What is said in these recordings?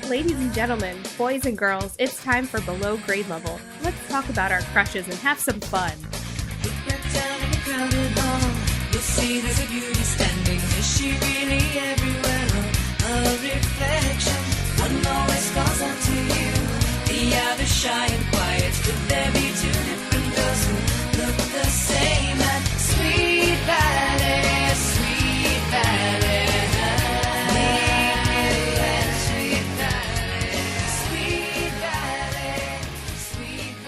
Ladies and gentlemen, boys and girls, it's time for Below Grade Level. Let's talk about our crushes and have some fun. You'll see there's a beauty standing. Is she really everywhere? A reflection. One always falls onto you. The other shy and quiet. Could there be two different girls who look the same at Sweet Valley, Sweet Valley?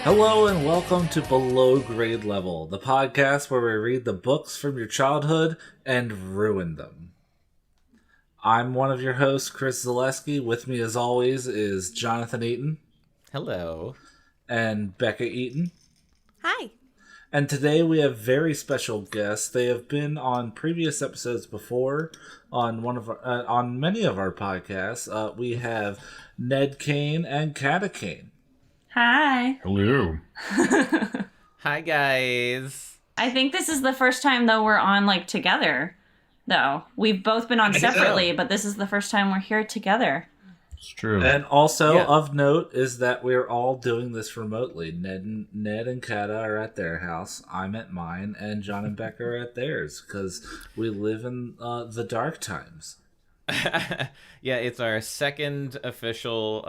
Hello and welcome to Below Grade Level, the podcast where we read the books from your childhood and ruin them. I'm one of your hosts, Chris Zaleski. With me as always is Jonathan Eaton. Hello. And Bekah Eaton. Hi. And today we have very special guests. They have been on previous episodes before on on many of our podcasts. We have Ned Kane and Kata Kane. Hi. Hello. Hi, guys. I think this is the first time, though, we're on, together, though. We've both been on separately, but this is the first time we're here together. It's true. And also of note is that we're all doing this remotely. Ned and Kata are at their house. I'm at mine, and John and Bekah are at theirs, because we live in the dark times. Yeah, it's our second official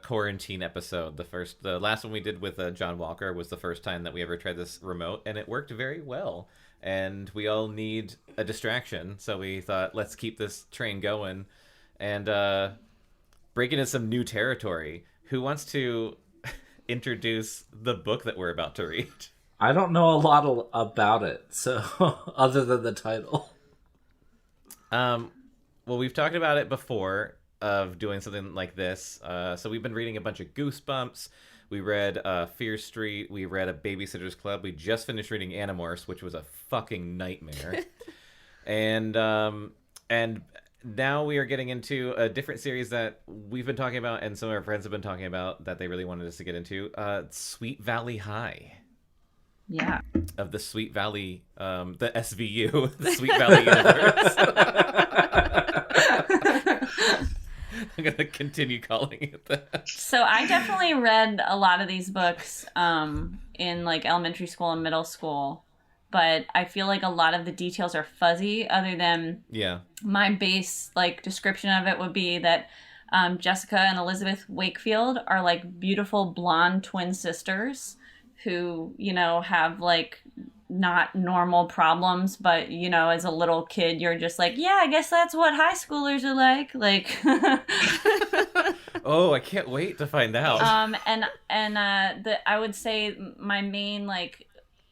quarantine episode. The last one we did with John Walker was the first time that we ever tried this remote, and it worked very well. And we all need a distraction, so we thought, let's keep this train going and break into some new territory. Who wants to introduce the book that we're about to read? I don't know a lot about it, so other than the title. Well, we've talked about it before of doing something like this. So we've been reading a bunch of Goosebumps. We read Fear Street. We read A Babysitter's Club. We just finished reading Animorphs, which was a fucking nightmare. and now we are getting into a different series that we've been talking about and some of our friends have been talking about that they really wanted us to get into. Sweet Valley High. Yeah. Of the Sweet Valley, the SVU, the Sweet Valley Universe. I'm going to continue calling it that. So I definitely read a lot of these books in elementary school and middle school, but I feel like a lot of the details are fuzzy other than my base description of it would be that Jessica and Elizabeth Wakefield are beautiful blonde twin sisters who, have not normal problems, but as a little kid you're just I guess that's what high schoolers are like. Oh, I can't wait to find out. I would say my main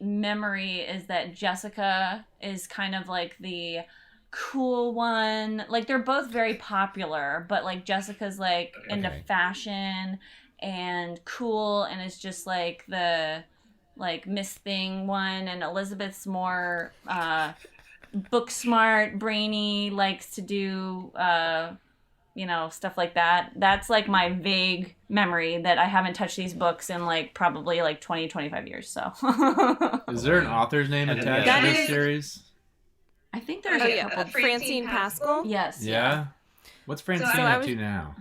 memory is that Jessica is kind of the cool one. They're both very popular, but Jessica's into fashion and cool and is just the Miss Thing one, and Elizabeth's more book smart, brainy, likes to do stuff like that. That's my vague memory that I haven't touched these books in probably 20-25 years. So is there an author's name attached to this series? I think there's a couple. Francine Pascal? Yes. Yeah? What's Francine up to now?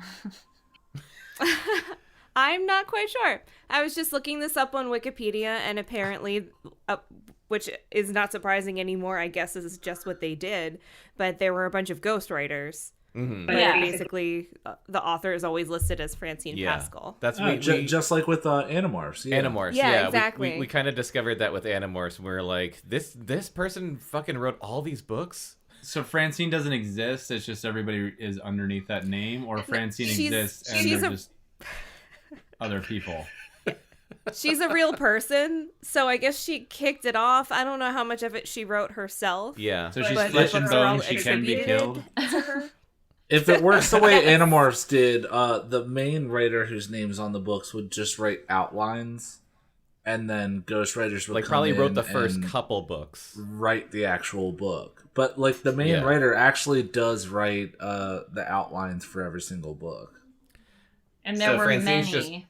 I'm not quite sure. I was just looking this up on Wikipedia, and apparently, which is not surprising anymore, I guess this is just what they did, but there were a bunch of ghostwriters. Mm-hmm. But basically, the author is always listed as Francine Pascal. That's just like with Animorphs. Yeah. Animorphs, yeah. Exactly. We kind of discovered that with Animorphs. We're like, this person fucking wrote all these books? So Francine doesn't exist, it's just everybody is underneath that name, or Francine exists and they're just other people. She's a real person, so I guess she kicked it off. I don't know how much of it she wrote herself. Yeah. So she's flesh and bone, she can be killed. If it works the way Animorphs did, the main writer whose name's on the books would just write outlines, and then ghostwriters would probably wrote the first couple books. Write the actual book. But the main writer actually does write the outlines for every single book. And there were many.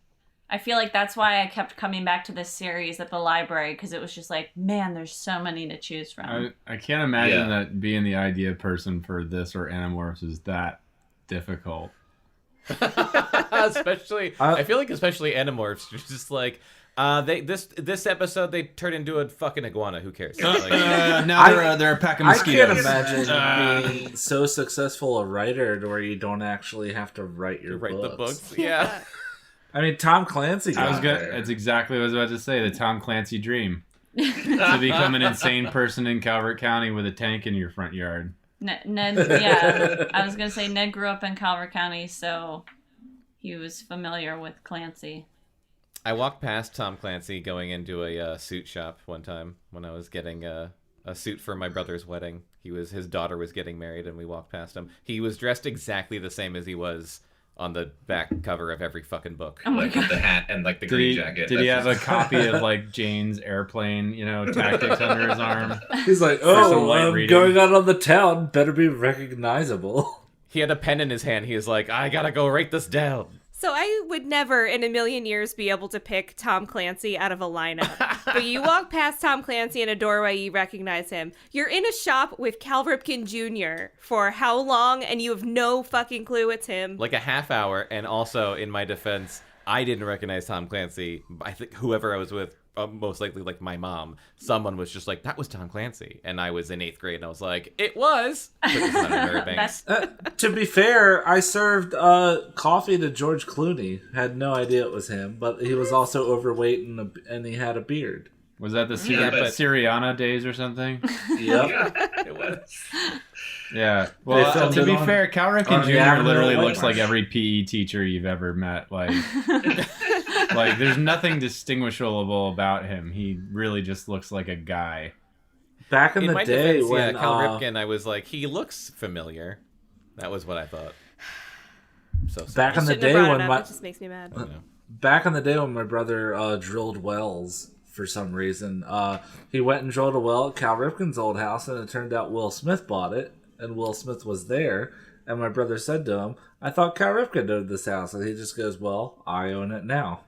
I feel like that's why I kept coming back to this series at the library, because it was just man, there's so many to choose from. I can't imagine that being the idea person for this or Animorphs is that difficult. Especially, I feel like especially Animorphs, just like this episode they turn into a fucking iguana. Who cares? Like, now they're a pack of mosquitoes. I can't imagine being so successful a writer to where you don't actually have to write your books. The books. Yeah. I mean, Tom Clancy got there. That's exactly what I was about to say. The Tom Clancy dream. To become an insane person in Calvert County with a tank in your front yard. Ned, yeah. I was going to say Ned grew up in Calvert County, so he was familiar with Clancy. I walked past Tom Clancy going into a suit shop one time when I was getting a suit for my brother's wedding. His daughter was getting married, and we walked past him. He was dressed exactly the same as he was on the back cover of every fucking book. Oh my God. With the hat and like the green jacket. Did he have a copy of like Jane's airplane, tactics under his arm? He's like, I'm going out on the town. Better be recognizable. He had a pen in his hand. He was like, I gotta go write this down. So I would never in a million years be able to pick Tom Clancy out of a lineup. But you walk past Tom Clancy in a doorway, you recognize him. You're in a shop with Cal Ripken Jr. for how long, and you have no fucking clue it's him. Like a half hour, and also, in my defense, I didn't recognize Tom Clancy. I think whoever I was with, most likely like my mom, someone was just like, that was Tom Clancy. And I was in 8th grade, and I was like, it was! But it's not a Banks. To be fair, I served coffee to George Clooney. Had no idea it was him, but he was also overweight and he had a beard. Was that the Syriana days or something? Yep. Yeah, it was. Yeah. Well, to be fair, Cal Ripken Jr. literally looks like every PE teacher you've ever met. Like, like there's nothing distinguishable about him. He really just looks like a guy. Back in the my day defense, when Cal Ripken, I was like, he looks familiar. That was what I thought. So back in the day when it just makes me mad. Back in the day when my brother drilled wells. For some reason, he went and drilled a well at Cal Ripken's old house, and it turned out Will Smith bought it, and Will Smith was there. And my brother said to him, "I thought Cal Ripken owned this house," and he just goes, "Well, I own it now."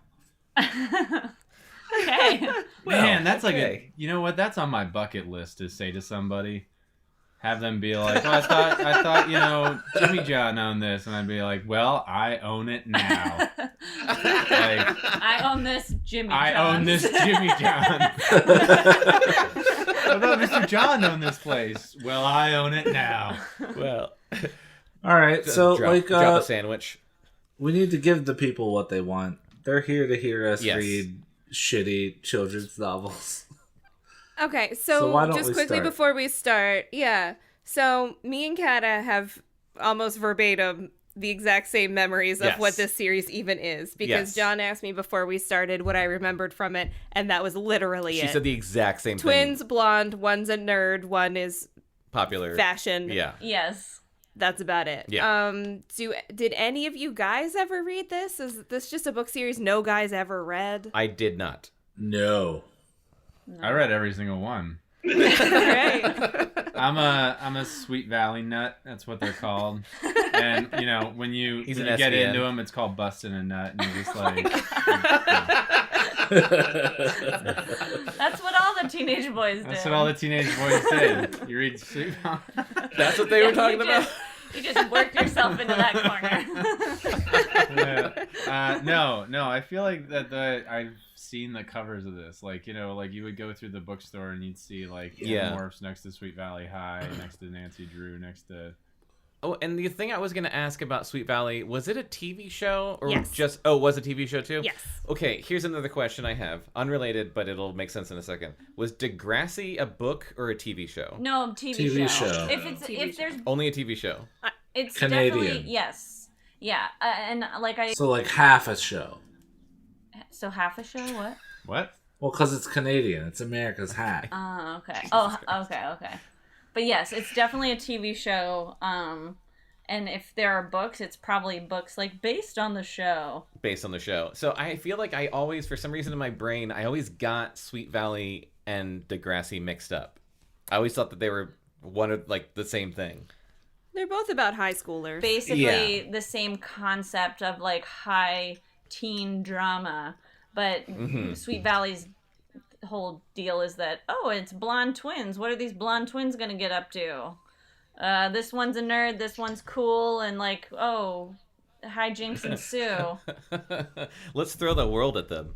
Okay. Man, that's like you know what? That's on my bucket list to say to somebody. Have them be like, "Oh, I thought, Jimmy John owned this," and I'd be like, "Well, I own it now." I own this Jimmy John. I own this Jimmy John. I thought Mr. John owned this place. Well, I own it now. Well, all right. So, drop a sandwich. We need to give the people what they want. They're here to hear us read shitty children's novels. Okay, so just quickly before we start, so me and Kata have almost verbatim the exact same memories of what this series even is, because John asked me before we started what I remembered from it, and that was literally She said the exact same thing. Twins, blonde, one's a nerd, one is popular fashion. Yeah. Yes. That's about it. Yeah. Did any of you guys ever read this? Is this just a book series no guys ever read? I did not. No. I read every single one. Right. I'm a Sweet Valley nut. That's what they're called. And when you get into them, it's called busting a nut, and you're just like. That's what all the teenage boys did. That's what all the teenage boys did. You read Sweet Valley. That's what they were talking about. You just worked yourself into that corner. No. I feel like that I've seen the covers of this. Like, you would go through the bookstore and you'd see Morphs next to Sweet Valley High, next to Nancy Drew, next to. Oh, and the thing I was going to ask about Sweet Valley, was it a TV show? Or yes. Was it a TV show too? Yes. Okay, here's another question I have. Unrelated, but it'll make sense in a second. Was Degrassi a book or a TV show? No, TV show. If there's only a TV show. It's Canadian. Definitely, yes. Yeah, and So half a show. So half a show, what? What? Well, because it's Canadian. It's America's hat. Okay. Okay. But yes, it's definitely a TV show. And if there are books, it's probably books based on the show. Based on the show. So I feel like I always, for some reason in my brain, I always got Sweet Valley and Degrassi mixed up. I always thought that they were one of the same thing. They're both about high schoolers. Basically the same concept of high teen drama. But Sweet Valley's whole deal is that, it's blonde twins. What are these blonde twins going to get up to? This one's a nerd, this one's cool, and hijinks ensue. Let's throw the world at them.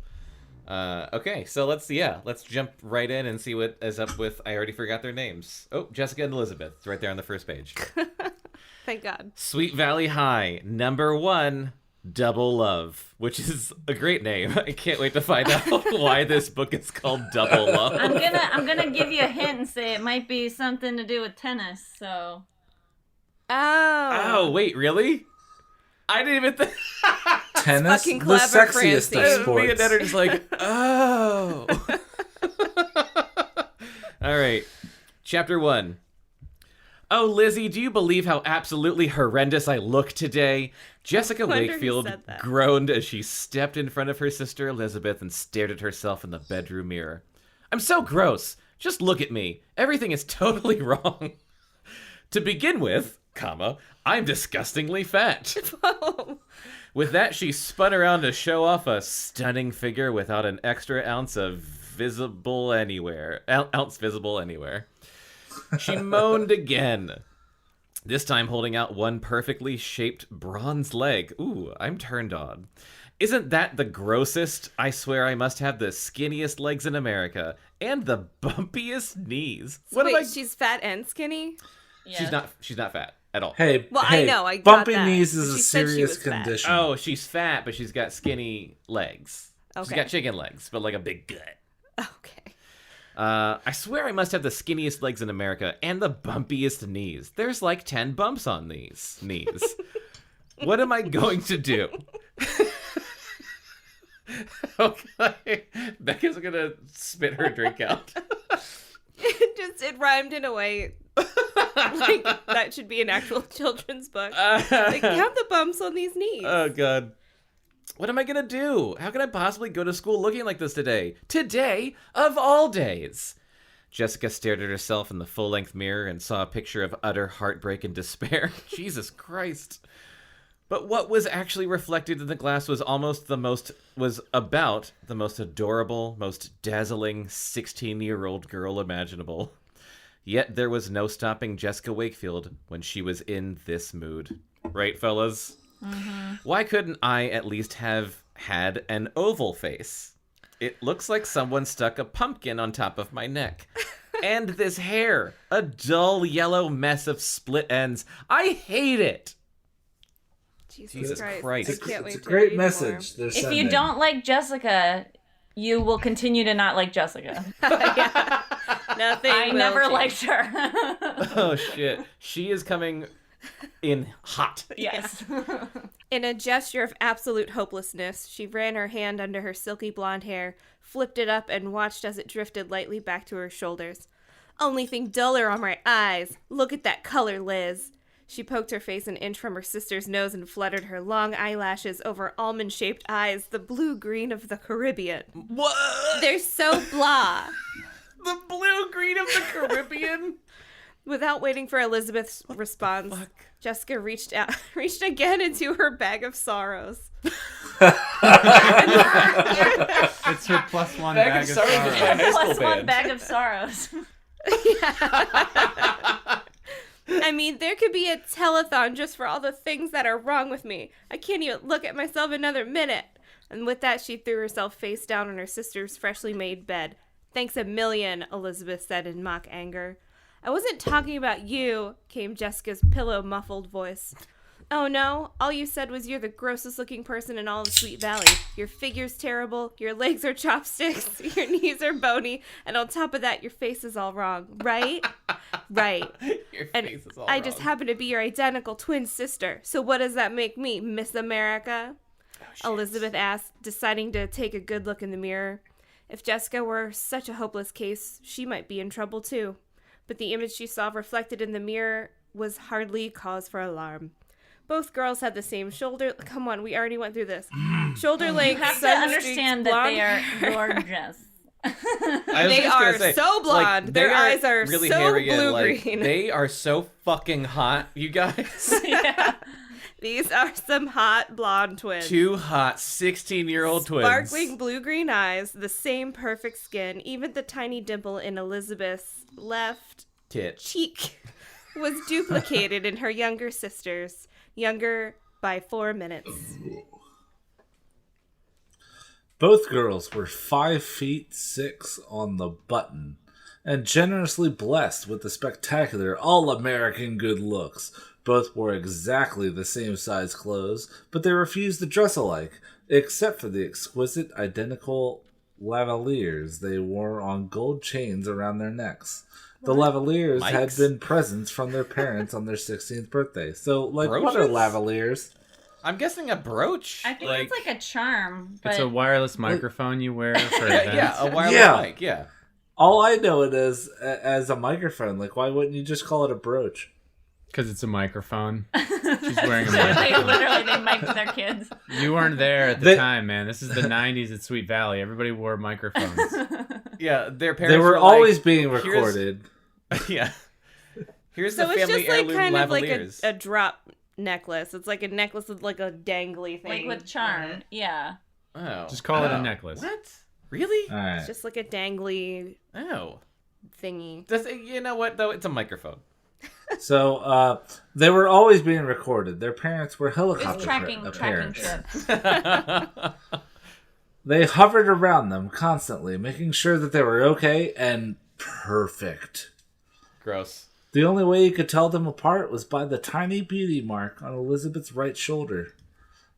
Okay, so let's jump right in and see what is up with. I already forgot their names. Oh, Jessica and Elizabeth. It's right there on the first page. Thank God. Sweet Valley High, number 1, Double Love, which is a great name. I can't wait to find out why this book is called Double Love. I'm gonna give you a hint and say it might be something to do with tennis. So. Oh, wait, really? I didn't even think. Tennis, fucking the clever, sexiest Francine. of Me and sports. Ned are just like, oh. All right, chapter 1. Oh, Lizzie, do you believe how absolutely horrendous I look today? Jessica wonder who Wakefield said that. groaned as she stepped in front of her sister Elizabeth and stared at herself in the bedroom mirror. I'm so gross. Just look at me. Everything is totally wrong. To begin with, I'm disgustingly fat. With that, she spun around to show off a stunning figure without an extra ounce visible anywhere. She moaned again, this time holding out one perfectly shaped bronze leg. Ooh, I'm turned on. Isn't that the grossest? I swear I must have the skinniest legs in America and the bumpiest knees. Wait, she's fat and skinny? Yeah. She's not fat at all. Hey, I know, I got bumpy that. knees is She a said she serious was fat. condition. Oh, she's fat, but she's got skinny legs. She's Okay. got chicken legs, but like a big gut. Okay. I swear I must have the skinniest legs in America and the bumpiest knees. There's like 10 bumps on these knees. What am I going to do? Okay. Becca's gonna spit her drink out. It rhymed in a way like that should be an actual children's book. Like, count the bumps on these knees. Oh, God. What am I gonna do? How can I possibly go to school looking like this today? Today of all days. Jessica stared at herself in the full-length mirror and saw a picture of utter heartbreak and despair. Jesus Christ. But what was actually reflected in the glass was about the most adorable, most dazzling 16-year-old girl imaginable. Yet there was no stopping Jessica Wakefield when she was in this mood. Right, fellas? Mm-hmm. Why couldn't I at least have had an oval face? It looks like someone stuck a pumpkin on top of my neck. And this hair, a dull yellow mess of split ends. I hate it. Jesus Christ. I can't wait It's a to great read message. more. If you don't like Jessica, you will continue to not like Jessica. Yeah. Nothing. I will never change. liked her. Oh, shit. She is coming in hot. Yes. In a gesture of absolute hopelessness, she ran her hand under her silky blonde hair, flipped it up, and watched as it drifted lightly back to her shoulders. Only thing duller are my eyes. Look at that color, Liz. She poked her face an inch from her sister's nose and fluttered her long eyelashes over almond-shaped eyes, the blue-green of the Caribbean. What? They're so blah. The blue-green of the Caribbean? Without waiting for Elizabeth's response, Jessica reached again into her bag of sorrows. It's her +1 bag of sorrows. Plus one bag of sorrows. I mean, there could be a telethon just for all the things that are wrong with me. I can't even look at myself another minute. And with that, she threw herself face down on her sister's freshly made bed. Thanks a million, Elizabeth said in mock anger. I wasn't talking about you, came Jessica's pillow-muffled voice. Oh no, all you said was you're the grossest looking person in all of Sweet Valley. Your figure's terrible, your legs are chopsticks, your knees are bony, and on top of that, your face is all wrong, right? Right. Your And face is all I wrong. just happen to be your identical twin sister, so what does that make me, Miss America? Elizabeth asked, deciding to take a good look in the mirror. If Jessica were such a hopeless case, she might be in trouble too. But the image she saw reflected in the mirror was hardly cause for alarm. Both girls had the same shoulder. Come on, we already went through this. Shoulder length. You have to understand that they are gorgeous. They are so blonde. Like, Their they eyes are really so hairy and, blue-green. they are so fucking hot, you guys. Yeah. These are some hot blonde twins. Two hot 16-year-old twins. Sparkling blue-green eyes, the same perfect skin, even the tiny dimple in Elizabeth's left Tit. cheek was duplicated in her younger sister's. Younger by 4 minutes. Both girls were 5'6" on the button, and generously blessed with the spectacular all-American good looks. Both wore exactly the same size clothes, but they refused to dress alike, except for the exquisite identical lavaliers they wore on gold chains around their necks. The lavaliers had been presents from their parents on their 16th birthday. So, like, Brooches? what are lavaliers? I'm guessing a brooch. I think it's like a charm. But... It's a wireless microphone you wear for events. Yeah, a wireless mic, yeah. All I know it as a microphone. Like, why wouldn't you just call it a brooch? Because it's a microphone. She's wearing a microphone. they mic'd their kids. You weren't there at the time, man. This is the 90s at Sweet Valley. Everybody wore microphones. Yeah, their parents They were like, always being recorded. Yeah. Here's So the it's family just like heirloom kind of like lavaliers. a drop necklace. It's like a necklace with like a dangly thing. Like with charm. Yeah. Oh. Just call it a necklace. What? Really? All right. It's just like a dangly Oh. thingy. You know what, though? It's a microphone. So, they were always being recorded. Their parents were helicopter It's tracking parents. ships. They hovered around them constantly, making sure that they were okay and perfect. Gross. The only way you could tell them apart was by the tiny beauty mark on Elizabeth's right shoulder.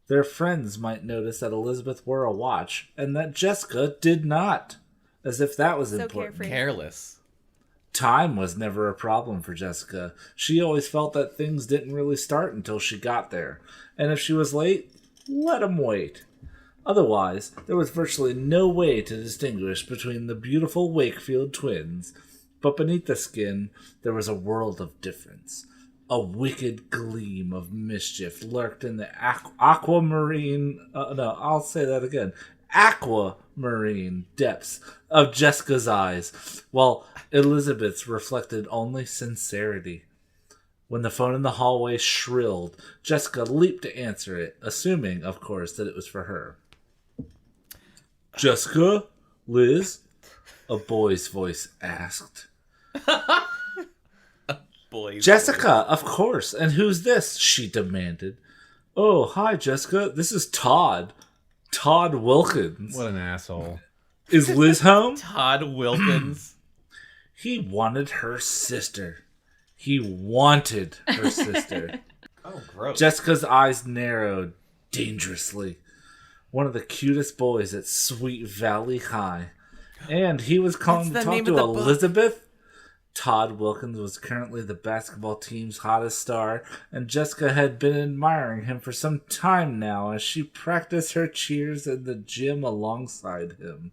Their friends might notice that Elizabeth wore a watch, and that Jessica did not, as if that was So important. carefree. Careless. Time was never a problem for Jessica. She always felt that things didn't really start until she got there. And if she was late, let 'em wait. Otherwise, there was virtually no way to distinguish between the beautiful Wakefield twins. But beneath the skin, there was a world of difference. A wicked gleam of mischief lurked in the aquamarine depths of Jessica's eyes, while Elizabeth's reflected only sincerity. When the phone in the hallway shrilled, Jessica leaped to answer it, assuming, of course, that it was for her. Jessica? Liz? A boy's voice asked. Boys. Jessica, of course. And who's this? She demanded. Oh, hi, Jessica. This is Todd. Todd Wilkins. What an asshole. Is Liz home? Todd Wilkins. He wanted her sister. He wanted her sister. Oh, gross. Jessica's eyes narrowed dangerously. One of the cutest boys at Sweet Valley High. And he was calling to talk to Elizabeth. Todd Wilkins was currently the basketball team's hottest star, and Jessica had been admiring him for some time now as she practiced her cheers in the gym alongside him.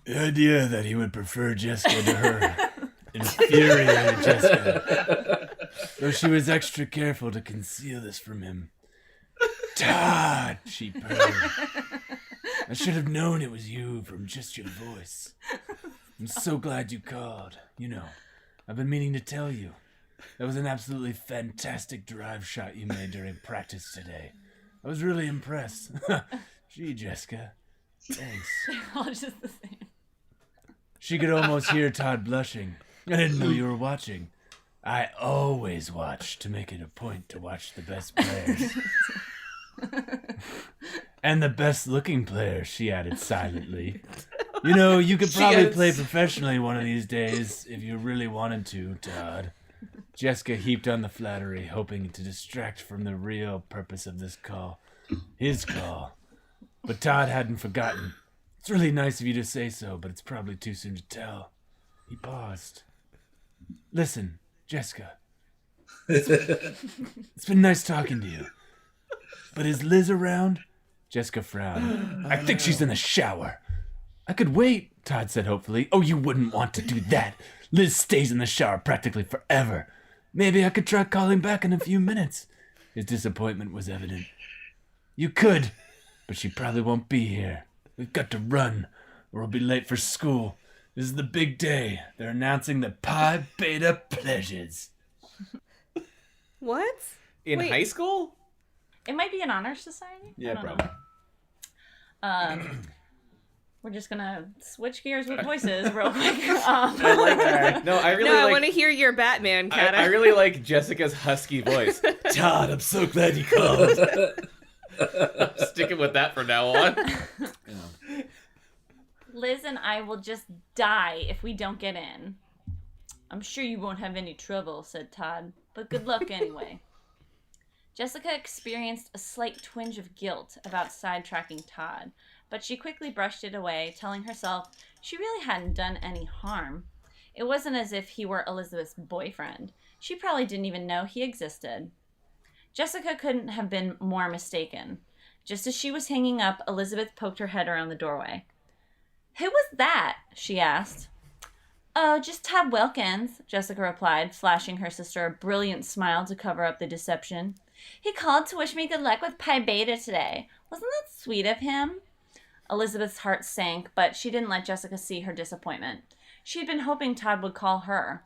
The idea that he would prefer Jessica to her infuriated Jessica, though she was extra careful to conceal this from him. Todd, she purred. I should have known it was you from just your voice. I'm so glad you called. You know, I've been meaning to tell you. That was an absolutely fantastic drive shot you made during practice today. I was really impressed. Gee, Jessica. Thanks. All just the same. She could almost hear Todd blushing. I didn't know you were watching. I always watch to make it a point to watch the best players. And the best looking players, she added silently. You know, you could probably play professionally one of these days if you really wanted to, Todd. Jessica heaped on the flattery, hoping to distract from the real purpose of this call. His call. But Todd hadn't forgotten. It's really nice of you to say so, but it's probably too soon to tell. He paused. Listen, Jessica. It's been nice talking to you. But is Liz around? Jessica frowned. I think she's in the shower. I could wait, Todd said hopefully. Oh, you wouldn't want to do that. Liz stays in the shower practically forever. Maybe I could try calling back in a few minutes. His disappointment was evident. You could, but she probably won't be here. We've got to run, or we'll be late for school. This is the big day. They're announcing the Pi Beta pledges. What? In Wait. high school? It might be an honor society. Yeah, I don't probably. know. We're just gonna switch gears with voices real quick. I like that. No, I really I like... want to hear your Batman, Kata. I really like Jessica's husky voice. Todd, I'm so glad you called. Sticking with that from now on. Liz and I will just die if we don't get in. I'm sure you won't have any trouble, said Todd, but good luck anyway. Jessica experienced a slight twinge of guilt about sidetracking Todd, but she quickly brushed it away, telling herself she really hadn't done any harm. It wasn't as if he were Elizabeth's boyfriend. She probably didn't even know he existed. Jessica couldn't have been more mistaken. Just as she was hanging up, Elizabeth poked her head around the doorway. "Who was that?" she asked. "Oh, just Todd Wilkins," Jessica replied, flashing her sister a brilliant smile to cover up the deception. "He called to wish me good luck with Pi Beta today. Wasn't that sweet of him?" Elizabeth's heart sank, but she didn't let Jessica see her disappointment. She'd been hoping Todd would call her.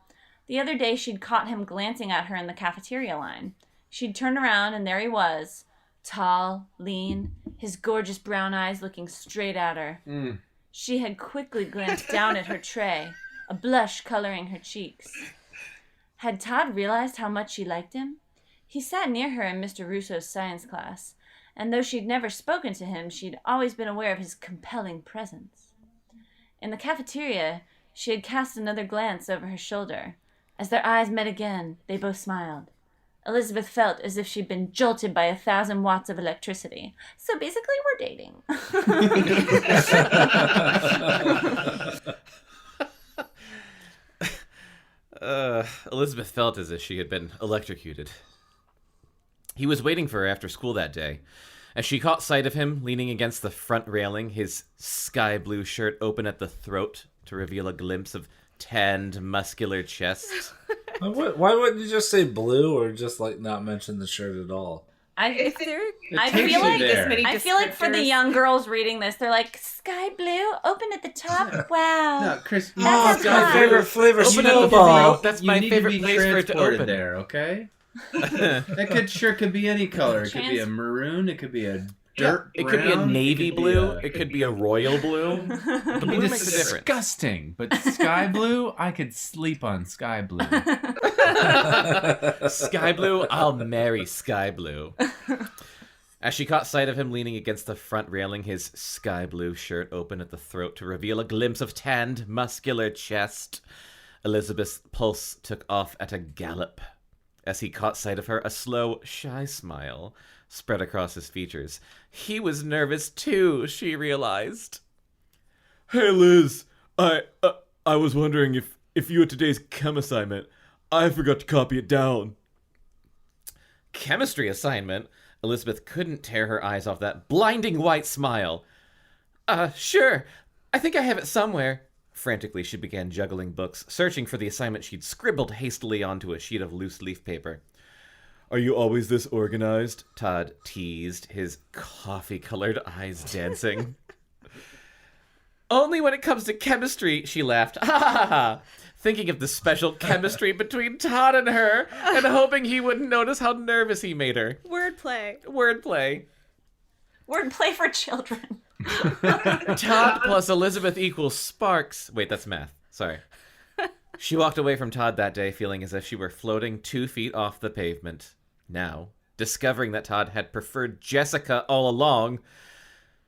The other day she'd caught him glancing at her in the cafeteria line. She'd turned around, and there he was, tall, lean, his gorgeous brown eyes looking straight at her. She had quickly glanced down at her tray, a blush coloring her cheeks. Had Todd realized how much she liked him? He sat near her in Mr. Russo's science class, and though she'd never spoken to him, she'd always been aware of his compelling presence. In the cafeteria, she had cast another glance over her shoulder. As their eyes met again, they both smiled. Elizabeth felt as if she'd been jolted by 1,000 watts of electricity. So basically, we're dating. Elizabeth felt as if she had been electrocuted. He was waiting for her after school that day. As she caught sight of him leaning against the front railing, his sky blue shirt open at the throat to reveal a glimpse of tanned, muscular chest. Why wouldn't you just say blue or just like not mention the shirt at all? I feel like for the young girls reading this, they're like, sky blue, open at the top. Wow. No, Chris, That's my favorite flavor, Open at the Snowball. throat. That's my favorite place for it to open. There, okay? That sure could be any color. It could be a maroon. It could be a dirt brown. It could be a navy blue. It could be a royal blue. The blue makes a difference. Disgusting, but sky blue, I could sleep on sky blue. Sky blue, I'll marry sky blue. As she caught sight of him leaning against the front railing, his sky blue shirt open at the throat to reveal a glimpse of tanned, muscular chest, Elizabeth's pulse took off at a gallop. As he caught sight of her, a slow, shy smile spread across his features. He was nervous too, she realized. "Hey, Liz, I was wondering if you had today's chem assignment. I forgot to copy it down." Chemistry assignment? Elizabeth couldn't tear her eyes off that blinding white smile. Sure. I think I have it somewhere." Frantically, she began juggling books, searching for the assignment she'd scribbled hastily onto a sheet of loose leaf paper. "Are you always this organized?" Todd teased, his coffee-colored eyes dancing. "Only when it comes to chemistry," she laughed. "Ha ha ha!" Thinking of the special chemistry between Todd and her, and hoping he wouldn't notice how nervous he made her. Wordplay. Wordplay for children. Todd plus Elizabeth equals Sparks. Wait, that's math. Sorry. She walked away from Todd that day feeling as if she were floating 2 feet off the pavement. Now, discovering that Todd had preferred Jessica all along,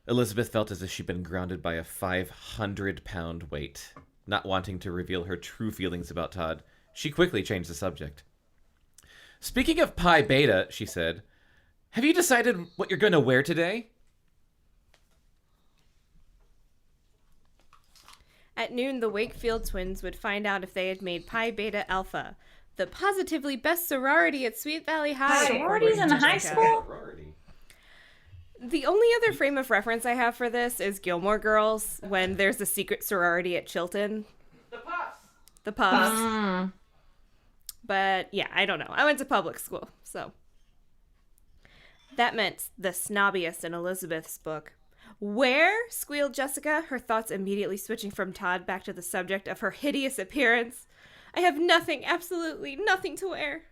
Elizabeth felt as if she'd been grounded by a 500-pound weight. Not wanting to reveal her true feelings about Todd, she quickly changed the subject. "Speaking of Pi Beta," she said, "have you decided what you're going to wear today?" At noon, the Wakefield twins would find out if they had made Pi Beta Alpha, the positively best sorority at Sweet Valley High. Sororities in high school? The only other frame of reference I have for this is Gilmore Girls, when there's a secret sorority at Chilton. The Puffs. But yeah, I don't know. I went to public school, so. That meant the snobbiest in Elizabeth's book. "Where?" squealed Jessica, her thoughts immediately switching from Todd back to the subject of her hideous appearance. "I have nothing, absolutely nothing to wear."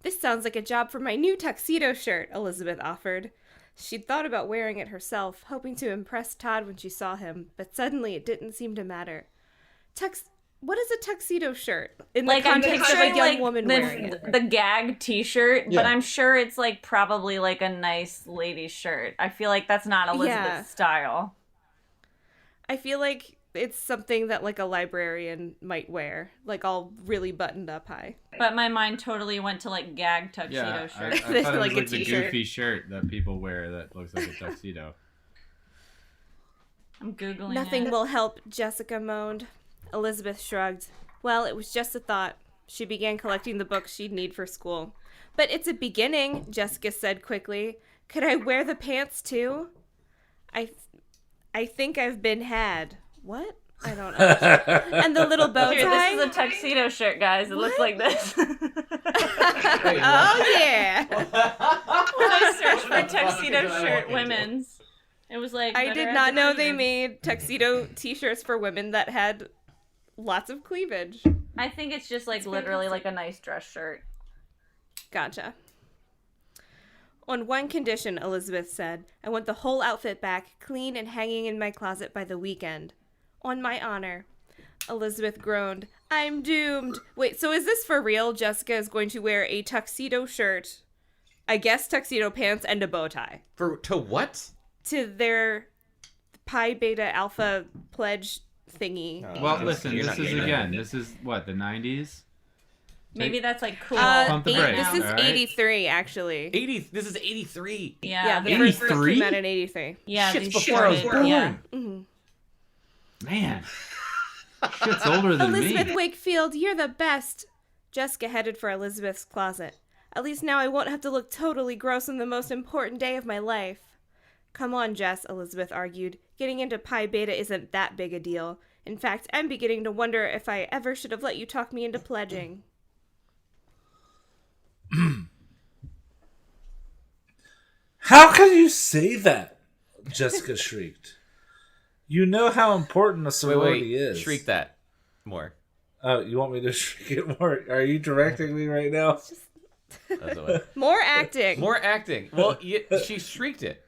"This sounds like a job for my new tuxedo shirt," Elizabeth offered. She'd thought about wearing it herself, hoping to impress Todd when she saw him, but suddenly it didn't seem to matter. What is a tuxedo shirt? In the context of a young woman wearing it. The gag t-shirt, but I'm sure it's like probably like a nice lady's shirt. I feel like that's not Elizabeth's style. I feel like it's something that like a librarian might wear, like all really buttoned up high. But my mind totally went to like gag tuxedo shirt. I thought it was like like a the t-shirt. goofy shirt that people wear that looks like a tuxedo. I'm Googling Nothing it. will help, Jessica moaned. Elizabeth shrugged. Well, it was just a thought. She began collecting the books she'd need for school. But it's a beginning, Jessica said quickly. Could I wear the pants too? I think I've been had. What? I don't know. And the little bow tie? Here, this is a tuxedo shirt, guys. It looks like this. Oh, yeah. When I searched for tuxedo shirt women's, it was like... I did not know they made tuxedo t-shirts for women that had lots of cleavage. I think it's just like literally like a nice dress shirt. Gotcha. On one condition, Elizabeth said, I want the whole outfit back, clean and hanging in my closet by the weekend. On my honor. Elizabeth groaned. I'm doomed. Wait, so is this for real? Jessica is going to wear a tuxedo shirt, I guess tuxedo pants, and a bow tie. To what? To their Pi Beta Alpha pledge thingy. Well, listen, this is what, the 90s? Maybe that's like cool. Pump the brakes. This is All right. 83, actually. This is 83. Yeah, the first book came out in 83. Yeah, Shit's these before I was shorted- born. Yeah. Man. Shit's older than Elizabeth me. Wakefield, you're the best. Jessica headed for Elizabeth's closet. At least now I won't have to look totally gross on the most important day of my life. Come on, Jess, Elizabeth argued. Getting into Pi Beta isn't that big a deal. In fact, I'm beginning to wonder if I ever should have let you talk me into pledging. How can you say that? Jessica shrieked. You know how important a sorority is. Shriek that more. Oh, you want me to shriek it more? Are you directing me right now? That's the way. More acting. More acting. Well, she shrieked it.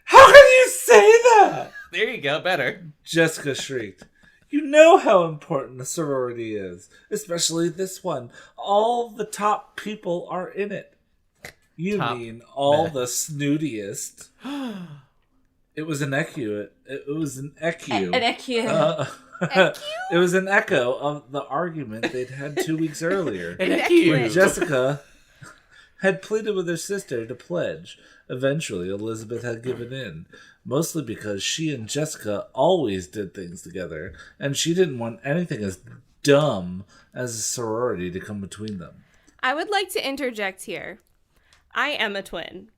How can you say that? There you go. Better. Jessica shrieked. You know how important a sorority is, especially this one. All the top people are in it. You mean all the snootiest. It was an echo. It was an echo. An echo. It was an echo of the argument they'd had 2 weeks earlier. An echo. When Jessica had pleaded with her sister to pledge. Eventually, Elizabeth had given in, mostly because she and Jessica always did things together, and she didn't want anything as dumb as a sorority to come between them. I would like to interject here. I am a twin.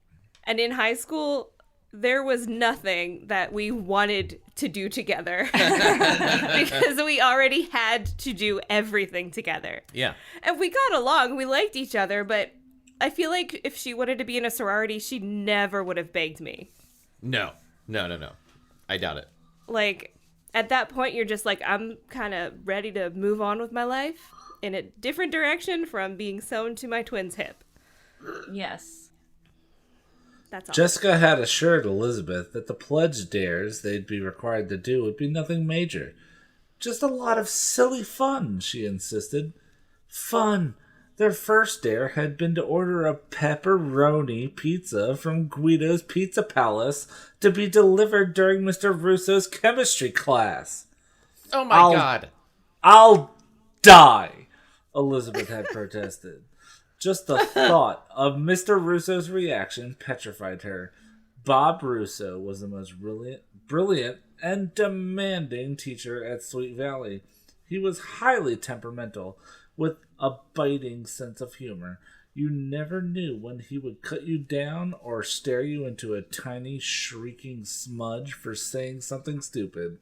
And in high school, there was nothing that we wanted to do together. Because we already had to do everything together. Yeah. And we got along. We liked each other. But I feel like if she wanted to be in a sorority, she never would have begged me. No. I doubt it. Like, at that point, you're just like, I'm kind of ready to move on with my life in a different direction from being sewn to my twin's hip. Yes. That's all. Jessica had assured Elizabeth that the pledge dares they'd be required to do would be nothing major. Just a lot of silly fun, she insisted. Fun. Their first dare had been to order a pepperoni pizza from Guido's Pizza Palace to be delivered during Mr. Russo's chemistry class. Oh my God. I'll die, Elizabeth had protested. Just the thought of Mr. Russo's reaction petrified her. Bob Russo was the most brilliant and demanding teacher at Sweet Valley. He was highly temperamental, with a biting sense of humor. You never knew when he would cut you down or stare you into a tiny, shrieking smudge for saying something stupid.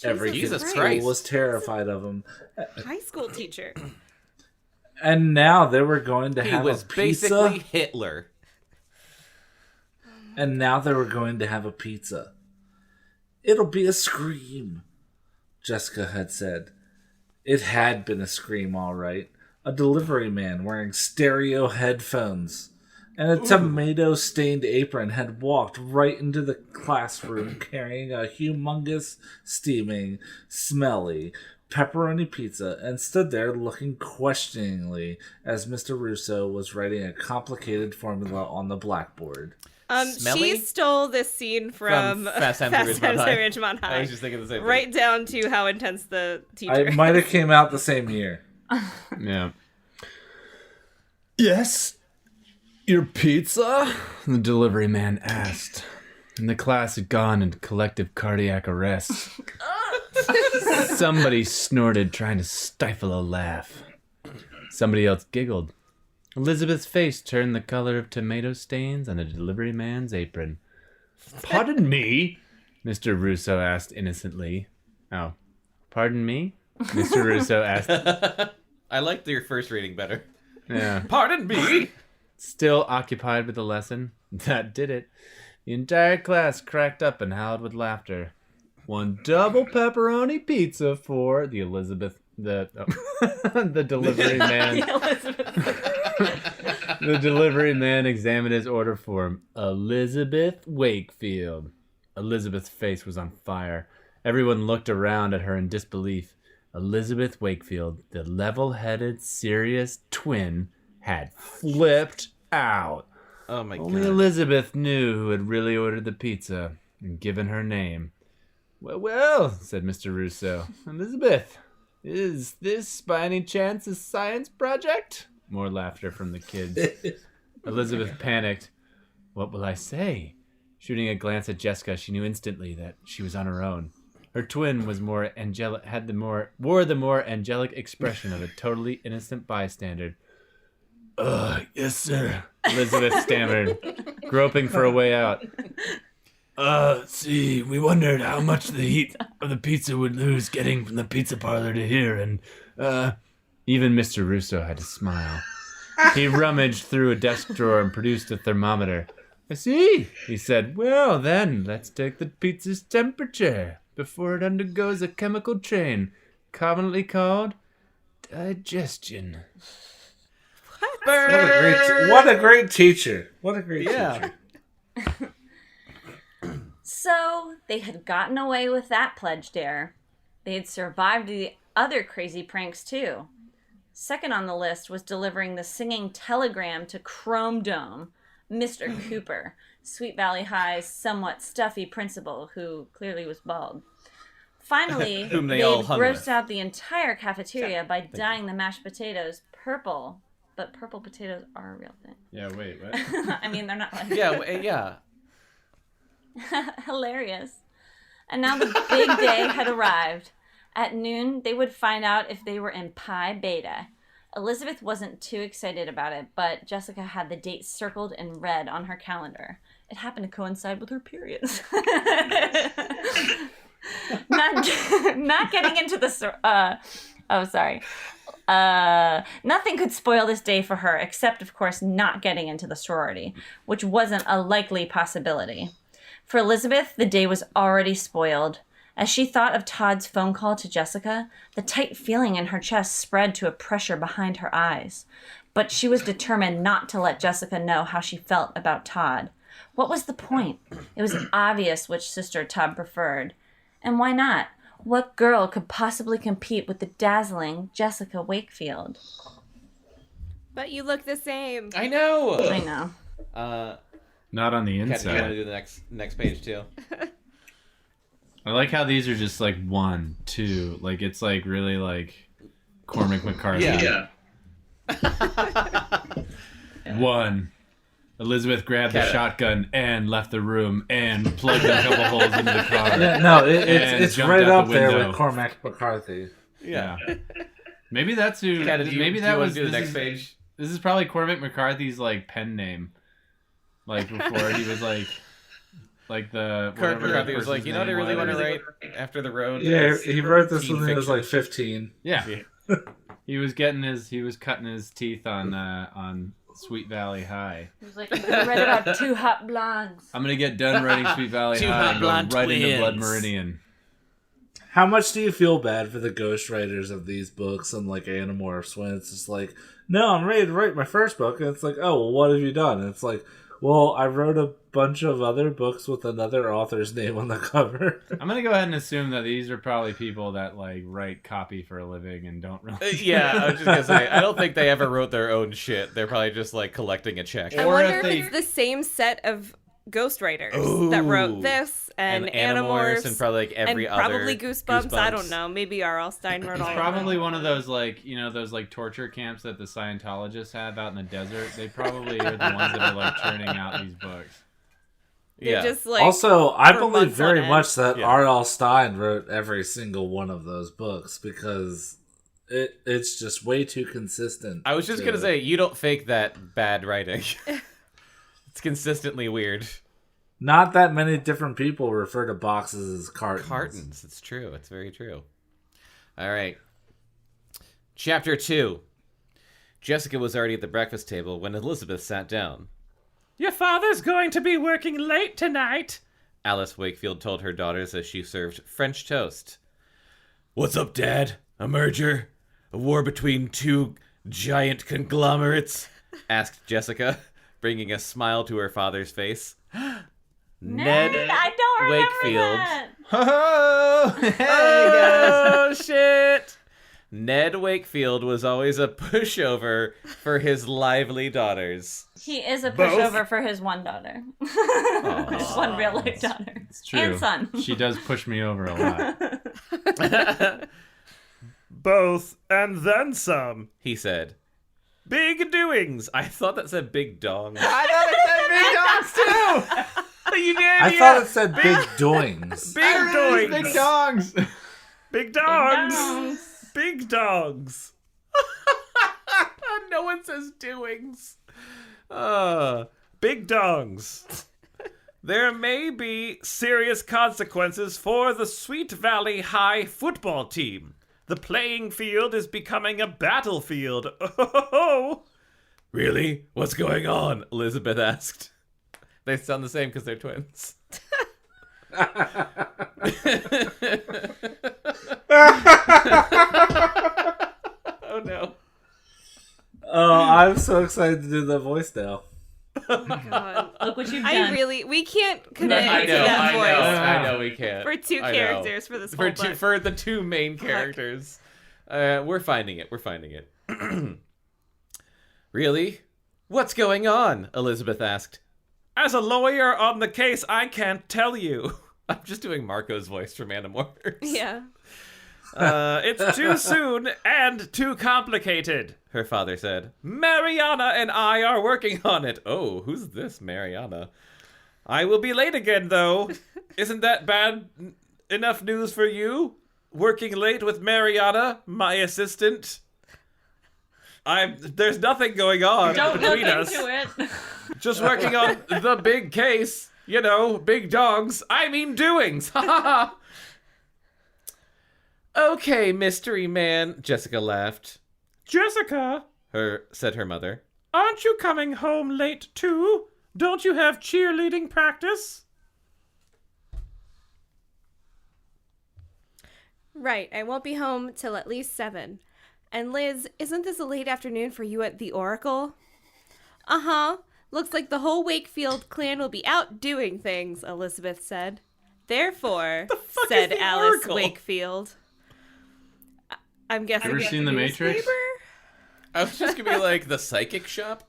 Every kid at school was terrified of him. High school teacher. And now they were going to have a pizza. He was basically Hitler. And now they were going to have a pizza. It'll be a scream, Jessica had said. It had been a scream, all right. A delivery man wearing stereo headphones. and a tomato-stained apron had walked right into the classroom carrying a humongous, steaming, smelly pepperoni pizza and stood there looking questioningly as Mr. Russo was writing a complicated formula on the blackboard. She stole this scene from Fast Times at Ridgemont High. I was just thinking the same thing. Right down to how intense the teacher It might have came out the same year. Yeah. Yes? Your pizza? The delivery man asked. And the class had gone into collective cardiac arrest. Somebody snorted, trying to stifle a laugh. Somebody else giggled. Elizabeth's face turned the color of tomato stains on the delivery man's apron. Pardon me? Mr. Russo asked innocently. Oh, pardon me? Mr. Russo asked. I liked your first reading better. Yeah. Pardon me? Still occupied with the lesson. That did it. The entire class cracked up and howled with laughter. One double pepperoni pizza for the the delivery man. The delivery man examined his order form. Elizabeth Wakefield. Elizabeth's face was on fire. Everyone looked around at her in disbelief. Elizabeth Wakefield, the level-headed, serious twin, had flipped out. Oh my god. Only Elizabeth knew who had really ordered the pizza and given her name. Well, said Mr. Russo. Elizabeth, is this by any chance a science project? More laughter from the kids. Elizabeth panicked. What will I say? Shooting a glance at Jessica, she knew instantly that she was on her own. Her twin was wore the more angelic expression of a totally innocent bystander. Yes, sir, Elizabeth stammered, groping for a way out. See, we wondered how much the heat of the pizza would lose getting from the pizza parlor to here, and, even Mr. Russo had to smile. He rummaged through a desk drawer and produced a thermometer. I see, he said. Well, then, let's take the pizza's temperature before it undergoes a chemical chain, commonly called digestion. What a great teacher. What a great teacher. So, they had gotten away with that pledge dare. They had survived the other crazy pranks, too. Second on the list was delivering the singing telegram to Chrome Dome, Mr. Cooper, Sweet Valley High's somewhat stuffy principal, who clearly was bald. Finally, they grossed out the entire cafeteria by dyeing the mashed potatoes purple. But purple potatoes are a real thing. Yeah, wait, what? I mean, they're not like... Yeah. Hilarious. And now the big day had arrived. At noon, they would find out if they were in Pi Beta. Elizabeth wasn't too excited about it, but Jessica had the date circled in red on her calendar. It happened to coincide with her periods. Not getting into the... nothing could spoil this day for her, except, of course, not getting into the sorority, which wasn't a likely possibility. For Elizabeth, the day was already spoiled. As she thought of Todd's phone call to Jessica, the tight feeling in her chest spread to a pressure behind her eyes. But she was determined not to let Jessica know how she felt about Todd. What was the point? It was obvious which sister Todd preferred. And why not? What girl could possibly compete with the dazzling Jessica Wakefield? But you look the same. I know. Not on the Kat, inside. you want to do the next page too? I like how these are just like 1, 2. Like it's like really like Cormac McCarthy. Yeah. 1. Elizabeth grabbed the shotgun and left the room and plugged a couple holes into the car. Yeah, no, it's right up there with Cormac McCarthy. Yeah. Maybe that's who. Kat, maybe that was the next page. This is probably Cormac McCarthy's like pen name. Like before he was like the. Cormac McCarthy was like, you know what I really want to write after the road? Yeah, he wrote this when he was like 15. Yeah. He was cutting his teeth on Sweet Valley High. He was like, I read about 2 hot blondes. I'm gonna get done writing Sweet Valley High and go right into Blood Meridian. How much do you feel bad for the ghostwriters of these books and like Animorphs when it's just like, no, I'm ready to write my first book, and it's like, oh, well, what have you done? And it's like, well, I wrote a bunch of other books with another author's name on the cover. I'm gonna go ahead and assume that these are probably people that like write copy for a living and don't really. Yeah, I was just gonna say, I don't think they ever wrote their own shit. They're probably just like collecting a check. I wonder if it's the same set of ghostwriters that wrote this and Animorphs and probably like every and other probably Goosebumps. I don't know. Maybe R.L. Stein wrote all of them. Probably one of those like those like torture camps that the Scientologists have out in the desert. They probably are the ones that are like churning out these books. They're just like also, I believe months very on much end. that R.L. Stein wrote every single one of those books because it's just way too consistent. I was just gonna say, you don't fake that bad writing. It's consistently weird. Not that many different people refer to boxes as cartons. Cartons, it's true. It's very true. All right. Chapter 2. Jessica was already at the breakfast table when Elizabeth sat down. Your father's going to be working late tonight, Alice Wakefield told her daughters as she served French toast. What's up, Dad? A merger? A war between two giant conglomerates? Asked Jessica, bringing a smile to her father's face. Ned I don't remember Wakefield. that. Oh, hey Oh, shit! Ned Wakefield was always a pushover for his lively daughters. He is a pushover for his one daughter. His one real life daughter. It's true. And son. She does push me over a lot. Both and then some, he said. Big doings. I thought that said big dong. I thought it said big dogs too. You did. I thought it said big doings. Big doings. Big dogs. Big dogs. Big dogs. No one says doings. Big dongs. There may be serious consequences for the Sweet Valley High football team. The playing field is becoming a battlefield. Oh, really? What's going on? Elizabeth asked. They sound the same because they're twins. Oh no. Oh, I'm so excited to do the voice now. Oh my god. Look what you've done. We can't commit I to know, that voice. I know we can't. For two characters for this whole book. For the two main characters. We're finding it. Really? What's going on? Elizabeth asked. As a lawyer on the case, I can't tell you. I'm just doing Marco's voice from Animorphs. Yeah. It's too soon and too complicated, her father said. Mariana and I are working on it. Oh, who's this Mariana? I will be late again, though. Isn't that bad enough news for you? Working late with Mariana, my assistant. There's nothing going on between us. Don't look into it. Just working on the big case. You know, big dogs. I mean doings. Ha ha ha. Okay, mystery man, Jessica laughed. Jessica, said her mother. Aren't you coming home late too? Don't you have cheerleading practice? Right, I won't be home till at least 7. And Liz, isn't this a late afternoon for you at the Oracle? Uh-huh. Looks like the whole Wakefield clan will be out doing things, Elizabeth said. Therefore, said Alice Oracle? Wakefield. I'm guessing. Ever seen The Matrix? I was just gonna be like, the psychic shop?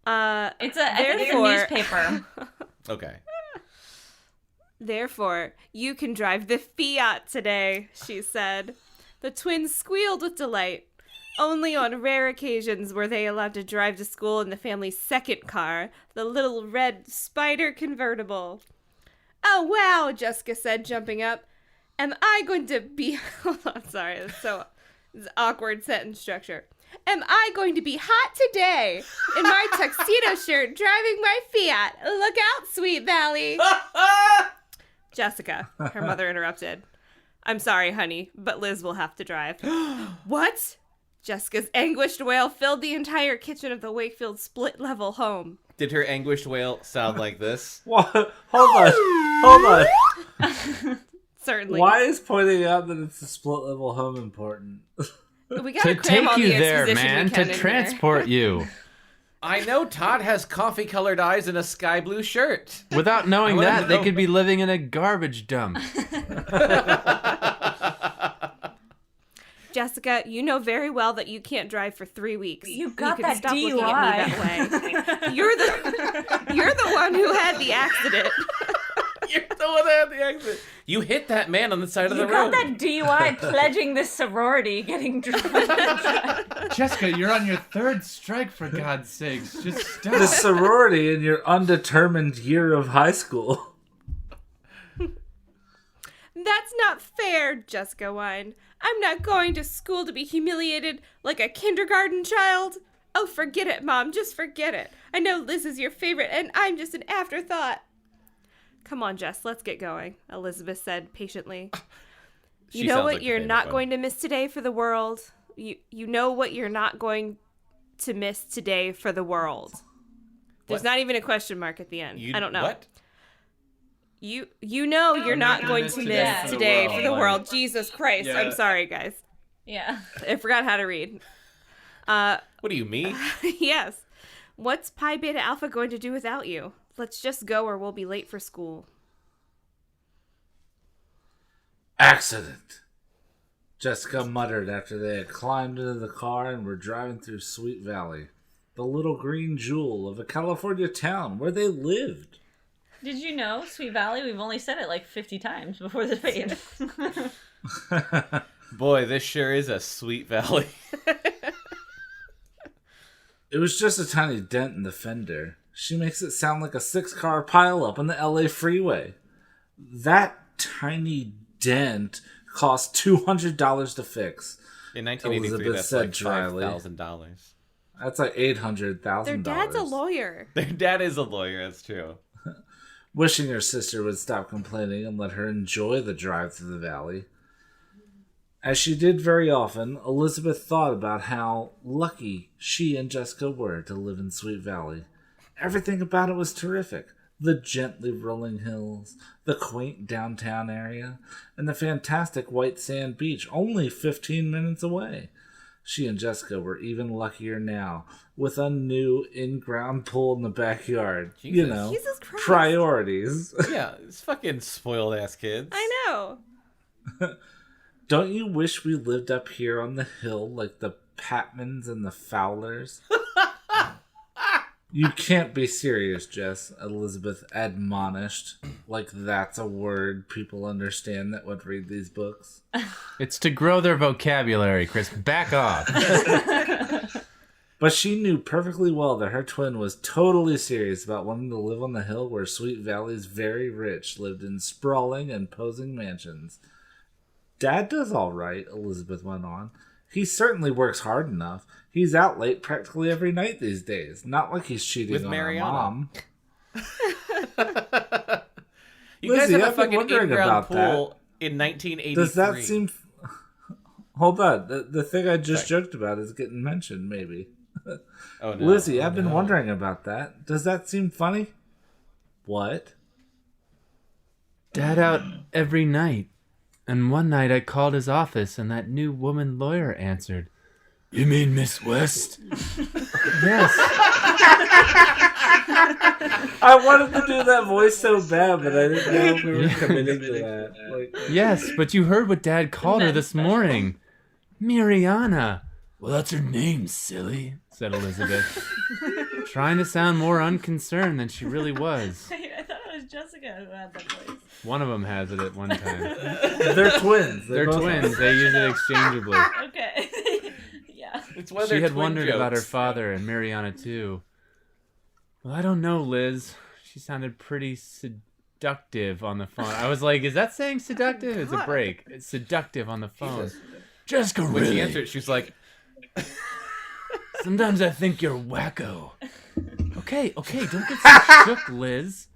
It's a newspaper. Okay. Therefore, you can drive the Fiat today, she said. The twins squealed with delight. Only on rare occasions were they allowed to drive to school in the family's second car, the little red Spider convertible. Oh, wow, Jessica said, jumping up. Am I going to be... Hold on, sorry, it's awkward sentence structure. Am I going to be hot today in my tuxedo shirt driving my Fiat? Look out, Sweet Valley. Jessica, her mother interrupted. I'm sorry, honey, but Liz will have to drive. What? Jessica's anguished wail filled the entire kitchen of the Wakefield split-level home. Did her anguished wail sound like this? What? Hold on. Certainly. Why is pointing out that it's a split level home important? We gotta To cram take all you the there, exposition man. we can To in transport you. I know Todd has coffee-colored eyes and a sky blue shirt. Without knowing wanna that, they know. could be living in a garbage dump. Jessica, you know very well that you can't drive for 3 weeks. You got can that stop DUI. looking at me that way. You're the one who had the accident. You're the one that had the accident. You hit that man on the side of the You got road. that DUI pledging this sorority, getting drunk. Jessica, you're on your 3rd strike, for God's sakes. Just stop. The sorority in your undetermined year of high school. That's not fair, Jessica whined. I'm not going to school to be humiliated like a kindergarten child. Oh, forget it, Mom. Just forget it. I know Liz is your favorite, and I'm just an afterthought. Come on, Jess, let's get going, Elizabeth said patiently. You know what you're not going to miss today for the world? You know what you're not going to miss today for the world. There's not even a question mark at the end. I don't know. What? You know you're not going to miss today for the world. Jesus Christ. Yeah. I'm sorry, guys. Yeah. I forgot how to read. What do you mean? Yes. What's Pi Beta Alpha going to do without you? Let's just go or we'll be late for school. Accident. Jessica muttered after they had climbed into the car and were driving through Sweet Valley, the little green jewel of a California town where they lived. Did you know, Sweet Valley, we've only said it like 50 times before the debate. Boy, this sure is a sweet valley. It was just a tiny dent in the fender. She makes it sound like a 6-car pileup on the LA freeway. That tiny dent cost $200 to fix. In 1983, Elizabeth that's said like dryly. $5,000. That's like $800,000. Their dad's a lawyer. Their dad is a lawyer, that's true. Wishing her sister would stop complaining and let her enjoy the drive through the valley. As she did very often, Elizabeth thought about how lucky she and Jessica were to live in Sweet Valley. Everything about it was terrific. The gently rolling hills, the quaint downtown area, and the fantastic white sand beach only 15 minutes away. She and Jessica were even luckier now, with a new in-ground pool in the backyard. Jesus. You know, Jesus Christ. priorities. Yeah, it's fucking spoiled ass kids. I know. Don't you wish we lived up here on the hill like the Patmans and the Fowlers? You can't be serious, Jess, Elizabeth admonished. Like that's a word people understand that would read these books. It's to grow their vocabulary, Chris. Back off. But she knew perfectly well that her twin was totally serious about wanting to live on the hill where Sweet Valley's very rich lived in sprawling and posing mansions. Dad does all right, Elizabeth went on. He certainly works hard enough. He's out late practically every night these days. Not like he's cheating With on Mariana. our mom. You guys Lizzie, have a I've been fucking wondering in-ground about pool in 1983. Does that seem... Hold on. The thing I just joked about is getting mentioned, maybe. Oh, no. Lizzie, I've been wondering about that. Does that seem funny? What? Dad out every night. And one night I called his office and that new woman lawyer answered. You mean Miss West? Yes. I wanted to do that voice so bad, but I didn't know if we were committing to that. Like, Yes, but you heard what Dad called her this morning. Mariana. Well, that's her name, silly, said Elizabeth. Trying to sound more unconcerned than she really was. I thought it was Jessica who had that voice. One of them has it at one time. they're twins. They're both twins. They use it exchangeably. Okay. Yeah. It's one of She their had twin wondered jokes. about her father and Mariana too. Well, I don't know, Liz. She sounded pretty seductive on the phone. I was like, is that saying seductive? It's a break. It's seductive on the phone. Jessica, When really? she answered, she was like, Sometimes I think you're wacko. Okay, don't get so shook, Liz.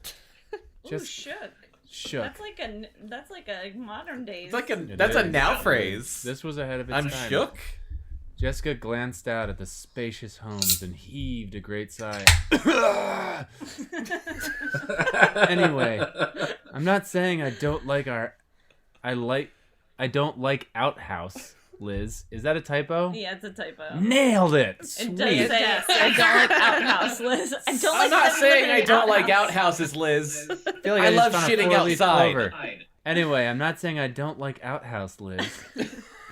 Ooh, shook. Shook. That's like a modern day. it's like that's a now phrase. This was ahead of its I'm time. shook. Jessica glanced out at the spacious homes and heaved a great sigh. Anyway, I'm not saying I don't like I don't like outhouse, Liz. Is that a typo? Yeah, it's a typo. Nailed it. It Sweet. does say I don't like outhouse, Liz. I'm not saying I don't like outhouses, Liz. I feel like I just love found a shitting four-leaf outside. clover. Anyway, I'm not saying I don't like outhouse, Liz.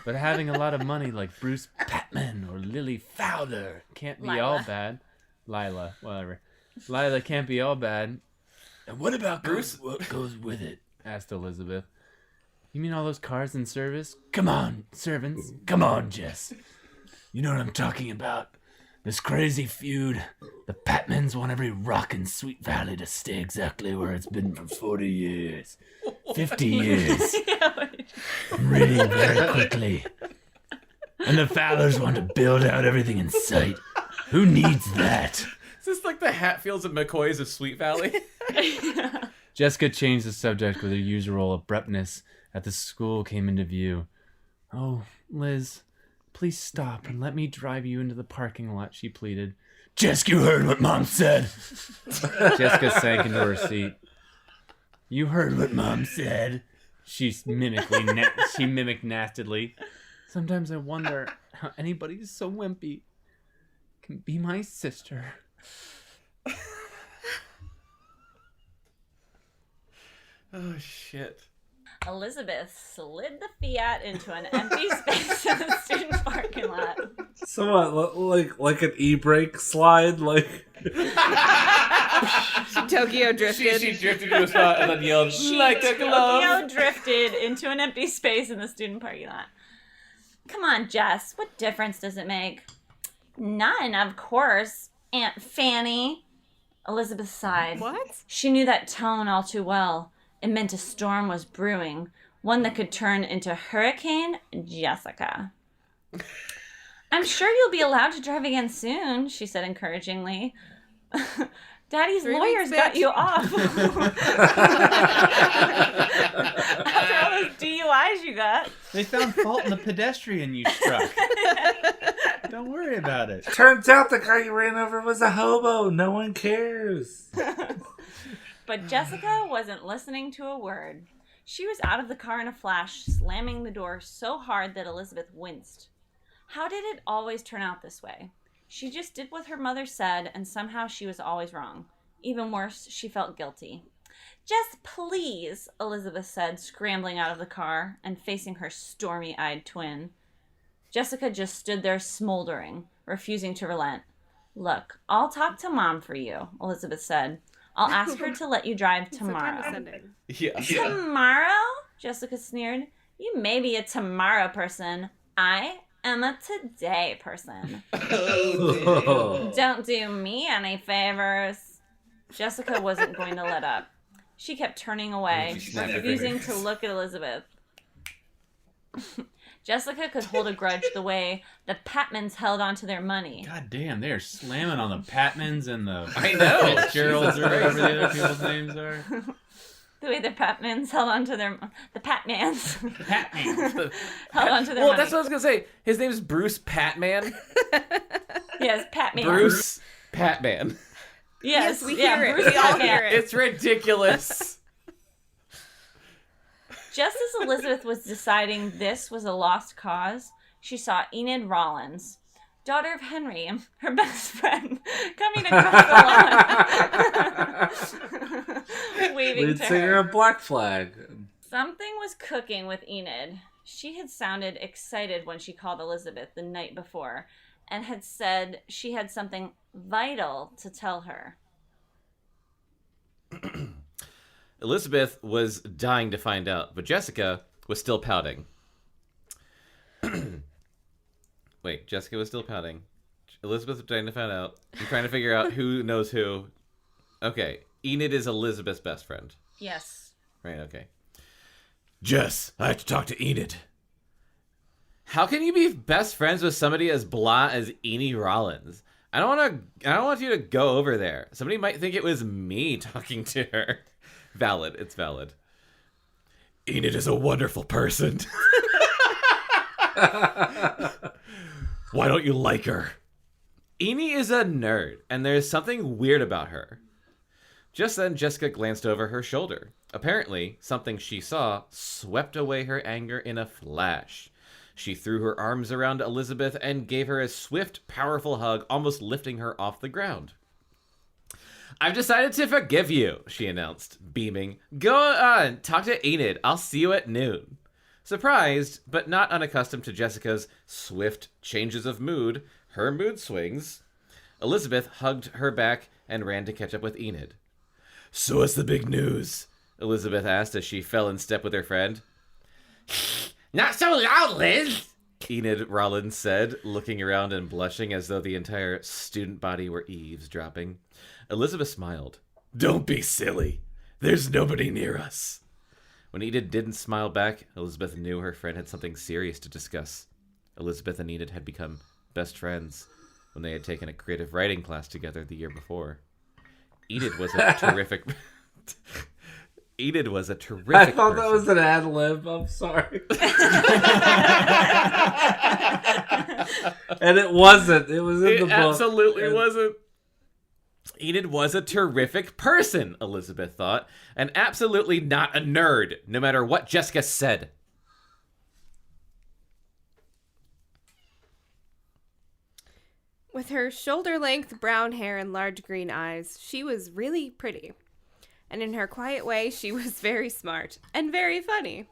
But having a lot of money like Bruce Patman or Lily Fowler can't be all bad. Lila, whatever. Lila can't be all bad. And what about Bruce? What goes with it? Asked Elizabeth. You mean all those cars in service? Come on, servants. Come on, Jess. You know what I'm talking about. This crazy feud. The Patmans want every rock in Sweet Valley to stay exactly where it's been for 40 years. 50 years. I'm reading very quickly. And the Fowlers want to build out everything in sight. Who needs that? Is this like the Hatfields and McCoys of Sweet Valley? Jessica changed the subject with her usual abruptness as the school came into view. Oh, Liz, please stop and let me drive you into the parking lot, she pleaded. Jessica, you heard what Mom said. Jessica sank into her seat. You heard what Mom said. She mimicked nastily. Sometimes I wonder how anybody so wimpy can be my sister. Oh, shit. Elizabeth slid the Fiat into an empty space in the student parking lot. So what, like an e-brake slide? Like Tokyo drifted. She drifted to a spot and then yelled, like a glove. Tokyo drifted into an empty space in the student parking lot. Come on, Jess. What difference does it make? None, of course. Aunt Fanny. Elizabeth sighed. What? She knew that tone all too well. It meant a storm was brewing, one that could turn into Hurricane Jessica. I'm sure you'll be allowed to drive again soon, she said encouragingly. Daddy's 3 lawyers weeks, got you off. After all those DUIs you got. They found fault in the pedestrian you struck. Don't worry about it. turns out the guy you ran over was a hobo. No one cares. But Jessica wasn't listening to a word. She was out of the car in a flash, slamming the door so hard that Elizabeth winced. How did it always turn out this way? She just did what her mother said, and somehow she was always wrong. Even worse, she felt guilty. Just please, Elizabeth said, scrambling out of the car and facing her stormy-eyed twin. Jessica just stood there smoldering, refusing to relent. Look, I'll talk to Mom for you, Elizabeth said. I'll ask her to let you drive tomorrow. So condescending. Yeah. Tomorrow? Jessica sneered. You may be a tomorrow person. I am a today person. Don't do me any favors. Jessica wasn't going to let up. She kept turning away, refusing to look at Elizabeth. Jessica could hold a grudge the way the Patmans held onto their money. God damn, they are slamming on the Patmans and the I know. Fitzgeralds or whatever the other people's names are. The way the Patmans held onto their... The Patmans. Patmans. held onto their Well, money. that's what I was going to say. His name is Bruce Patman. Yes, Patman. Bruce Patman. Yes, we hear it. Bruce We all Patman. hear it. It's ridiculous. Just as Elizabeth was deciding this was a lost cause, she saw Enid Rollins, daughter of Henry, her best friend, coming across the lawn, waving Lead to singer her. of Black Flag. Something was cooking with Enid. She had sounded excited when she called Elizabeth the night before and had said she had something vital to tell her. Elizabeth was dying to find out, but Jessica was still pouting. Wait, Jessica was still pouting. Elizabeth was trying to find out. I'm trying to figure out who knows who. Okay, Enid is Elizabeth's best friend. Yes. Right, okay. Jess, I have to talk to Enid. How can you be best friends with somebody as blah as Enid Rollins? I don't want you to go over there. Somebody might think it was me talking to her. Valid. It's valid. Enid is a wonderful person. Why don't you like her? Enid is a nerd, and there's something weird about her. Just then, Jessica glanced over her shoulder. Apparently, something she saw swept away her anger in a flash. She threw her arms around Elizabeth and gave her a swift, powerful hug, almost lifting her off the ground. "I've decided to forgive you," she announced, beaming. "Go on, talk to Enid. I'll see you at noon." Surprised, but not unaccustomed to Jessica's swift changes of mood, her mood swings, Elizabeth hugged her back and ran to catch up with Enid. "So what's the big news?" Elizabeth asked as she fell in step with her friend. "Not so loud, Liz!" Enid Rollins said, looking around and blushing as though the entire student body were eavesdropping. Elizabeth smiled. "Don't be silly. There's nobody near us." When Enid didn't smile back, Elizabeth knew her friend had something serious to discuss. Elizabeth and Enid had become best friends when they had taken a creative writing class together the year before. Enid was a terrific... Enid was a terrific I thought person. that was an ad-lib. I'm sorry. And it wasn't. It was in the book. It absolutely wasn't. Enid was a terrific person, Elizabeth thought, and absolutely not a nerd, no matter what Jessica said. With her shoulder-length brown hair and large green eyes, she was really pretty. And in her quiet way, she was very smart and very funny.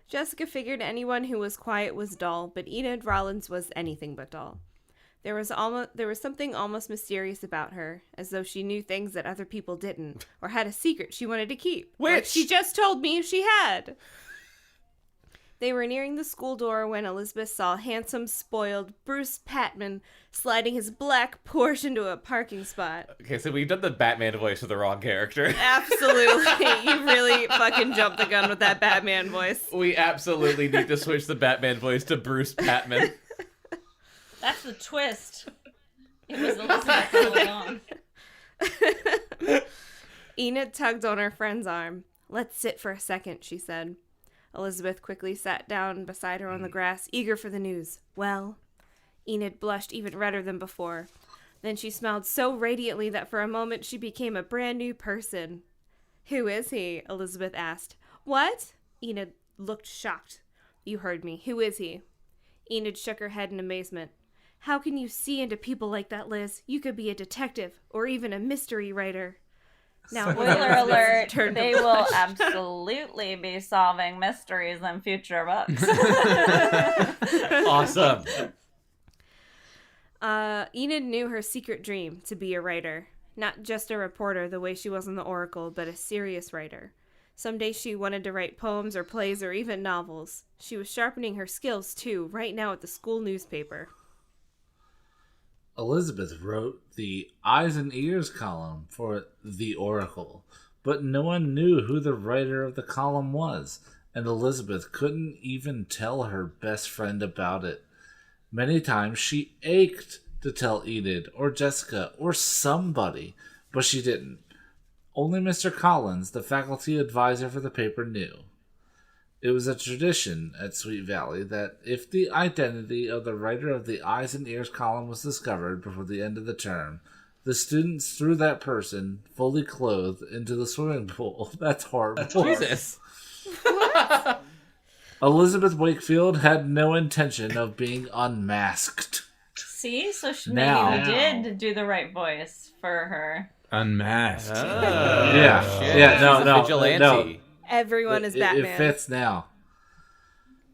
Jessica figured anyone who was quiet was dull, but Enid Rollins was anything but dull. There was something almost mysterious about her, as though she knew things that other people didn't, or had a secret she wanted to keep. Which? Like she just told me she had. They were nearing the school door when Elizabeth saw handsome, spoiled Bruce Patman sliding his black Porsche into a parking spot. Okay, so we've done the Batman voice for the wrong character. Absolutely. You really fucking jumped the gun with that Batman voice. We absolutely need to switch the Batman voice to Bruce Patman. That's the twist. It was Elizabeth all along. Enid tugged on her friend's arm. "Let's sit for a second," she said. Elizabeth quickly sat down beside her on the grass, eager for the news. "Well?" Enid blushed even redder than before. Then she smiled so radiantly that for a moment she became a brand new person. "Who is he?" Elizabeth asked. "What?" Enid looked shocked. "You heard me. Who is he?" Enid shook her head in amazement. "How can you see into people like that, Liz? You could be a detective or even a mystery writer." Now, Spoiler alert, turn to they blush. will absolutely be solving mysteries in future books. Awesome. Enid knew her secret dream, to be a writer. Not just a reporter the way she was in the Oracle, but a serious writer. Someday she wanted to write poems or plays or even novels. She was sharpening her skills, too, right now at the school newspaper. Elizabeth wrote the Eyes and Ears column for The Oracle, but no one knew who the writer of the column was, and Elizabeth couldn't even tell her best friend about it. Many times she ached to tell Enid or Jessica or somebody, but she didn't. Only Mr. Collins, the faculty advisor for the paper, knew. It was a tradition at Sweet Valley that if the identity of the writer of the Eyes and Ears column was discovered before the end of the term, the students threw that person, fully clothed, into the swimming pool. That's horrible. Jesus. Elizabeth Wakefield had no intention of being unmasked. See? So Now- maybe we did do the right voice for her. Unmasked. Yeah. Shit. Yeah, no, She's a no, vigilante. no. Everyone is Batman. It fits now.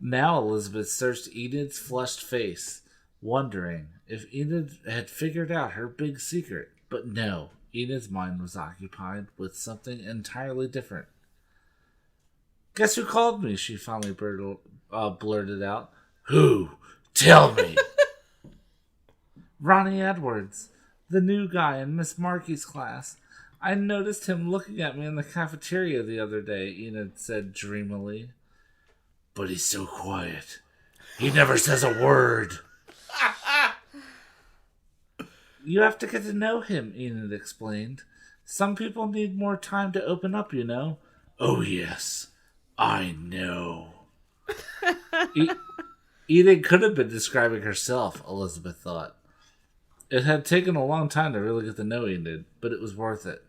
Now Elizabeth searched Enid's flushed face, wondering if Enid had figured out her big secret. But no, Enid's mind was occupied with something entirely different. "Guess who called me?" she finally blurted out. "Who? Tell me." "Ronnie Edwards, the new guy in Miss Markey's class. I noticed him looking at me in the cafeteria the other day," Enid said dreamily. "But he's so quiet. He never says a word." "You have to get to know him," Enid explained. "Some people need more time to open up, you know." "Oh, yes. I know." Enid could have been describing herself, Elizabeth thought. It had taken a long time to really get to know Enid, but it was worth it.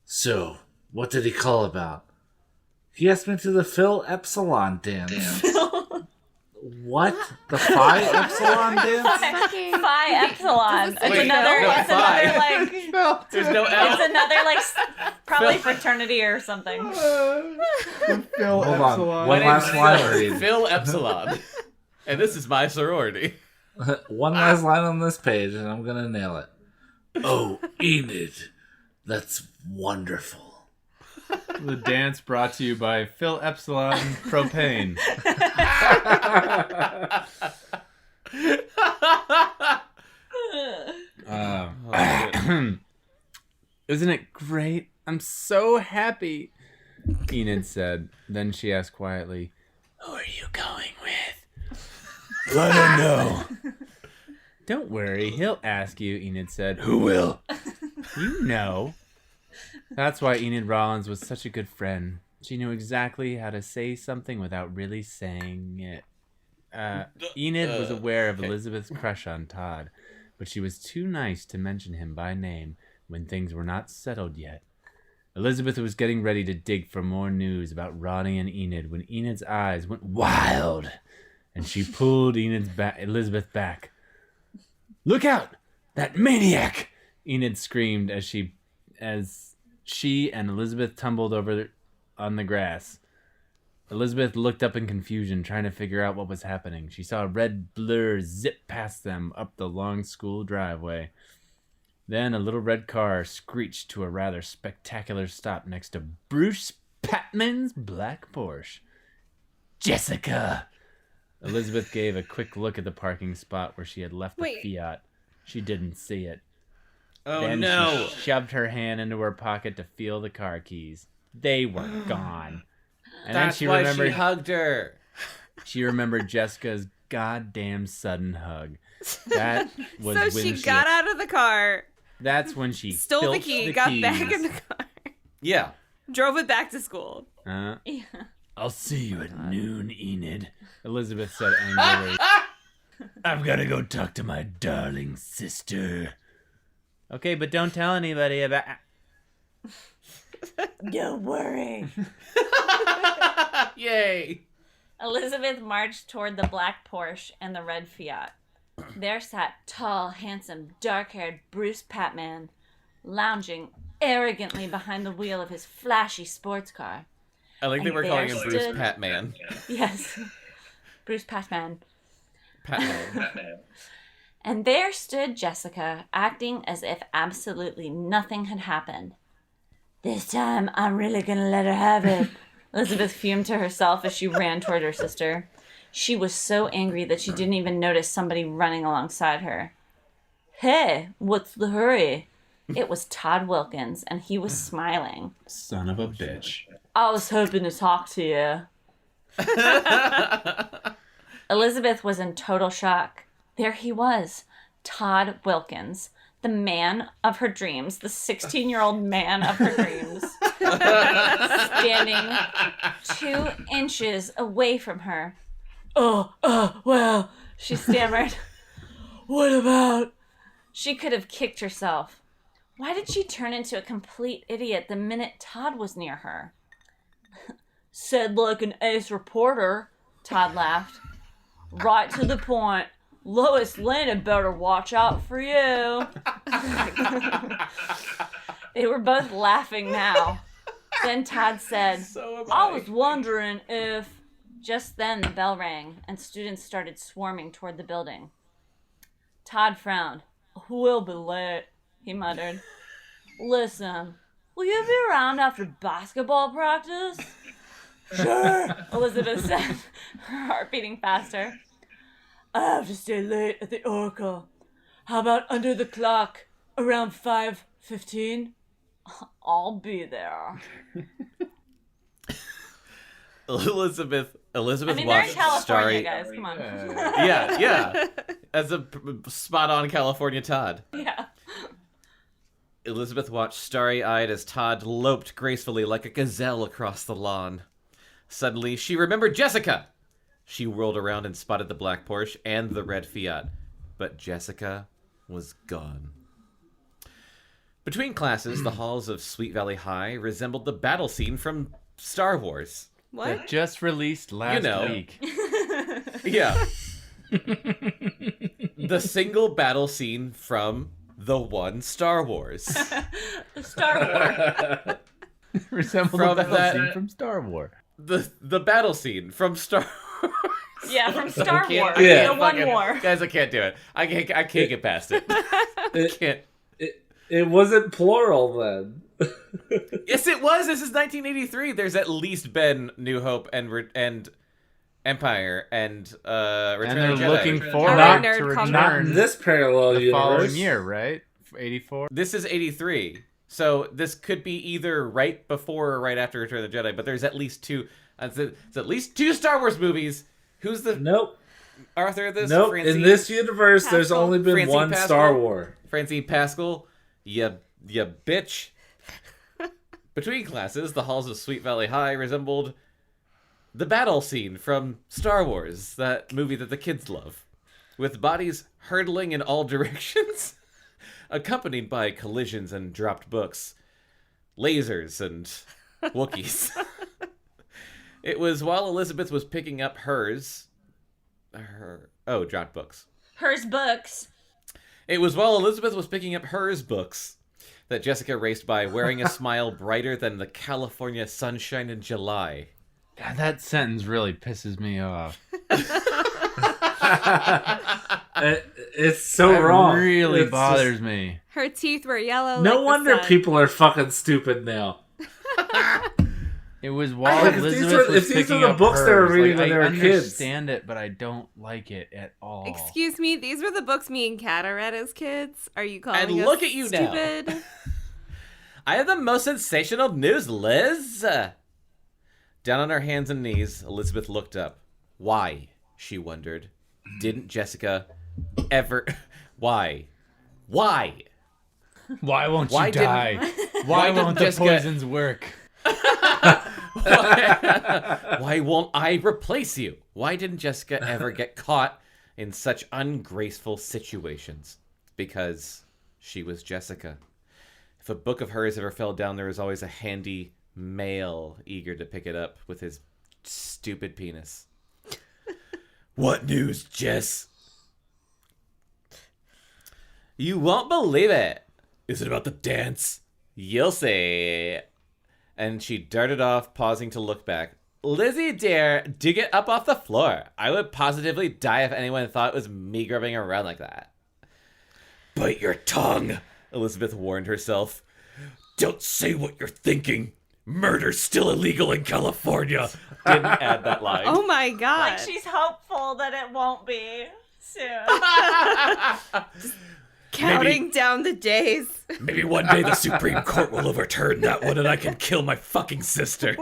So, what did he call about? He asked me to the Phil Epsilon dance. What? The Phi Epsilon dance? Phi Epsilon. It's another like. There's no L. It's another like probably fraternity or something. Phil Hold Epsilon. on. One last line read. Phil Epsilon. And this is my sorority. One last line on this page, and I'm gonna nail it. Oh, Enid, that's wonderful. The dance brought to you by Phil Epsilon Propane. Isn't it great? I'm so happy, Enid said. Then she asked quietly, "Who are you going with?" I don't know. Don't worry, he'll ask you, Enid said. Who will? You know. That's why Enid Rollins was such a good friend. She knew exactly how to say something without really saying it. Enid was aware of Elizabeth's crush on Todd, but she was too nice to mention him by name when things were not settled yet. Elizabeth was getting ready to dig for more news about Ronnie and Enid when Enid's eyes went wild, and she pulled Elizabeth back. "Look out! That maniac!" Enid screamed as she and Elizabeth tumbled over on the grass. Elizabeth looked up in confusion, trying to figure out what was happening. She saw a red blur zip past them up the long school driveway. Then a little red car screeched to a rather spectacular stop next to Bruce Patman's black Porsche. Jessica! Elizabeth gave a quick look at the parking spot where she had left the Fiat. She didn't see it. Oh, then no. She shoved her hand into her pocket to feel the car keys. They were gone. And That's then why she hugged her. She remembered Jessica's goddamn sudden hug. That was So when she got out of the car. That's when she stole the filched key, got keys. back in the car, Yeah. drove it back to school. I'll see you at noon, Enid, Elizabeth said angrily. I've got to go talk to my darling sister. Okay, but don't tell anybody about... Don't worry. Yay. Elizabeth marched toward the black Porsche and the red Fiat. There sat tall, handsome, dark-haired Bruce Patman, lounging arrogantly behind the wheel of his flashy sports car. I like they were calling him Bruce stood... Patman. Yes. Bruce Patman. Patman. And there stood Jessica, acting as if absolutely nothing had happened. This time, I'm really gonna let her have it. Elizabeth fumed to herself as she ran toward her sister. She was so angry that she didn't even notice somebody running alongside her. Hey, what's the hurry? It was Todd Wilkins, and he was smiling. Son of a bitch. I was hoping to talk to you. Elizabeth was in total shock. There he was, Todd Wilkins, the man of her dreams, the 16-year-old man of her dreams, standing 2 inches away from her. Well, she stammered. What about? She could have kicked herself. Why did she turn into a complete idiot the minute Todd was near her? Said like an ace reporter, Todd laughed. Right to the point. Lois Lane had better watch out for you. They were both laughing now. Then Todd said, I was wondering if... Just then the bell rang, and students started swarming toward the building. Todd frowned. We'll be late, he muttered. Listen, will you be around after basketball practice? Sure, Elizabeth said, her heart beating faster. I have to stay late at the Oracle. How about under the clock, around 5:15? I'll be there. Elizabeth I mean, they're in watched California, Starry. guys. Come on. Yeah. As a spot-on California Todd. Yeah. Elizabeth watched starry-eyed as Todd loped gracefully like a gazelle across the lawn. Suddenly, she remembered Jessica. She whirled around and spotted the black Porsche and the red Fiat. But Jessica was gone. Between classes, the halls of Sweet Valley High resembled the battle scene from Star Wars. What? That just released last week. Yeah. The single battle scene from the one Star Wars. The Star Wars. Resembled From the battle that- scene from Star Wars. The battle scene from Star Wars. Yeah, from Star Wars. Yeah. The one war. Guys, I can't do it. I can't get past it. I can't. It wasn't plural then. Yes, it was. This is 1983. There's at least been New Hope and Empire and Return And of they're the Jedi. looking forward Not- to nerd Not in return this parallel the universe. following year, right? 84. This is 83. So this could be either right before or right after Return of the Jedi, but there's at least two. It's at least two Star Wars movies. Who's the Nope. author of this? Nope. Francine, In this universe, there's Pascal. only been Francine one Pascal? Star War. Francine Pascal, you bitch. Between classes, the halls of Sweet Valley High resembled the battle scene from Star Wars, that movie that the kids love, with bodies hurtling in all directions, accompanied by collisions and dropped books, lasers, and Wookiees. It was while Elizabeth was picking up dropped books. Hers books. It was while Elizabeth was picking up hers books that Jessica raced by, wearing a smile brighter than the California sunshine in July. God, that sentence really pisses me off. It's so That wrong. really It's bothers just- me. Her teeth were yellow. No like wonder the sun. people are fucking stupid now. It was while If these Elizabeth were- was if these picking were the up books they were hers. reading Like, when they were I kids. understand it, but I don't like it at all. Excuse me, these were the books me and Kata read as kids. Are you calling And us look at you now. stupid? I have the most sensational news, Liz! Down on her hands and knees, Elizabeth looked up. Why, she wondered, didn't Jessica ever... Why? Why won't Why you didn't- die? Why Why didn't won't the Jessica- poisons work? Why won't I replace you? Why didn't Jessica ever get caught in such ungraceful situations? Because she was Jessica. If a book of hers ever fell down, there was always a handy male eager to pick it up with his stupid penis. What news, Jess? You won't believe it. Is it about the dance? You'll see. And she darted off, pausing to look back. Lizzie, dear, do get up off the floor. I would positively die if anyone thought it was me grubbing around like that. Bite your tongue, Elizabeth warned herself. Don't say what you're thinking. Murder's still illegal in California. Didn't add that line. Oh my god. Like, she's hopeful that it won't be soon. Counting down the days. Maybe one day the Supreme Court will overturn that one and I can kill my fucking sister.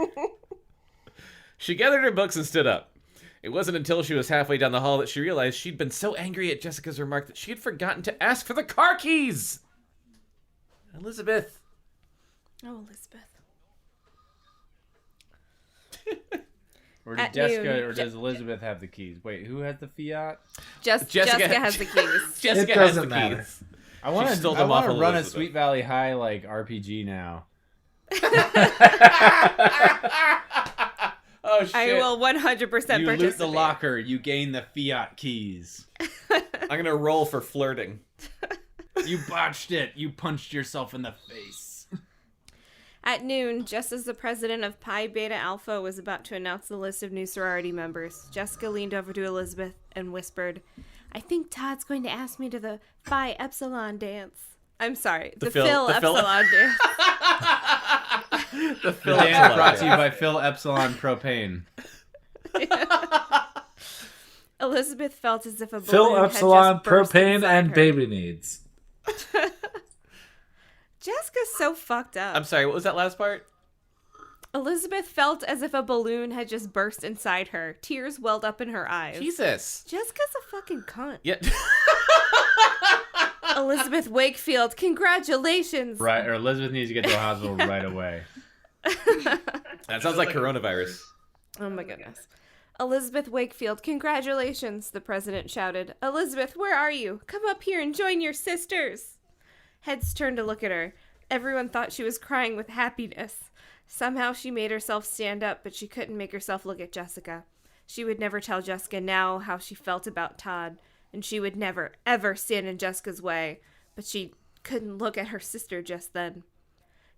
She gathered her books and stood up. It wasn't until she was halfway down the hall that she realized she'd been so angry at Jessica's remark that she had forgotten to ask for the car keys. Elizabeth. Oh, Elizabeth. Or did At Jessica, noon, or does Elizabeth have the keys? Wait, who has the Fiat? Jessica has the keys. Jessica It has doesn't the matter. keys. I want stole to them off run a Elizabeth. Sweet Valley High like RPG now. Oh shit. I will 100% You participate. loot the locker, you gain the Fiat keys. I'm gonna roll for flirting. You botched it. You punched yourself in the face. At noon, just as the president of Pi Beta Alpha was about to announce the list of new sorority members, Jessica leaned over to Elizabeth and whispered, I think Todd's going to ask me to the Phi Epsilon dance. I'm sorry, the Phil Epsilon dance. The The dance brought to you by Phil Epsilon Propane. Elizabeth felt as if a Phil balloon Epsilon, had just burst propane, inside and her. baby needs. Jessica's so fucked up. I'm sorry, what was that last part? Elizabeth felt as if a balloon had just burst inside her. Tears welled up in her eyes. Jesus. Jessica's a fucking cunt. Yeah. Elizabeth Wakefield, congratulations. Right, or Elizabeth needs to get to the hospital right away. That sounds like coronavirus. Oh my goodness. Elizabeth Wakefield, congratulations, the president shouted. Elizabeth, where are you? Come up here and join your sisters. Heads turned to look at her. Everyone thought she was crying with happiness. Somehow she made herself stand up, but she couldn't make herself look at Jessica. She would never tell Jessica now how she felt about Todd, and she would never, ever stand in Jessica's way, but she couldn't look at her sister just then.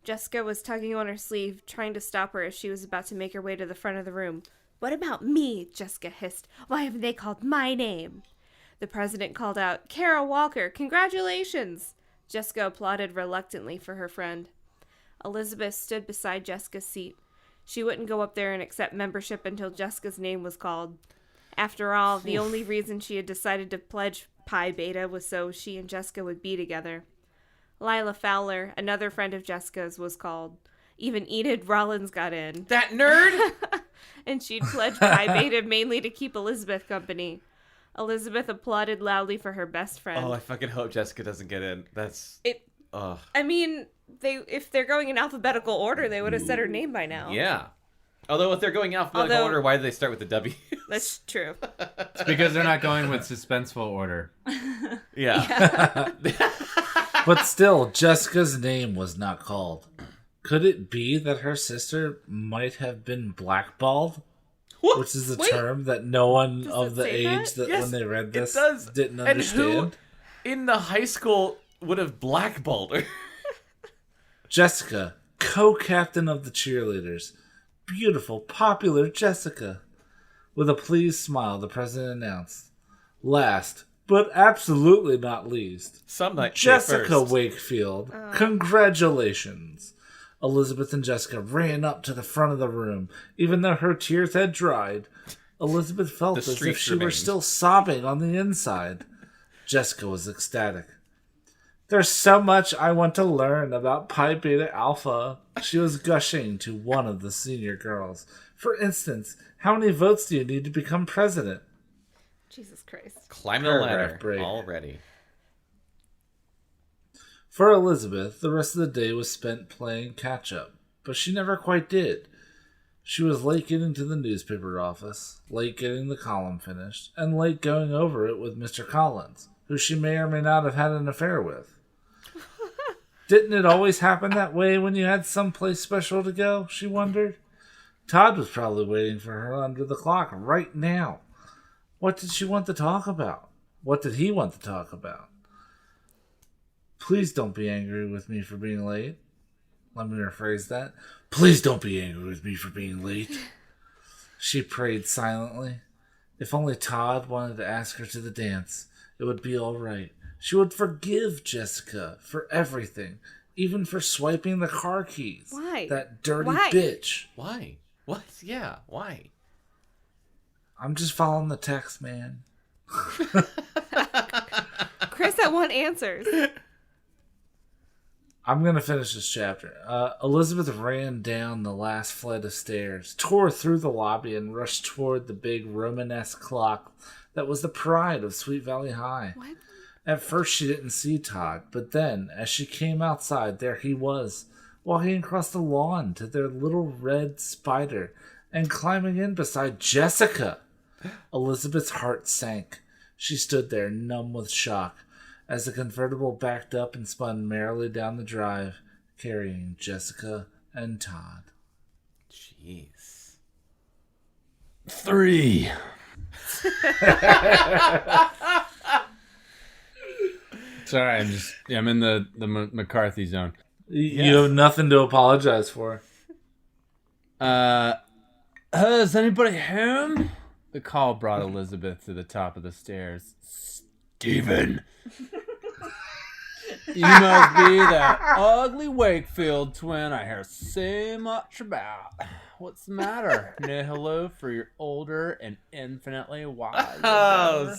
Jessica was tugging on her sleeve, trying to stop her as she was about to make her way to the front of the room. "What about me?" Jessica hissed. "Why have they called my name?" The president called out, "Kara Walker, congratulations!" Jessica applauded reluctantly for her friend. Elizabeth stood beside Jessica's seat. She wouldn't go up there and accept membership until Jessica's name was called. After all, the only reason she had decided to pledge Pi Beta was so she and Jessica would be together. Lila Fowler, another friend of Jessica's, was called. Even Enid Rollins got in. That nerd? And she'd pledged Pi Beta mainly to keep Elizabeth company. Elizabeth applauded loudly for her best friend. Oh, I fucking hope Jessica doesn't get in. That's... Ugh. I mean, if they're going in alphabetical order, they would have said her name by now. Yeah. Although if they're going alphabetical order, why do they start with the W? That's true. It's because they're not going with suspenseful order. Yeah. But still, Jessica's name was not called. Could it be that her sister might have been blackballed? What? Which is a term that no one of the age that yes, when they read this didn't and understand. Who in the high school would have blackballed her? Jessica, co-captain of the cheerleaders. Beautiful, popular Jessica. With a pleased smile, the president announced, "Last, but absolutely not least, Some night Jessica Wakefield. Congratulations." Elizabeth and Jessica ran up to the front of the room. Even though her tears had dried, Elizabeth felt as if she were still sobbing on the inside. Jessica was ecstatic. "There's so much I want to learn about Pi Beta Alpha," she was gushing to one of the senior girls. "For instance, how many votes do you need to become president?" Jesus Christ. Climb the ladder already. For Elizabeth, the rest of the day was spent playing catch-up, but she never quite did. She was late getting to the newspaper office, late getting the column finished, and late going over it with Mr. Collins, who she may or may not have had an affair with. Didn't it always happen that way when you had someplace special to go, she wondered? Todd was probably waiting for her under the clock right now. What did she want to talk about? What did he want to talk about? "Please don't be angry with me for being late." Let me rephrase that. "Please don't be angry with me for being late." She prayed silently. If only Todd wanted to ask her to the dance, it would be all right. She would forgive Jessica for everything, even for swiping the car keys. Why? That dirty bitch. Why? What? Yeah, why? I'm just following the text, man. Chris, I want answers. I'm going to finish this chapter. Elizabeth ran down the last flight of stairs, tore through the lobby, and rushed toward the big Romanesque clock that was the pride of Sweet Valley High. What? At first she didn't see Todd, but then, as she came outside, there he was, walking across the lawn to their little red spider and climbing in beside Jessica. Elizabeth's heart sank. She stood there, numb with shock, as the convertible backed up and spun merrily down the drive, carrying Jessica and Todd. Jeez. 3. Sorry, I'm in the McCarthy zone. You have nothing to apologize for. Is anybody home? The call brought Elizabeth to the top of the stairs. "Stephen! You must be that ugly Wakefield twin I hear so much about. What's the matter? No hello for your older and infinitely wiser brother?"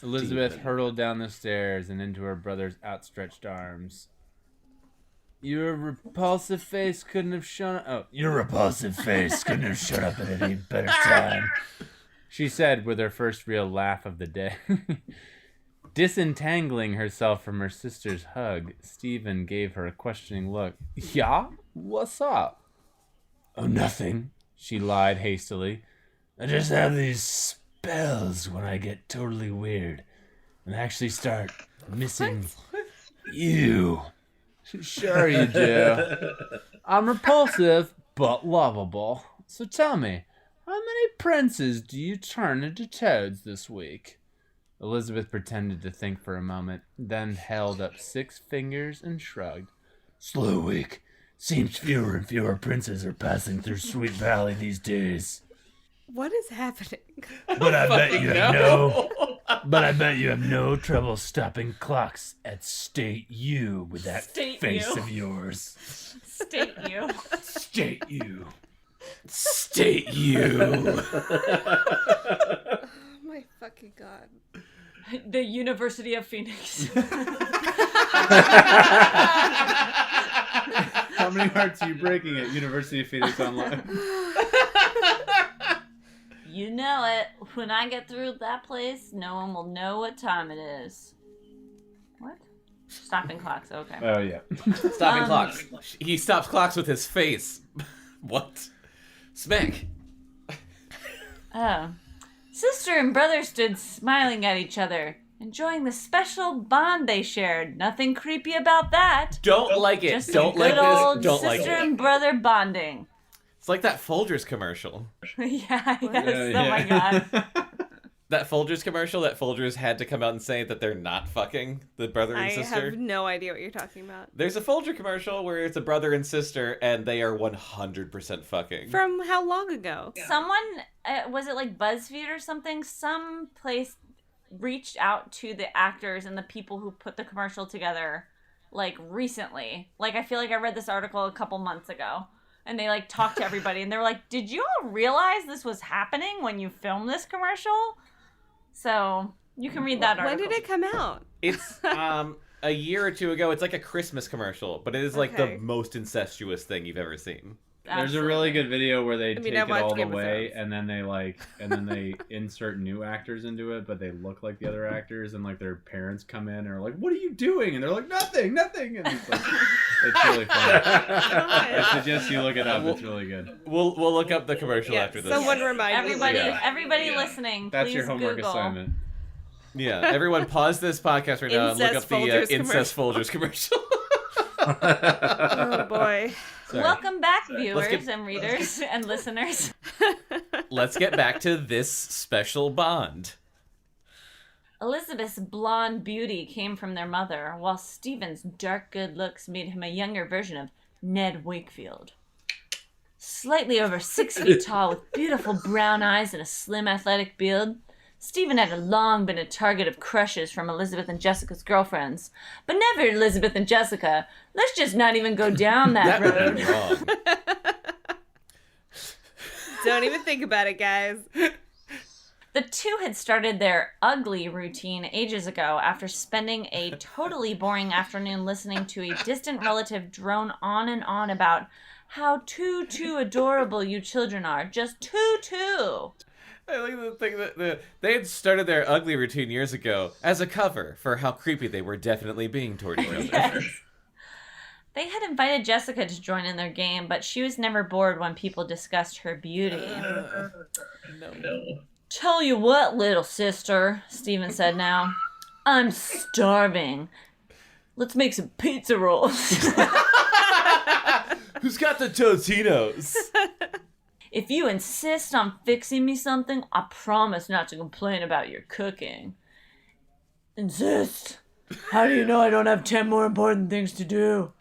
Elizabeth hurtled down the stairs and into her brother's outstretched arms. Your repulsive face couldn't have shown up. Oh, your repulsive face couldn't have shown up at any better time, she said with her first real laugh of the day. Disentangling herself from her sister's hug, Stephen gave her a questioning look. "Yeah? What's up?" "Oh, nothing," she lied hastily. "I just have these spells when I get totally weird and actually start missing you." Sure you do. I'm repulsive, but lovable. So tell me, how many princes do you turn into toads this week? Elizabeth pretended to think for a moment, then held up 6 fingers and shrugged. Slow week. Seems fewer and fewer princes are passing through Sweet Valley these days. What is happening? But I bet you have no trouble stopping clocks at State U with that State face U. of yours. State you. State U. State U. Oh my fucking god. The University of Phoenix. How many hearts are you breaking at University of Phoenix Online? You know it. When I get through that place, no one will know what time it is. What? Stopping clocks, okay. Oh, yeah. Stopping clocks. He stops clocks with his face. What? Smack. Oh. Sister and brother stood smiling at each other, enjoying the special bond they shared. Nothing creepy about that. Don't like it. Just Don't some like good old this. Don't like sister it. and brother bonding. It's like that Folgers commercial. Yeah, yes. Oh my god. That Folgers commercial that Folgers had to come out and say that they're not fucking the brother and I sister. have no idea what you're talking about. There's a Folger commercial where it's a brother and sister and they are 100% fucking. From how long ago? Someone, was it like BuzzFeed or something? Some place reached out to the actors and the people who put the commercial together, like, recently. Like, I feel like I read this article a couple months ago. And they, like, talked to everybody. And they were like, did you all realize this was happening when you filmed this commercial? So, you can read that article. When did it come out? It's a year or two ago. It's like a Christmas commercial, but it is like Okay. the most incestuous thing you've ever seen. There's a really good video where they I mean, take I've it watched all the Game of way, Thrones. and then they insert new actors into it, but they look like the other actors, and like their parents come in and are like, "What are you doing?" And they're like, "Nothing." And it's like, it's really funny. I suggest you look it up. It's really good. We'll look up the commercial after this. Someone remind me. Everybody listening, That's please your homework Google. assignment. Yeah, everyone pause this podcast right now and look up Incest the Folgers incest Folgers commercial. Oh boy. Sorry. Welcome back, viewers get- and readers and listeners. Let's get back to this special bond. Elizabeth's blonde beauty came from their mother, while Stephen's dark good looks made him a younger version of Ned Wakefield. Slightly over 6 feet tall, with beautiful brown eyes and a slim athletic build, Stephen had long been a target of crushes from Elizabeth and Jessica's girlfriends. But never Elizabeth and Jessica. Let's just not even go down that That would road. be wrong. Don't even think about it, guys. The two had started their ugly routine ages ago after spending a totally boring afternoon listening to a distant relative drone on and on about how too adorable you children are. Just too. I like the thing that they had started their ugly routine years ago as a cover for how creepy they were definitely being toward each other. Yes. They had invited Jessica to join in their game, but she was never bored when people discussed her beauty. No. Tell you what, little sister, Stephen said now. I'm starving. Let's make some pizza rolls. Who's got the Totinos? If you insist on fixing me something, I promise not to complain about your cooking. Insist? How do you know I don't have 10 more important things to do?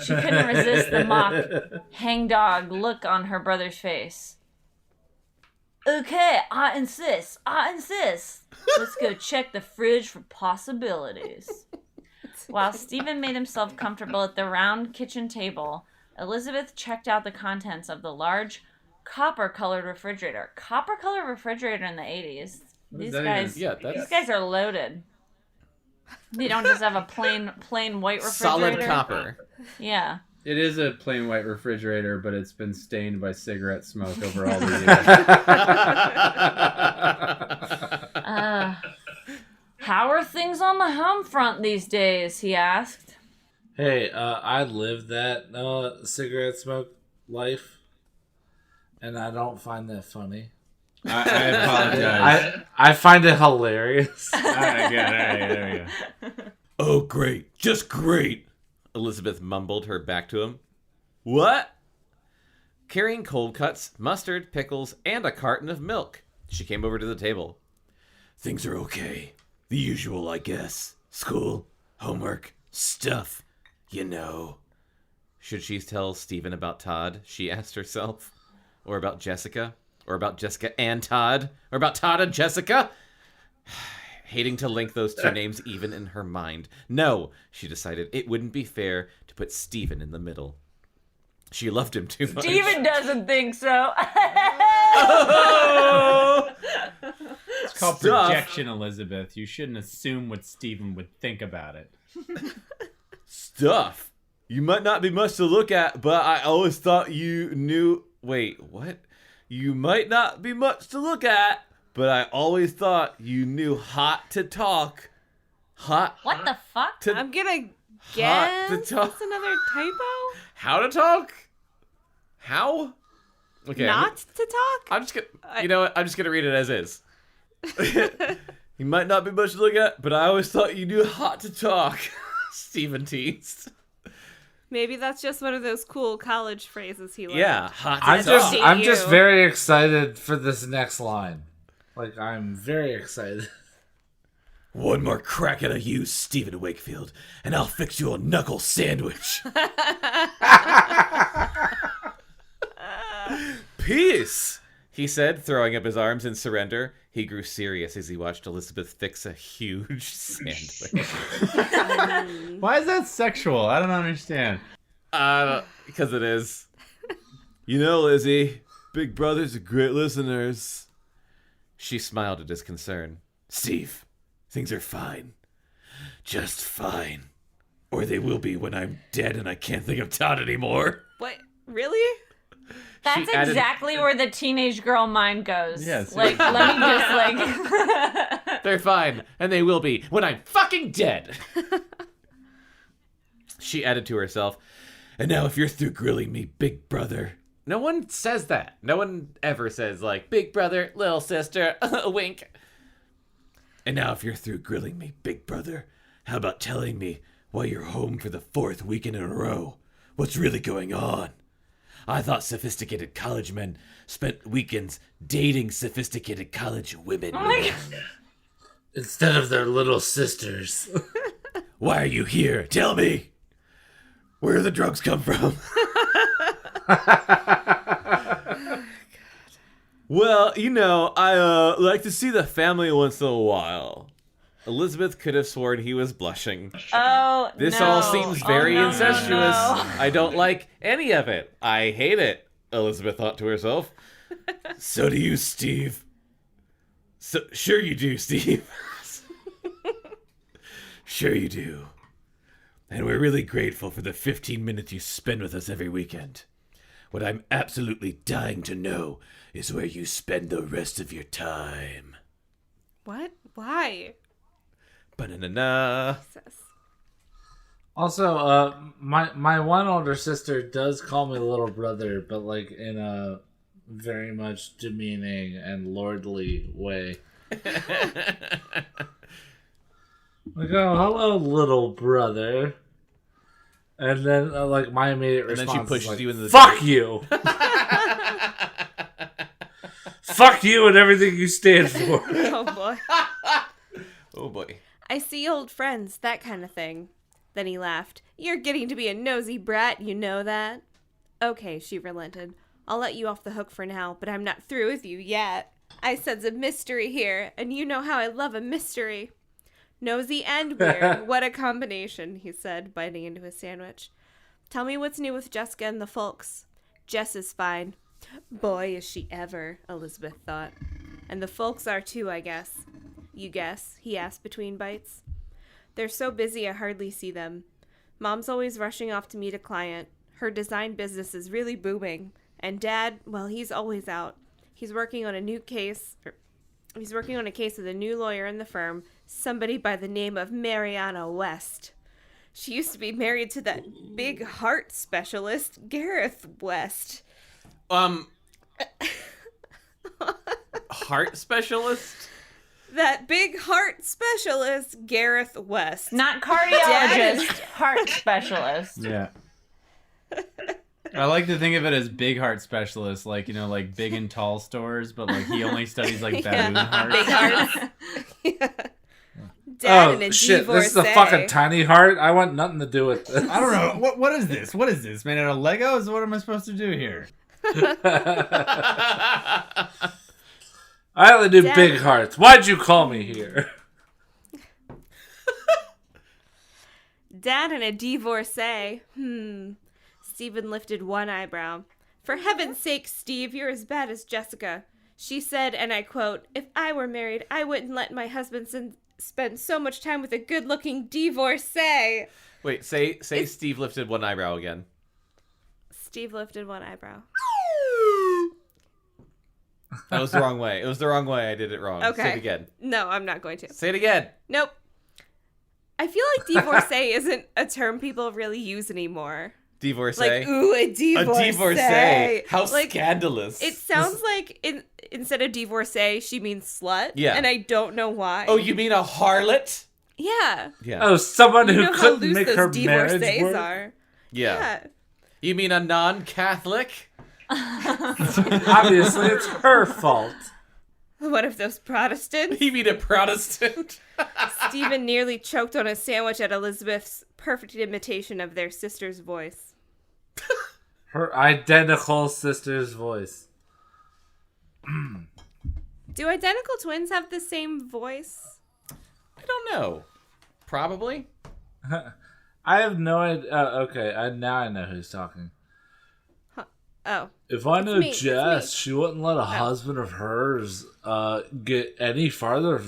She couldn't resist the mock hangdog look on her brother's face. Okay, I insist. Let's go check the fridge for possibilities. While Stephen made himself comfortable at the round kitchen table, Elizabeth checked out the contents of the large copper-colored refrigerator. Copper-colored refrigerator in the 80s. These guys, Yeah, these guys are loaded. They don't just have a plain white refrigerator. solid copper. Yeah. It is a plain white refrigerator, but it's been stained by cigarette smoke over all the years. How are things on the home front these days? He asked. Hey, I live that cigarette smoke life, and I don't find that funny. I apologize. I find it hilarious. All right, good. All right, there we go. Oh, great. Just great. Elizabeth mumbled her back to him. What? Carrying cold cuts, mustard, pickles, and a carton of milk, she came over to the table. Things are okay. The usual, I guess. School, homework, stuff, you know. Should she tell Stephen about Todd, she asked herself? Or about Jessica? Or about Jessica and Todd? Or about Todd and Jessica? Hating to link those two names even in her mind. No, she decided it wouldn't be fair to put Stephen in the middle. She loved him too much. Stephen doesn't think so. Oh! It's called projection, Elizabeth. You shouldn't assume what Stephen would think about it. Stuff. You might not be much to look at, but I always thought you knew... Wait, what? You might not be much to look at, but I always thought you knew hot to talk. Hot. What the fuck? I'm gonna guess to talk. that's another typo. How to talk? How? Okay. Not to talk? I'm just gonna... You know what? I'm just gonna read it as is. You might not be much to look at, but I always thought you knew hot to talk. Stephen teased. Maybe that's just one of those cool college phrases he learned. Yeah, hot to talk. I'm just very excited for this next line. Like, I'm very excited. One more crack at you, Stephen Wakefield, and I'll fix you a knuckle sandwich. Peace, he said, throwing up his arms in surrender. He grew serious as he watched Elizabeth fix a huge sandwich. Why is that sexual? I don't understand. Because it is. You know, Lizzie, big brothers are great listeners. She smiled at his concern. Steve, things are fine. Just fine. Or they will be when I'm dead and I can't think of Todd anymore. What? Really? That's exactly where the teenage girl mind goes. Yes. Like, let me just, like... They're fine, and they will be when I'm fucking dead. She added to herself, and now if you're through grilling me, big brother. No one says that. No one ever says, like, big brother, little sister, a wink. And now if you're through grilling me, big brother, how about telling me why you're home for the 4th weekend in a row? What's really going on? I thought sophisticated college men spent weekends dating sophisticated college women. Oh my God. Instead of their little sisters. Why are you here? Tell me. Where do the drugs come from? Well, you know, I like to see the family once in a while. Elizabeth could have sworn he was blushing. Oh, This no. all seems very no, incestuous. no. I don't like any of it. I hate it, Elizabeth thought to herself. So do you, Steve. So, sure you do, Steve. Sure you do. And we're really grateful for the 15 minutes you spend with us every weekend. What I'm absolutely dying to know is where you spend the rest of your time. What? Why? Ba-na-na-na. Also, my one older sister does call me little brother, but like in a very much demeaning and lordly way. Like, oh, hello, little brother. And then, like, my immediate response then she pushes is like, you into the fuck you! Fuck you and everything you stand for. Oh, boy. Oh, boy. I see old friends, that kind of thing. Then he laughed. You're getting to be a nosy brat, you know that? Okay, she relented. I'll let you off the hook for now, but I'm not through with you yet. I sense a mystery here, and you know how I love a mystery. Nosy and weird. What a combination, he said, biting into his sandwich. Tell me what's new with Jessica and the folks. Jess is fine. Boy, is she ever, Elizabeth thought. And the folks are too, I guess. You guess? He asked between bites. They're so busy I hardly see them. Mom's always rushing off to meet a client. Her design business is really booming. And Dad, well, he's always out. He's working on a case with a new lawyer in the firm, somebody by the name of Mariana West. She used to be married to that big heart specialist, Gareth West. Heart specialist? that big heart specialist, Gareth West. Not cardiologist, heart specialist. Yeah. I like to think of it as big heart specialist, like, like big and tall stores, but like he only studies like baboon hearts. Big hearts. Yeah. Dad and a shit, divorcee. this is a fucking tiny heart? I want nothing to do with this. I don't know. What is this? What is this? Made out of Legos? What am I supposed to do here? I only do big hearts. Why'd you call me here? Dad and a divorcee. Stephen lifted one eyebrow. For heaven's sake, Steve, you're as bad as Jessica. She said, and I quote, if I were married, I wouldn't let my husband spend so much time with a good-looking divorcee. Wait, say Steve lifted one eyebrow again. Steve lifted one eyebrow. That was the wrong way. It was the wrong way. I did it wrong. Okay. Say it again. No, I'm not going to. Say it again. Nope. I feel like divorcee isn't a term people really use anymore. Divorcee. Like, ooh, a divorcee. A divorcee. How like, scandalous. It sounds like instead of divorcee, she means slut. Yeah. And I don't know why. Oh, you mean a harlot? Yeah. Yeah. Oh, someone You who know how couldn't loose make those her marriage divorcees work? are. Yeah. You mean a non-Catholic? Obviously, it's her fault. What if those Protestants? You mean a Protestant? Stephen nearly choked on a sandwich at Elizabeth's perfect imitation of their sister's voice. Her identical sister's voice. Do identical twins have the same voice? I don't know. Probably. I have no idea. Okay, now I know who's talking. Oh. If I knew me, it's Jess, me. she wouldn't let a husband of hers get any farther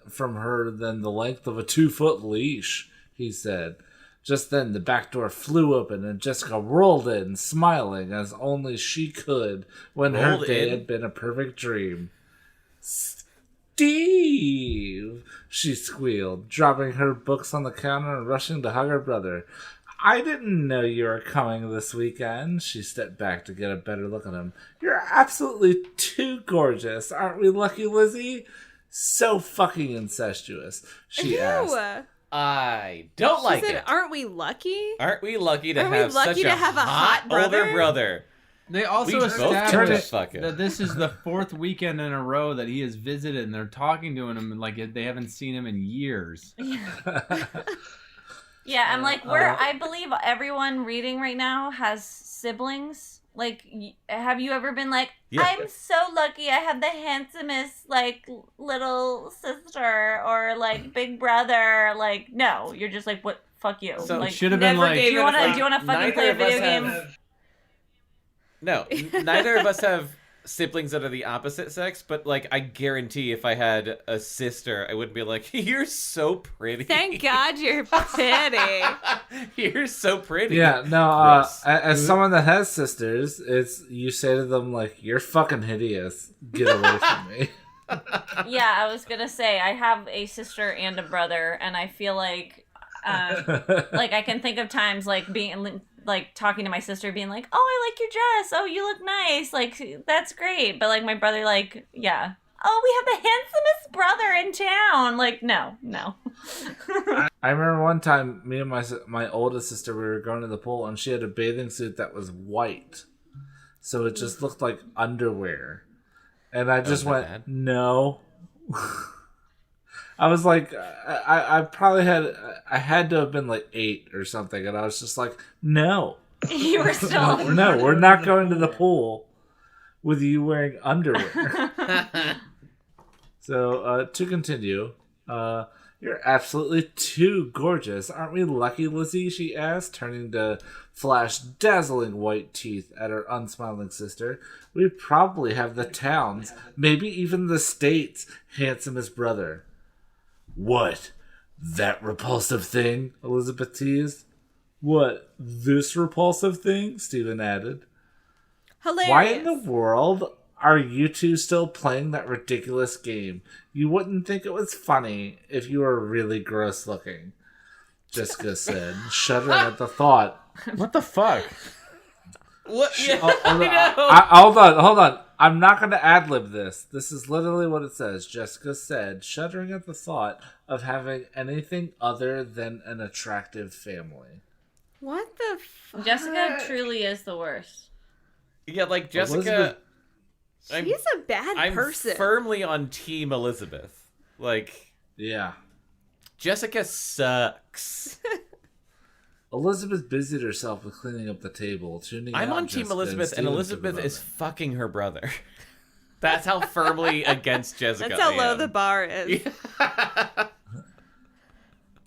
from her than the length of a 2-foot leash, he said. Just then the back door flew open and Jessica rolled in, smiling as only she could when her day had been a perfect dream. Steve! She squealed, dropping her books on the counter and rushing to hug her brother. I didn't know you were coming this weekend. She stepped back to get a better look at him. You're absolutely too gorgeous. Aren't we lucky, Lizzie? So fucking incestuous, she asked. I don't like said, it. Aren't we lucky? Aren't we lucky to Are have we lucky such to have a hot brother? older brother? They also We both established fucking. that this is the 4th weekend in a row that he has visited, and they're talking to him like they haven't seen him in years. Yeah, I'm like, I believe everyone reading right now has siblings. Like, have you ever been like, I'm so lucky I have the handsomest, like, little sister or, like, big brother? Like, no. You're just like, what? Fuck you. So like, it should have been like, do you want to fucking play a video game? No, neither of us have siblings that are the opposite sex, but like I guarantee if I had a sister, I wouldn't be like, you're so pretty. Thank God you're pretty. You're so pretty. Yeah, no, as someone that has sisters, you say to them like, you're fucking hideous. Get away from me. Yeah, I was gonna say, I have a sister and a brother, and I feel like I can think of times like being like talking to my sister being like, oh, I like your dress, oh, you look nice, like that's great, but like my brother, like, yeah, oh, we have the handsomest brother in town, like no. I remember one time me and my oldest sister, we were going to the pool and she had a bathing suit that was white, so it just looked like underwear, and I just went bad? No. I was like, I probably had to have been like 8 or something, and I was just like, no. You were still no, we're not going to the pool with you wearing underwear. So to continue, you're absolutely too gorgeous. Aren't we lucky, Lizzie? She asked, turning to flash dazzling white teeth at her unsmiling sister. We probably have the town's, maybe even the state's handsomest brother. What? That repulsive thing? Elizabeth teased. What? This repulsive thing? Stephen added. Hilarious. Why in the world are you two still playing that ridiculous game? You wouldn't think it was funny if you were really gross looking, Jessica said, shuddering at the thought. What the fuck? What? Yeah, Hold on. I'm not going to ad-lib this. This is literally what it says. Jessica said, shuddering at the thought of having anything other than an attractive family. What the fuck? Jessica truly is the worst. Yeah, like Jessica... She's a bad person. I'm firmly on Team Elizabeth. Like... Yeah. Jessica sucks. Elizabeth busied herself with cleaning up the table, tuning I'm out on Team Jessica Elizabeth, and Elizabeth is fucking her brother. That's how firmly against Jessica That's how I low am. the bar is.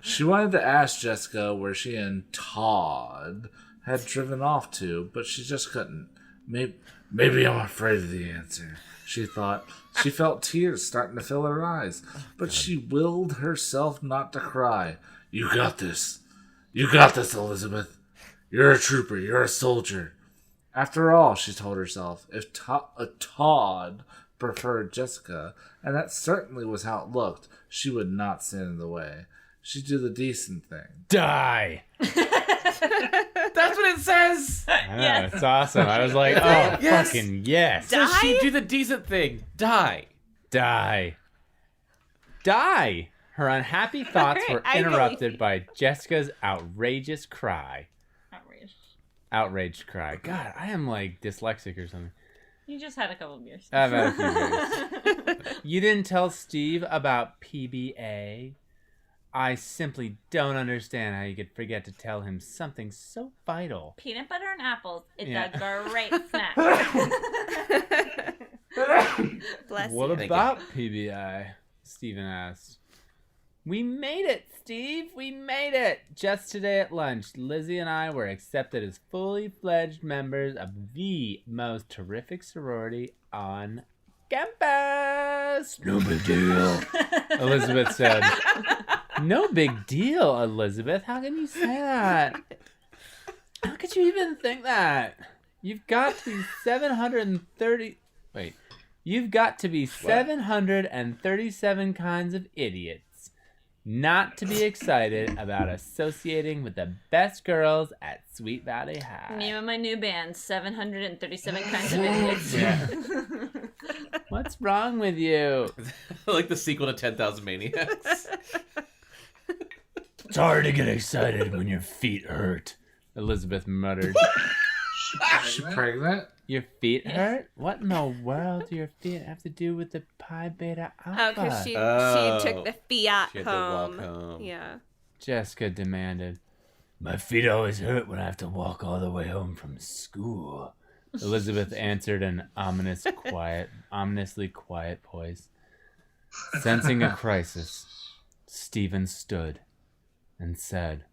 She wanted to ask Jessica where she and Todd had driven off to, but she just couldn't. Maybe I'm afraid of the answer, she thought. She felt tears starting to fill her eyes, but she willed herself not to cry. You got this. You got this, Elizabeth. You're a trooper. You're a soldier. After all, she told herself, if Todd preferred Jessica, and that certainly was how it looked, she would not stand in the way. She'd do the decent thing. Die. That's what it says. I know, it's awesome. I was like, oh, Yes. fucking yes. So she'd do the decent thing. Die. Die. Die. Her unhappy thoughts were I believe interrupted by Jessica's outrageous cry. Outraged cry. God, I am like dyslexic or something. You just had a couple of beers. I've had a few beers. You didn't tell Steve about PBA? I simply don't understand how you could forget to tell him something so vital. Peanut butter and apples. It's Yeah. a great snack. Bless What you. about PBI? Stephen asked. We made it, Steve. We made it. Just today at lunch, Lizzie and I were accepted as fully fledged members of the most terrific sorority on campus. No big deal. Elizabeth said. No big deal, Elizabeth. How can you say that? How could you even think that? You've got to be 730... Wait. You've got to be 737 kinds of idiots not to be excited about associating with the best girls at Sweet Valley High. Name of my new band, 737 Kinds of Idiots. Yeah. What's wrong with you? Like the sequel to 10,000 Maniacs. It's hard to get excited when your feet hurt. Elizabeth muttered. Is she pregnant? Your feet hurt? What in the world do your feet have to do with the Pi Beta Oh, Alpha? because she took the Fiat She had to home. walk home. Yeah. Jessica demanded. My feet always hurt when I have to walk all the way home from school. Elizabeth answered in ominously quiet voice. Sensing a crisis, Stephen stood and said,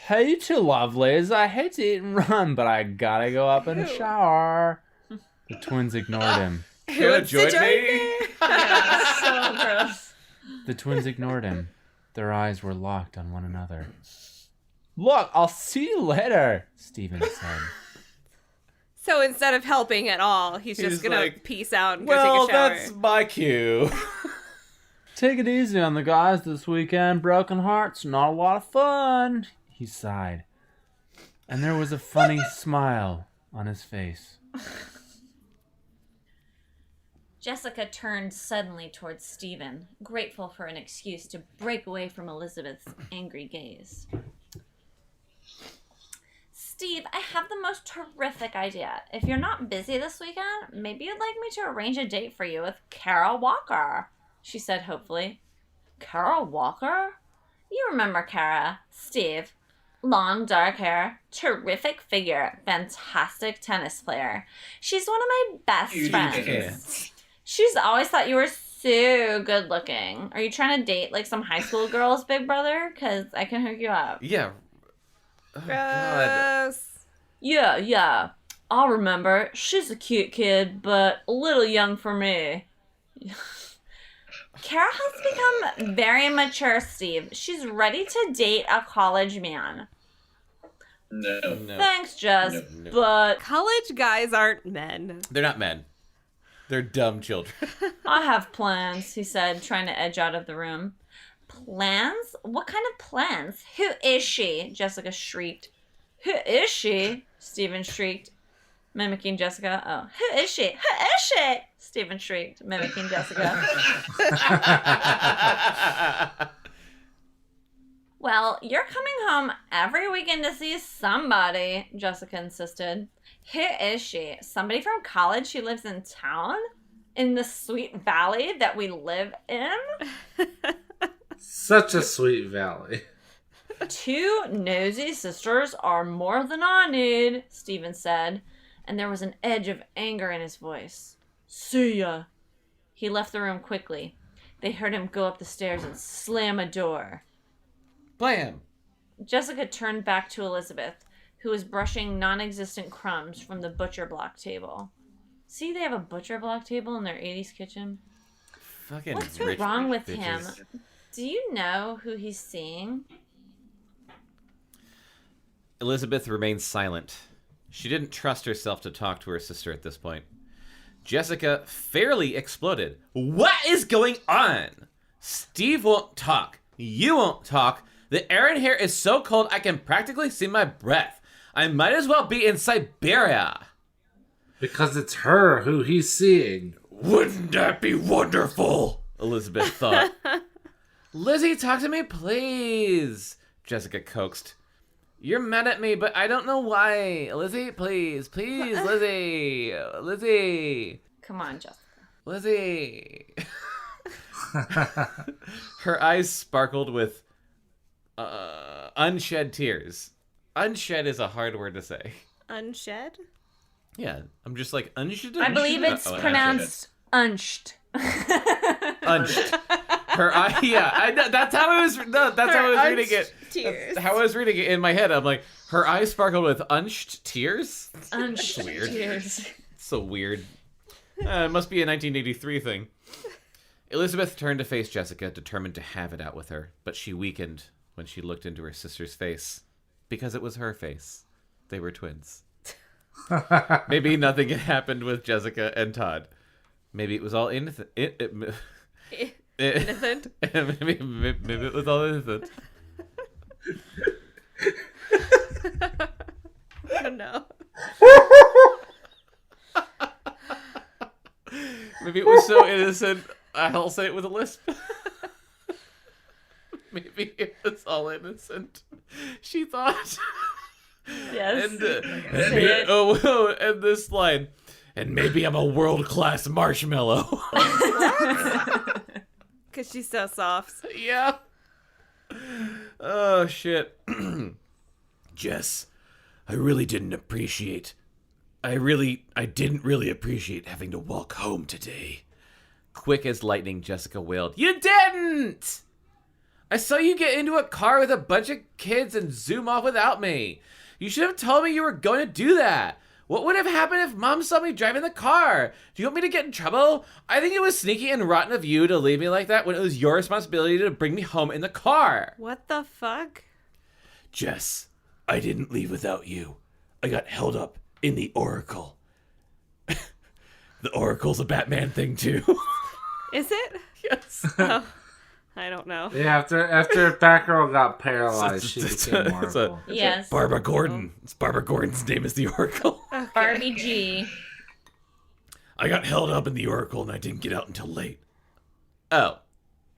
Hey, you two lovelies, I hate to eat and run, but I gotta go up and shower. The twins ignored him. Who wants to join me? Yeah, so gross. The twins ignored him. Their eyes were locked on one another. Look, I'll see you later, Stephen said. So instead of helping at all, he's just gonna like, peace out and go Well, take a shower. that's my cue. Take it easy on the guys this weekend. Broken hearts, not a lot of fun. He sighed. And there was a funny smile on his face. Jessica turned suddenly towards Stephen, grateful for an excuse to break away from Elizabeth's angry gaze. Steve, I have the most terrific idea. If you're not busy this weekend, maybe you'd like me to arrange a date for you with Kara Walker, she said hopefully. Kara Walker? You remember Kara, Steve. Long, dark hair, terrific figure, fantastic tennis player. She's one of my best friends. She's always thought you were so good looking. Are you trying to date like some high school girls, big brother? Because I can hook you up. Yeah. Oh, God. Gross. Yeah. I'll remember. She's a cute kid, but a little young for me. Kara has become very mature, Steve. She's ready to date a college man. No. Thanks, Jess, No. but College guys aren't men. They're not men. They're dumb children. I have plans, he said, trying to edge out of the room. Plans? What kind of plans? Who is she? Jessica shrieked. Who is she? Stephen shrieked. mimicking Jessica. Oh, who is she? Who is she? Stephen shrieked, mimicking Jessica. Well, you're coming home every weekend to see somebody, Jessica insisted. Who is she? Somebody from college who lives in town? In the sweet valley that we live in? Such a sweet valley. 2 nosy sisters are more than I need, Stephen said, and there was an edge of anger in his voice. See ya. He left the room quickly. They heard him go up the stairs and slam a door. Blam! Jessica turned back to Elizabeth, who was brushing non-existent crumbs from the butcher block table. See, they have a butcher block table in their 80s kitchen. Fucking What's rich wrong with bitches. him? Do you know who he's seeing? Elizabeth remained silent. She didn't trust herself to talk to her sister at this point. Jessica fairly exploded. What is going on? Steve won't talk. You won't talk. The air in here is so cold I can practically see my breath. I might as well be in Siberia. Because it's her who he's seeing. Wouldn't that be wonderful? Elizabeth thought. Lizzie, talk to me, please, Jessica coaxed. You're mad at me, but I don't know why. Lizzie, please, Lizzie. Lizzie. Come on, Jessica. Lizzie. Her eyes sparkled with unshed tears. Unshed is a hard word to say. Unshed? Yeah, I'm just like unshed. I believe it's pronounced unshed. Unshed. Her eye, yeah, that's how I was. No, that's how I was reading it. Tears. That's how I was reading it in my head. I'm like, her eyes sparkled with unshed tears. Unshed Weird. tears. So weird. It must be a 1983 thing. Elizabeth turned to face Jessica, determined to have it out with her, but she weakened when she looked into her sister's face, because it was her face. They were twins. Maybe nothing had happened with Jessica and Todd. Maybe it was all innocent. Innocent? maybe it was all innocent. Oh no. Maybe it was so innocent, I'll say it with a lisp. Maybe it was all innocent. She thought. Yes. And this line. And maybe I'm a world-class marshmallow. Because she's so soft. Yeah. Oh, shit. Jess, I didn't really appreciate having to walk home today. Quick as lightning, Jessica wailed. You didn't! I saw you get into a car with a bunch of kids and zoom off without me. You should have told me you were going to do that. What would have happened if Mom saw me driving the car? Do you want me to get in trouble? I think it was sneaky and rotten of you to leave me like that when it was your responsibility to bring me home in the car. What the fuck? Jess, I didn't leave without you. I got held up in the Oracle. The Oracle's a Batman thing, too. Is it? Yes. Oh, I don't know. Yeah, after Batgirl got paralyzed, she became Oracle. Yes. Barbara Gordon. It's Barbara Gordon's name is the Oracle. Okay. Barbie G. I got held up in the Oracle and I didn't get out until late. Oh.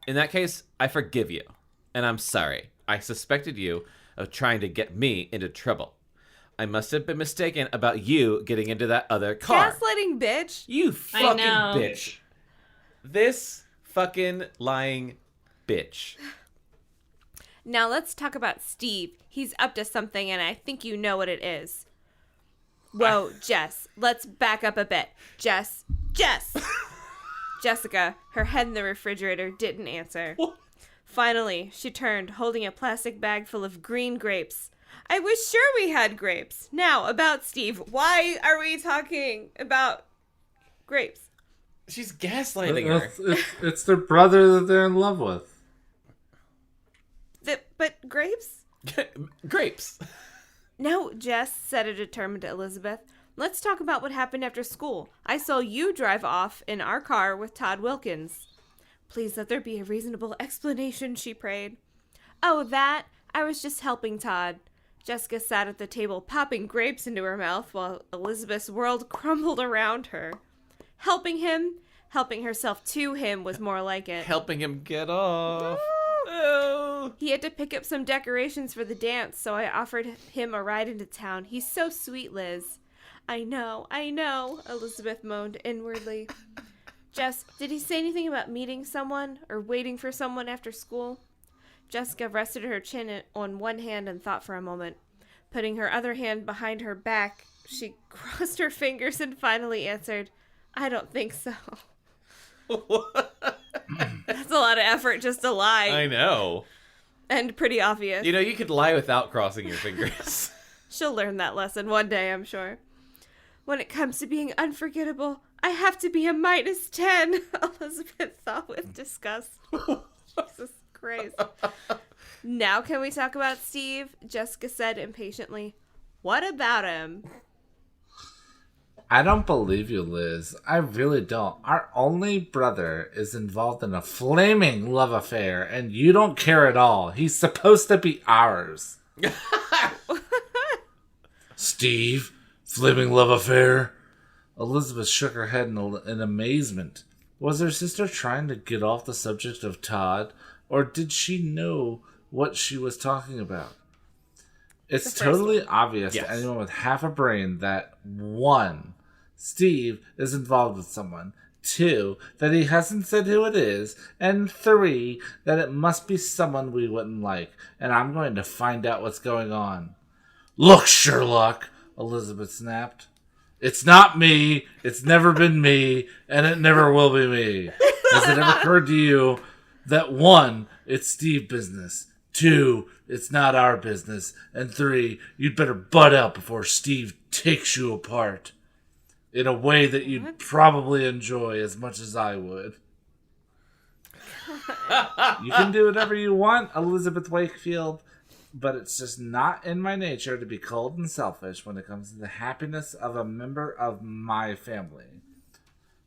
In that case, I forgive you. And I'm sorry. I suspected you of trying to get me into trouble. I must have been mistaken about you getting into that other car. Gaslighting, bitch. You fucking know. bitch. This fucking lying bitch. Now let's talk about Steve. He's up to something, and I think you know what it is. Whoa, Jess. Let's back up a bit. Jess. Jessica, her head in the refrigerator, didn't answer. What? Finally, she turned, holding a plastic bag full of green grapes. I was sure we had grapes. Now, about Steve. Why are we talking about grapes? She's gaslighting her. It's their brother that they're in love with. But grapes? Grapes. No, Jess, said a determined Elizabeth. Let's talk about what happened after school. I saw you drive off in our car with Todd Wilkins. Please let there be a reasonable explanation, she prayed. Oh, that? I was just helping Todd. Jessica sat at the table popping grapes into her mouth while Elizabeth's world crumbled around her. Helping herself to him was more like it. Helping him get off. Oh. He had to pick up some decorations for the dance, so I offered him a ride into town. He's so sweet, Liz. I know, Elizabeth moaned inwardly. Jess, did he say anything about meeting someone or waiting for someone after school? Jessica rested her chin on one hand and thought for a moment. Putting her other hand behind her back, she crossed her fingers and finally answered, I don't think so. That's a lot of effort just to lie. I know. And pretty obvious. You know, you could lie without crossing your fingers. She'll learn that lesson one day, I'm sure. When it comes to being unforgettable, I have to be a -10, Elizabeth thought with disgust. Jesus Christ. Now can we talk about Steve? Jessica said impatiently. What about him? I don't believe you, Liz. I really don't. Our only brother is involved in a flaming love affair, and you don't care at all. He's supposed to be ours. Steve? Flaming love affair? Elizabeth shook her head in amazement. Was her sister trying to get off the subject of Todd, or did she know what she was talking about? It's totally obvious to anyone with half a brain that 1, Steve is involved with someone, 2, that he hasn't said who it is, and 3, that it must be someone we wouldn't like, and I'm going to find out what's going on. Look, Sherlock, Elizabeth snapped. It's not me, it's never been me, and it never will be me. Has it ever occurred to you that 1, it's Steve's business, 2, it's not our business, and 3, you'd better butt out before Steve takes you apart. In a way that you'd probably enjoy as much as I would. You can do whatever you want, Elizabeth Wakefield, but it's just not in my nature to be cold and selfish when it comes to the happiness of a member of my family.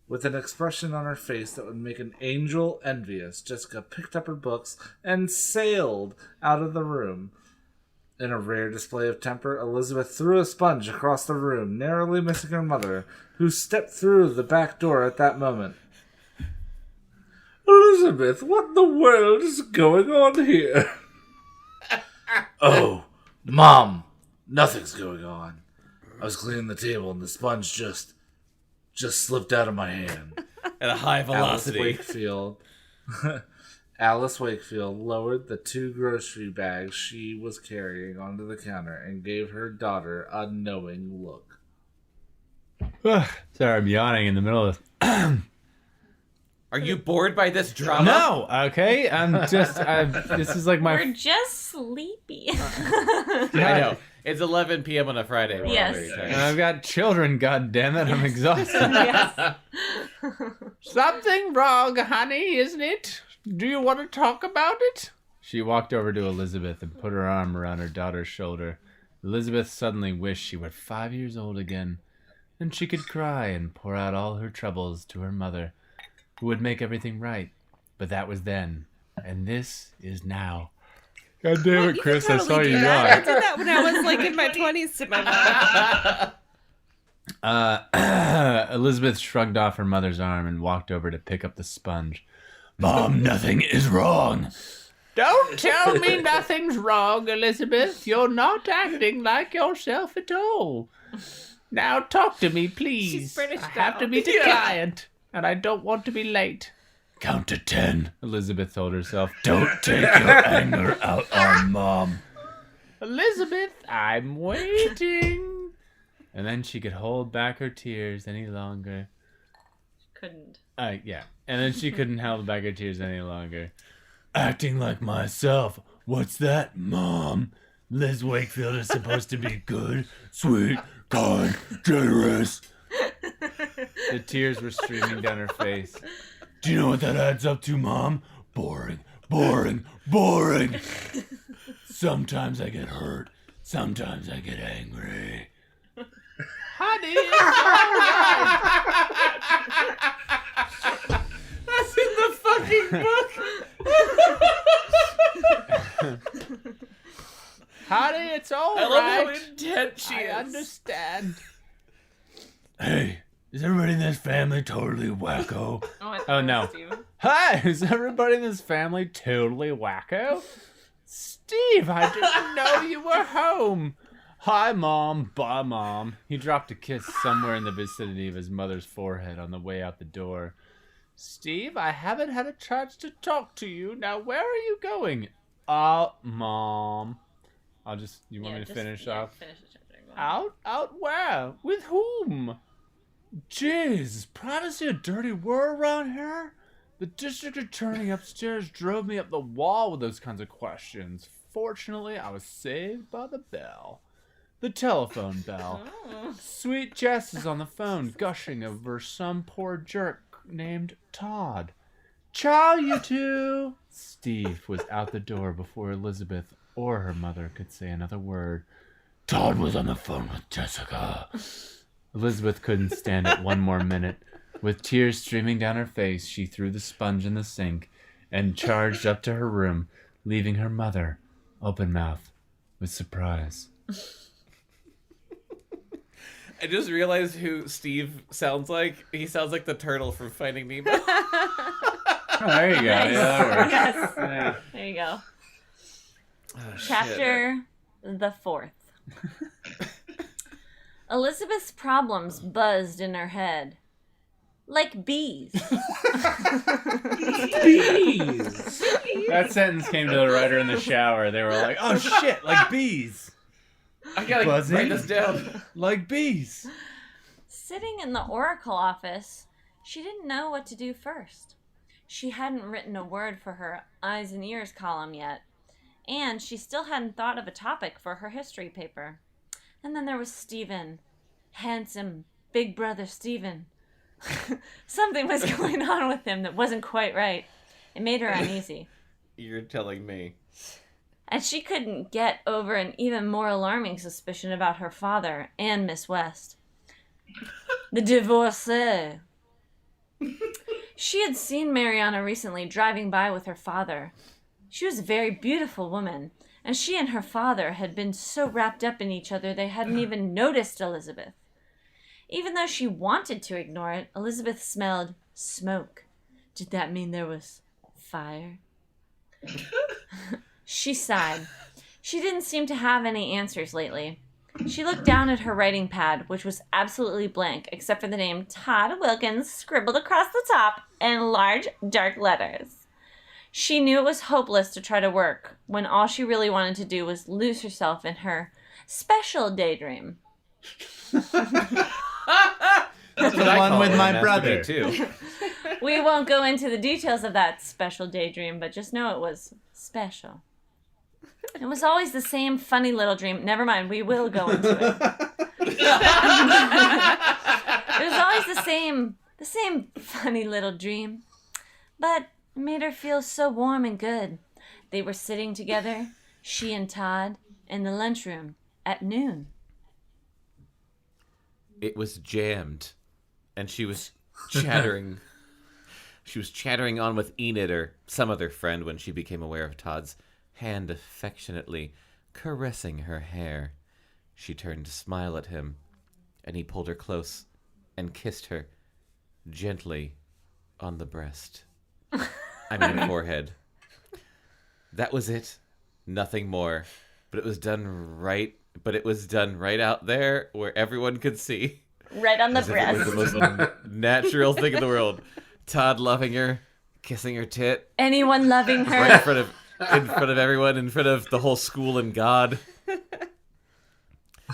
With an expression on her face that would make an angel envious, Jessica picked up her books and sailed out of the room. In a rare display of temper, Elizabeth threw a sponge across the room, narrowly missing her mother, who stepped through the back door at that moment. Elizabeth, what in the world is going on here? Oh, Mom, nothing's going on. I was cleaning the table and the sponge just slipped out of my hand. At a high velocity. Alice Wakefield lowered the 2 grocery bags she was carrying onto the counter and gave her daughter a knowing look. Sorry, I'm yawning in the middle of... Are you bored by this drama? No, okay. This is like my... We're just sleepy. I know. It's 11 p.m. on a Friday. Yes. And I've got children, goddammit. I'm exhausted. Yes. Something wrong, honey, isn't it? Do you want to talk about it? She walked over to Elizabeth and put her arm around her daughter's shoulder. Elizabeth suddenly wished she were 5 years old again. Then she could cry and pour out all her troubles to her mother, who would make everything right. But that was then, and this is now. God damn it, Chris, I saw you yawn. I did that when I was like in my 20s to my mom. Elizabeth shrugged off her mother's arm and walked over to pick up the sponge. Mom, nothing is wrong. Don't tell me nothing's wrong, Elizabeth. You're not acting like yourself at all. Now talk to me, please. She's British I have to meet a client, and I don't want to be late. Count to 10, Elizabeth told herself. Don't take your anger out on Mom. Elizabeth, I'm waiting. And then she could hold back her tears any longer. Couldn't. Yeah. And then she couldn't hold back her tears any longer. Acting like myself. What's that, Mom? Liz Wakefield is supposed to be good, sweet, kind, generous. The tears were streaming down her face. Do you know what that adds up to, Mom? Boring, boring, boring. Sometimes I get hurt. Sometimes I get angry. Honey, That's in the fucking book. Honey, it's all I love how intense she is. I understand. Hey, is everybody in this family totally wacko? Oh, no. Hi, is everybody in this family totally wacko? Steve, I didn't know you were home. Hi, Mom. Bye, Mom. He dropped a kiss somewhere in the vicinity of his mother's forehead on the way out the door. Steve, I haven't had a chance to talk to you. Now, where are you going? Mom. You want me to finish off? Finish the chapter. Out where? With whom? Jeez, is privacy a dirty word around here? The district attorney upstairs drove me up the wall with those kinds of questions. Fortunately, I was saved by the bell. The telephone bell. Sweet Jess is on the phone, gushing over some poor jerk named Todd. Ciao, you two! Steve was out the door before Elizabeth or her mother could say another word. Todd was on the phone with Jessica. Elizabeth couldn't stand it one more minute. With tears streaming down her face, she threw the sponge in the sink and charged up to her room, leaving her mother open-mouthed with surprise. I just realized who Steve sounds like. He sounds like the turtle from Finding Nemo. Oh, there you go. Nice. Yeah, that works. Yes. Yeah. There you go. Oh, Chapter the 4th. Elizabeth's problems buzzed in her head. Like bees. Bees! That sentence came to the writer in the shower. They were like, oh shit, like bees. I gotta Buzzing? write this down. Like bees. Sitting in the Oracle office, she didn't know what to do first. She hadn't written a word for her eyes and ears column yet, and she still hadn't thought of a topic for her history paper. And then there was Stephen. Handsome, big brother Stephen. Something was going on with him that wasn't quite right. It made her uneasy. You're telling me. And she couldn't get over an even more alarming suspicion about her father and Miss West. The divorcee. She had seen Mariana recently driving by with her father. She was a very beautiful woman, and she and her father had been so wrapped up in each other they hadn't even noticed Elizabeth. Even though she wanted to ignore it, Elizabeth smelled smoke. Did that mean there was fire? She sighed. She didn't seem to have any answers lately. She looked down at her writing pad, which was absolutely blank, except for the name Todd Wilkins scribbled across the top in large, dark letters. She knew it was hopeless to try to work, when all she really wanted to do was lose herself in her special daydream. That's the one with my brother. Too. We won't go into the details of that special daydream, but just know it was special. It was always the same funny little dream. Never mind, we will go into it. It was always the same funny little dream. But it made her feel so warm and good. They were sitting together, she and Todd, in the lunchroom at noon. It was jammed, and she was chattering. She was chattering on with Enid or some other friend when she became aware of Todd's hand affectionately caressing her hair. She turned to smile at him, and he pulled her close and kissed her gently on the breast. I mean, forehead. That was it. Nothing more. But it was done right. But it was done right out there where everyone could see. Right on the As if it was breast. the most natural thing in the world. Todd loving her, kissing her tit. Anyone loving her? Right in front of everyone, in front of the whole school and God.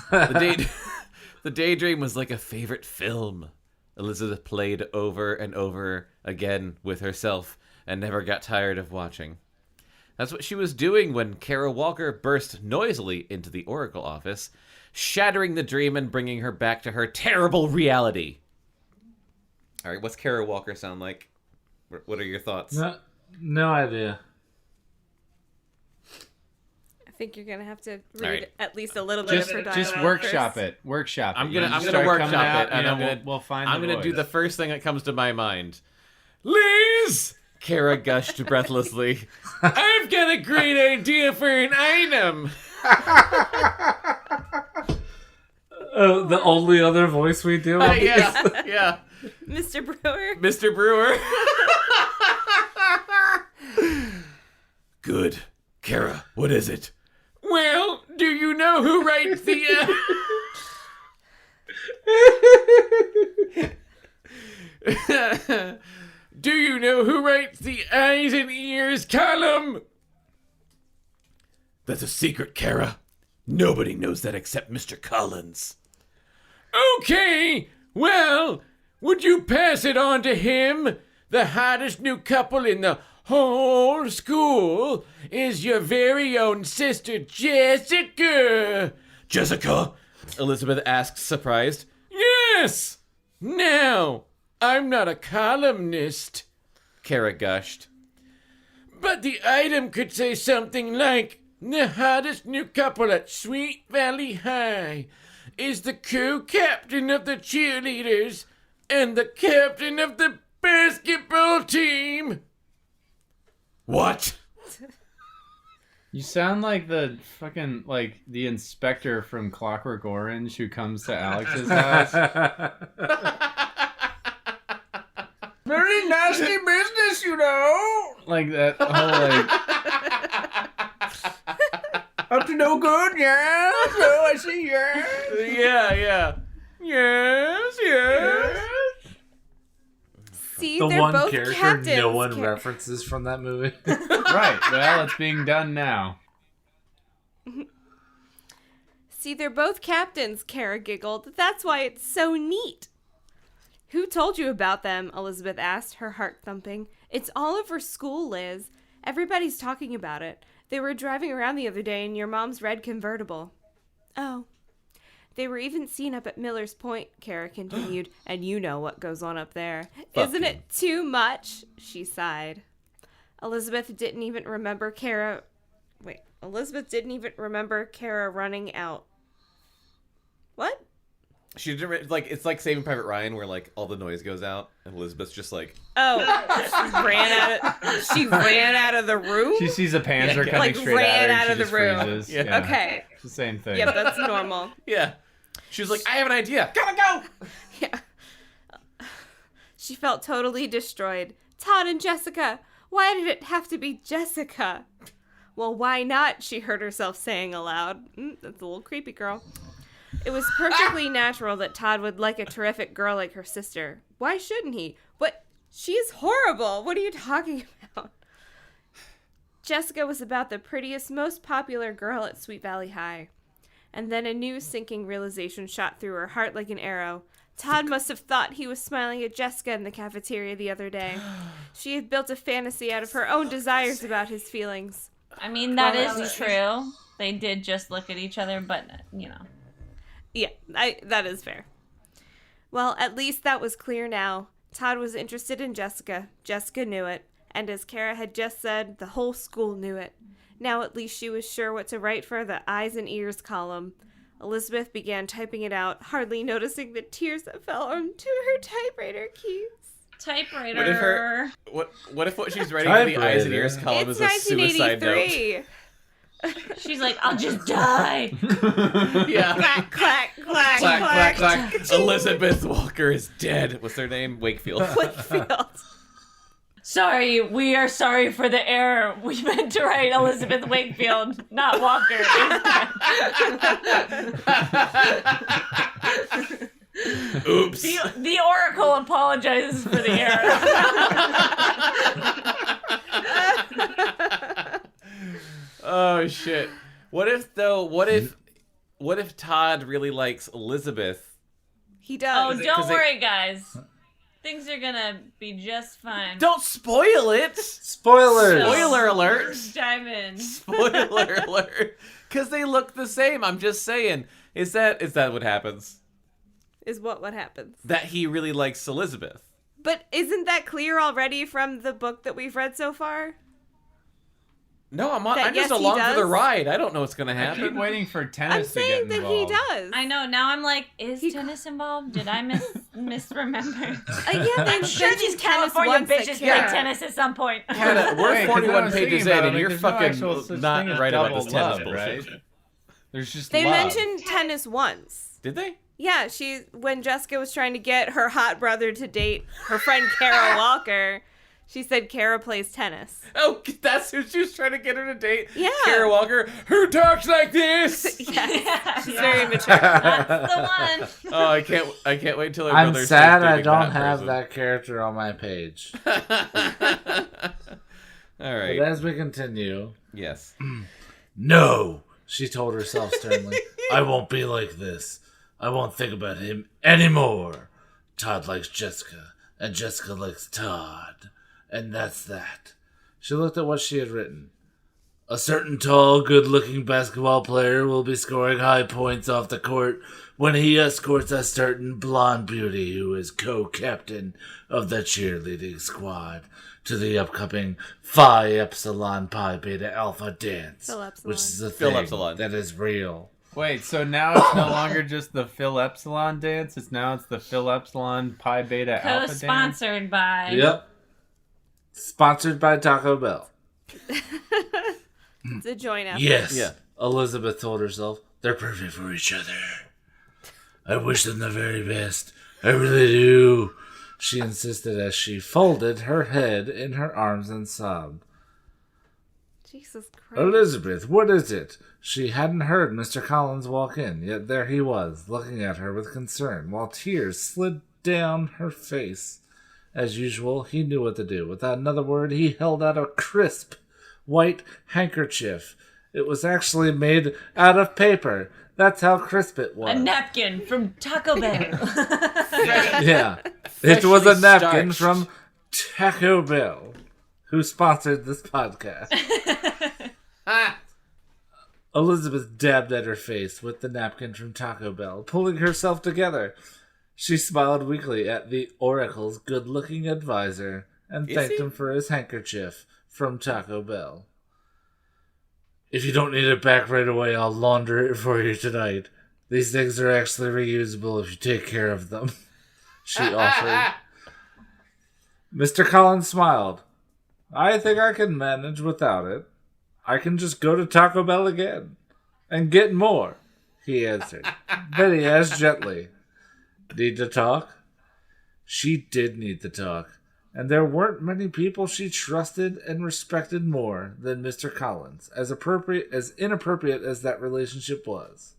The daydream was like a favorite film. Elizabeth played over and over again with herself and never got tired of watching. That's what she was doing when Kara Walker burst noisily into the Oracle office, shattering the dream and bringing her back to her terrible reality. All right, what's Kara Walker sound like? What are your thoughts? No idea. I think you're gonna have to read right. at least a little bit of her dialogue. Just workshop first. it. Workshop it. I'm gonna Start workshop coming out, it, and you know, we'll find. I'm the gonna do voice. the first thing that comes to my mind. Liz! Kara gushed breathlessly. I've got a great idea for an item. The only other voice we do. Yeah. Mr. Brewer. Mr. Brewer. Good. Kara, what is it? Well, do you know who writes the... Do you know who writes the eyes and ears column? That's a secret, Kara. Nobody knows that except Mr. Collins. Okay, well, would you pass it on to him? The hottest new couple in the whole school is your very own sister, Jessica. Jessica? Elizabeth asked, surprised. Yes! Now, I'm not a columnist, Kara gushed. But the item could say something like, the hottest new couple at Sweet Valley High is the co-captain of the cheerleaders and the captain of the basketball team. What? You sound like the fucking, like, the inspector from Clockwork Orange who comes to Alex's house. Very nasty business, you know. Like that whole, like... Up to no good, yeah? So I see, yeah. Yeah. Yes. See, The they're one both character captains. no one references from that movie. Right, well, it's being done now. See, they're both captains, Kara giggled. That's why it's so neat. Who told you about them? Elizabeth asked, her heart thumping. It's all over school, Liz. Everybody's talking about it. They were driving around the other day in your mom's red convertible. Oh. They were even seen up at Miller's Point, Kara continued, and you know what goes on up there. Isn't it too much? She sighed. Elizabeth didn't even remember Kara running out. What? She didn't, like, it's like Saving Private Ryan where, like, all the noise goes out and Elizabeth's just like... Oh, she ran out of the room? She sees a panzer coming like, straight ran at her out of the just room. freezes. Yeah. Okay. It's the same thing. Yep, that's normal. Yeah. She was like, I have an idea. Gotta go! Yeah. She felt totally destroyed. Todd and Jessica. Why did it have to be Jessica? Well, why not? She heard herself saying aloud. That's a little creepy, girl. It was perfectly natural that Todd would like a terrific girl like her sister. Why shouldn't he? But she's horrible. What are you talking about? Jessica was about the prettiest, most popular girl at Sweet Valley High. And then a new sinking realization shot through her heart like an arrow. Todd must have thought he was smiling at Jessica in the cafeteria the other day. She had built a fantasy out of her own desires about his feelings. I mean, that is true. They did just look at each other, but, you know. Yeah, that is fair. Well, at least that was clear now. Todd was interested in Jessica. Jessica knew it. And as Kara had just said, the whole school knew it. Now at least she was sure what to write for the eyes and ears column. Elizabeth began typing it out, hardly noticing the tears that fell onto her typewriter keys. Typewriter. What if what she's writing for the eyes and ears column is a suicide note? 1983. She's like, I'll just die. Yeah. Clack, clack, clack, Clack, clack, clack. Elizabeth Walker is dead. What's her name? Wakefield. Wakefield. Sorry, we are sorry for the error. We meant to write Elizabeth Wakefield, not Walker. Oops. The Oracle apologizes for the error. Oh shit. What if Todd really likes Elizabeth? He does. Oh, don't worry, guys. Things are gonna be just fine. Don't spoil it! Spoilers! Spoiler alert! Let's dive in. Spoiler alert! Because they look the same. I'm just saying. Is that what happens? Is what happens. That he really likes Elizabeth. But isn't that clear already from the book that we've read so far? No, I'm That, just yes, he along for the does? ride. I don't know what's gonna I keep happen. waiting for I'm tennis to get saying that involved. he does. I know. Now I'm like, is tennis involved? Did I misremember? Yeah, I'm sure these California bitches play tennis at some point. Kata, we're Wait, 'cause I 41 was pages thinking in, about it, and like, you're there's no actual fucking such not thing as right about double this tennis love, bullshit. right? There's just They love. mentioned tennis once. Did they? Yeah, when Jessica was trying to get her hot brother to date her friend Kara Walker, she said Kara plays tennis. Oh, that's who she was trying to get her to date? Yeah. Kara Walker, who talks like this? Yes. She's very mature. That's the one. Oh, I can't wait till her I'm brother sad starts I dating don't have person. that character on my page. All right. But as we continue... Yes. No, she told herself sternly. I won't be like this. I won't think about him anymore. Todd likes Jessica, and Jessica likes Todd. And that's that. She looked at what she had written. A certain tall, good-looking basketball player will be scoring high points off the court when he escorts a certain blonde beauty who is co-captain of the cheerleading squad to the upcoming Phi Epsilon Pi Beta Alpha dance, Phil Epsilon. which is a Phil thing Epsilon. that is real. Wait, so now it's no longer just the Phil Epsilon dance? It's the Phil Epsilon Pi Beta Alpha dance? Co-sponsored by... Yep. Sponsored by Taco Bell. It's a joint effort. Yes, Yeah. Elizabeth told herself. They're perfect for each other. I wish them the very best. I really do. She insisted as she folded her head in her arms and sobbed. Jesus Christ. Elizabeth, what is it? She hadn't heard Mr. Collins walk in, yet there he was, looking at her with concern, while tears slid down her face. As usual, he knew what to do. Without another word, he held out a crisp, white handkerchief. It was actually made out of paper. That's how crisp it was. A napkin from Taco Bell. Yeah. It was a Freshly napkin starched. from Taco Bell, who sponsored this podcast. Elizabeth dabbed at her face with the napkin from Taco Bell, pulling herself together. She smiled weakly at the Oracle's good-looking advisor and thanked him for his handkerchief from Taco Bell. If you don't need it back right away, I'll launder it for you tonight. These things are actually reusable if you take care of them, she offered. Mr. Collins smiled. I think I can manage without it. I can just go to Taco Bell again and get more, he answered. Then he asked gently, Need to talk? She did need to talk, and there weren't many people she trusted and respected more than Mr. Collins, as inappropriate as that relationship was.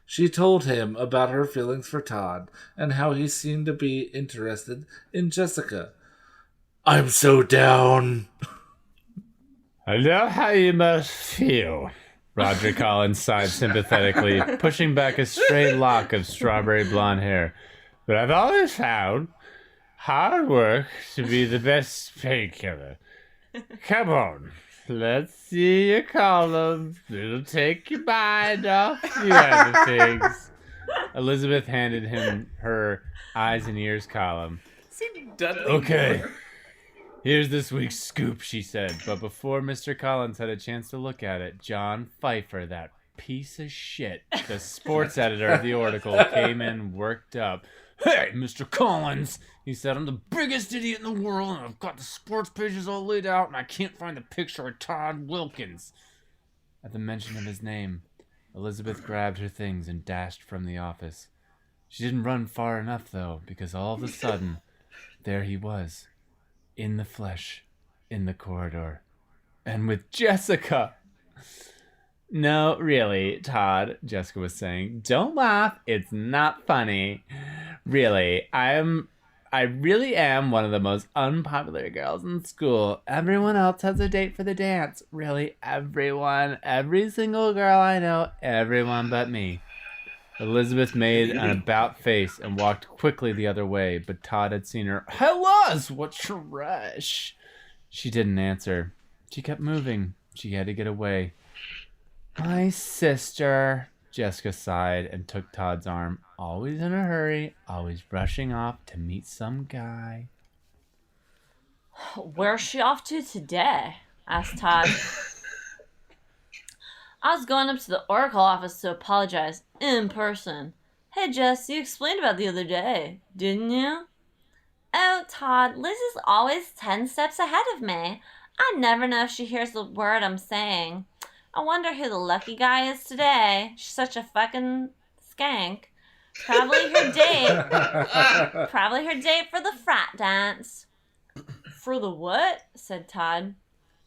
She told him about her feelings for Todd and how he seemed to be interested in Jessica. I'm so down. I know how you must feel. Roger Collins sighed sympathetically, pushing back a straight lock of strawberry blonde hair. But I've always found hard work to be the best painkiller. Come on, let's see your columns. It'll take your mind off the other things. Elizabeth handed him her eyes and ears column. Okay. Here's this week's scoop, she said. But before Mr. Collins had a chance to look at it, John Pfeiffer, that piece of shit, the sports editor of the Oracle, came in worked up. Hey, Mr. Collins, he said, I'm the biggest idiot in the world, and I've got the sports pages all laid out, and I can't find the picture of Todd Wilkins. At the mention of his name, Elizabeth grabbed her things and dashed from the office. She didn't run far enough, though, because all of a sudden, there he was. In the flesh, in the corridor, and with Jessica. No, really, Todd, Jessica was saying. Don't laugh. It's not funny. Really, I really am one of the most unpopular girls in school. Everyone else has a date for the dance. Really, everyone. Every single girl I know. Everyone but me. Elizabeth made an about face and walked quickly the other way, but Todd had seen her. Hey, Liz, what's your rush? She didn't answer. She kept moving. She had to get away. My sister, Jessica sighed and took Todd's arm. Always in a hurry, always rushing off to meet some guy. Where's she off to today? Asked Todd. I was going up to the Oracle office to apologize in person. Hey, Jess, you explained about the other day, didn't you? Oh, Todd, Liz is always 10 steps ahead of me. I never know if she hears the word I'm saying. I wonder who the lucky guy is today. She's such a fucking skank. Probably her date. Probably her date for the frat dance. For the what? Said Todd.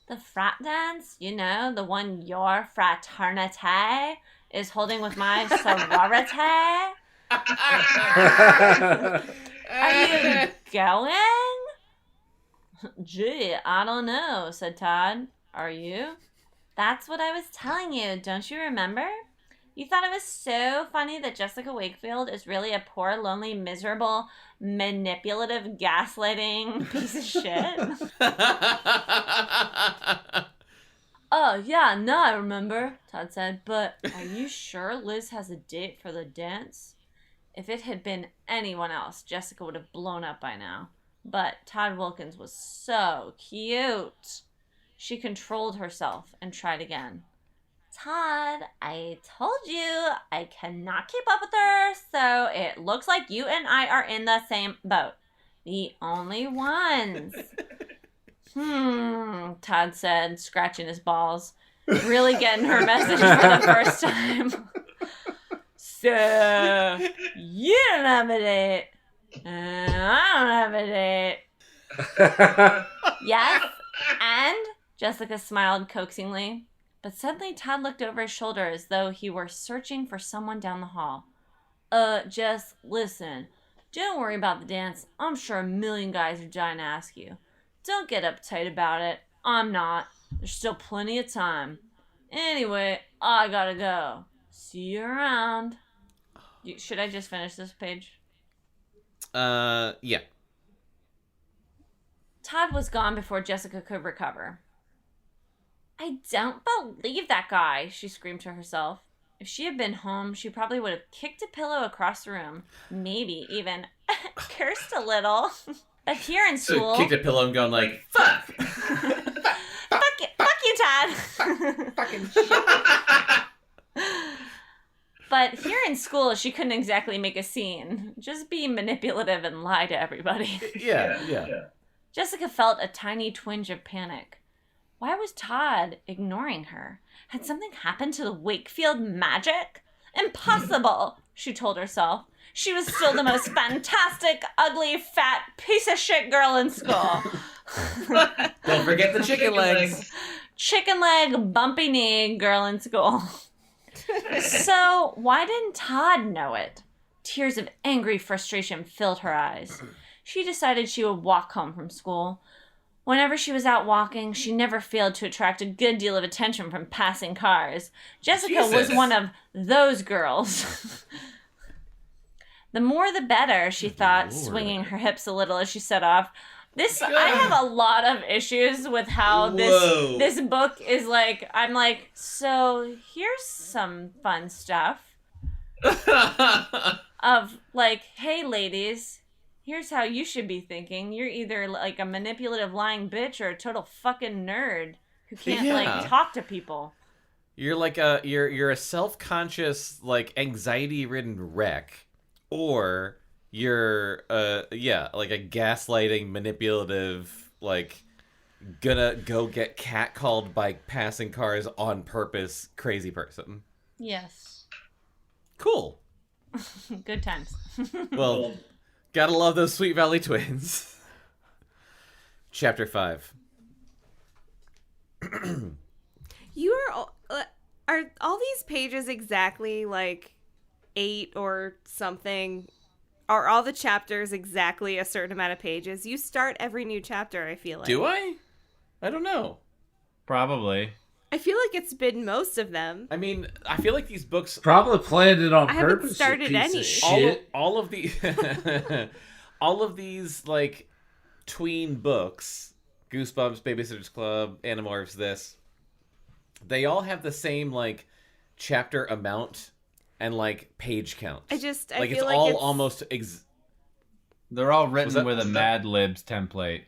The frat dance? You know, the one your fraternity is holding with my sorority? Are you going? Gee, I don't know, said Todd. Are you? That's what I was telling you, don't you remember? You thought it was so funny that Jessica Wakefield is really a poor, lonely, miserable, manipulative, gaslighting piece of shit? Oh, yeah, no, I remember, Todd said. But are you sure Liz has a date for the dance? If it had been anyone else, Jessica would have blown up by now. But Todd Wilkins was so cute. She controlled herself and tried again. Todd, I told you I cannot keep up with her, so it looks like you and I are in the same boat. The only ones. Todd said, scratching his balls. Really getting her message for the first time. So, you don't have a date. And I don't have a date. Yes, and? Jessica smiled coaxingly. But suddenly Todd looked over his shoulder as though he were searching for someone down the hall. Jess, listen. Don't worry about the dance. I'm sure a million guys are dying to ask you. Don't get uptight about it. I'm not. There's still plenty of time. Anyway, I gotta go. See you around. Should I just finish this page? Yeah. Todd was gone before Jessica could recover. I don't believe that guy, she screamed to herself. If she had been home, she probably would have kicked a pillow across the room. Maybe even cursed a little. But here in school... Kicked a pillow and gone like, fuck! Fuck you, Todd! Fucking shit. But here in school, she couldn't exactly make a scene. Just be manipulative and lie to everybody. Yeah. Jessica felt a tiny twinge of panic. Why was Todd ignoring her? Had something happened to the Wakefield magic? Impossible, she told herself. She was still the most fantastic, ugly, fat, piece of shit girl in school. Don't forget the chicken legs. Chicken leg, bumpy knee girl in school. So, why didn't Todd know it? Tears of angry frustration filled her eyes. She decided she would walk home from school. Whenever she was out walking, she never failed to attract a good deal of attention from passing cars. Jessica was one of those girls. The more the better, she thought, swinging her hips a little as she set off. I have a lot of issues with how this book is like, I'm like, so here's some fun stuff. Of like, hey ladies, here's how you should be thinking. You're either like a manipulative lying bitch or a total fucking nerd who can't like talk to people. You're like you're a self-conscious, like anxiety-ridden wreck, or you're like a gaslighting, manipulative, like gonna go get catcalled by passing cars on purpose crazy person. Yes. Cool. Good times. Well, gotta love those Sweet Valley Twins. Chapter 5. Are all these pages exactly like 8 or something? Are all the chapters exactly a certain amount of pages? You start every new chapter, I feel like. Do I? I don't know. Probably. I feel like it's been most of them. I mean, I feel like these books probably planned it on I purpose. haven't started any. All of the all of these like tween books, Goosebumps, Babysitter's Club, Animorphs, this, they all have the same like chapter amount and like page count. I feel it's like all it's... almost they're all written with a Mad Libs template.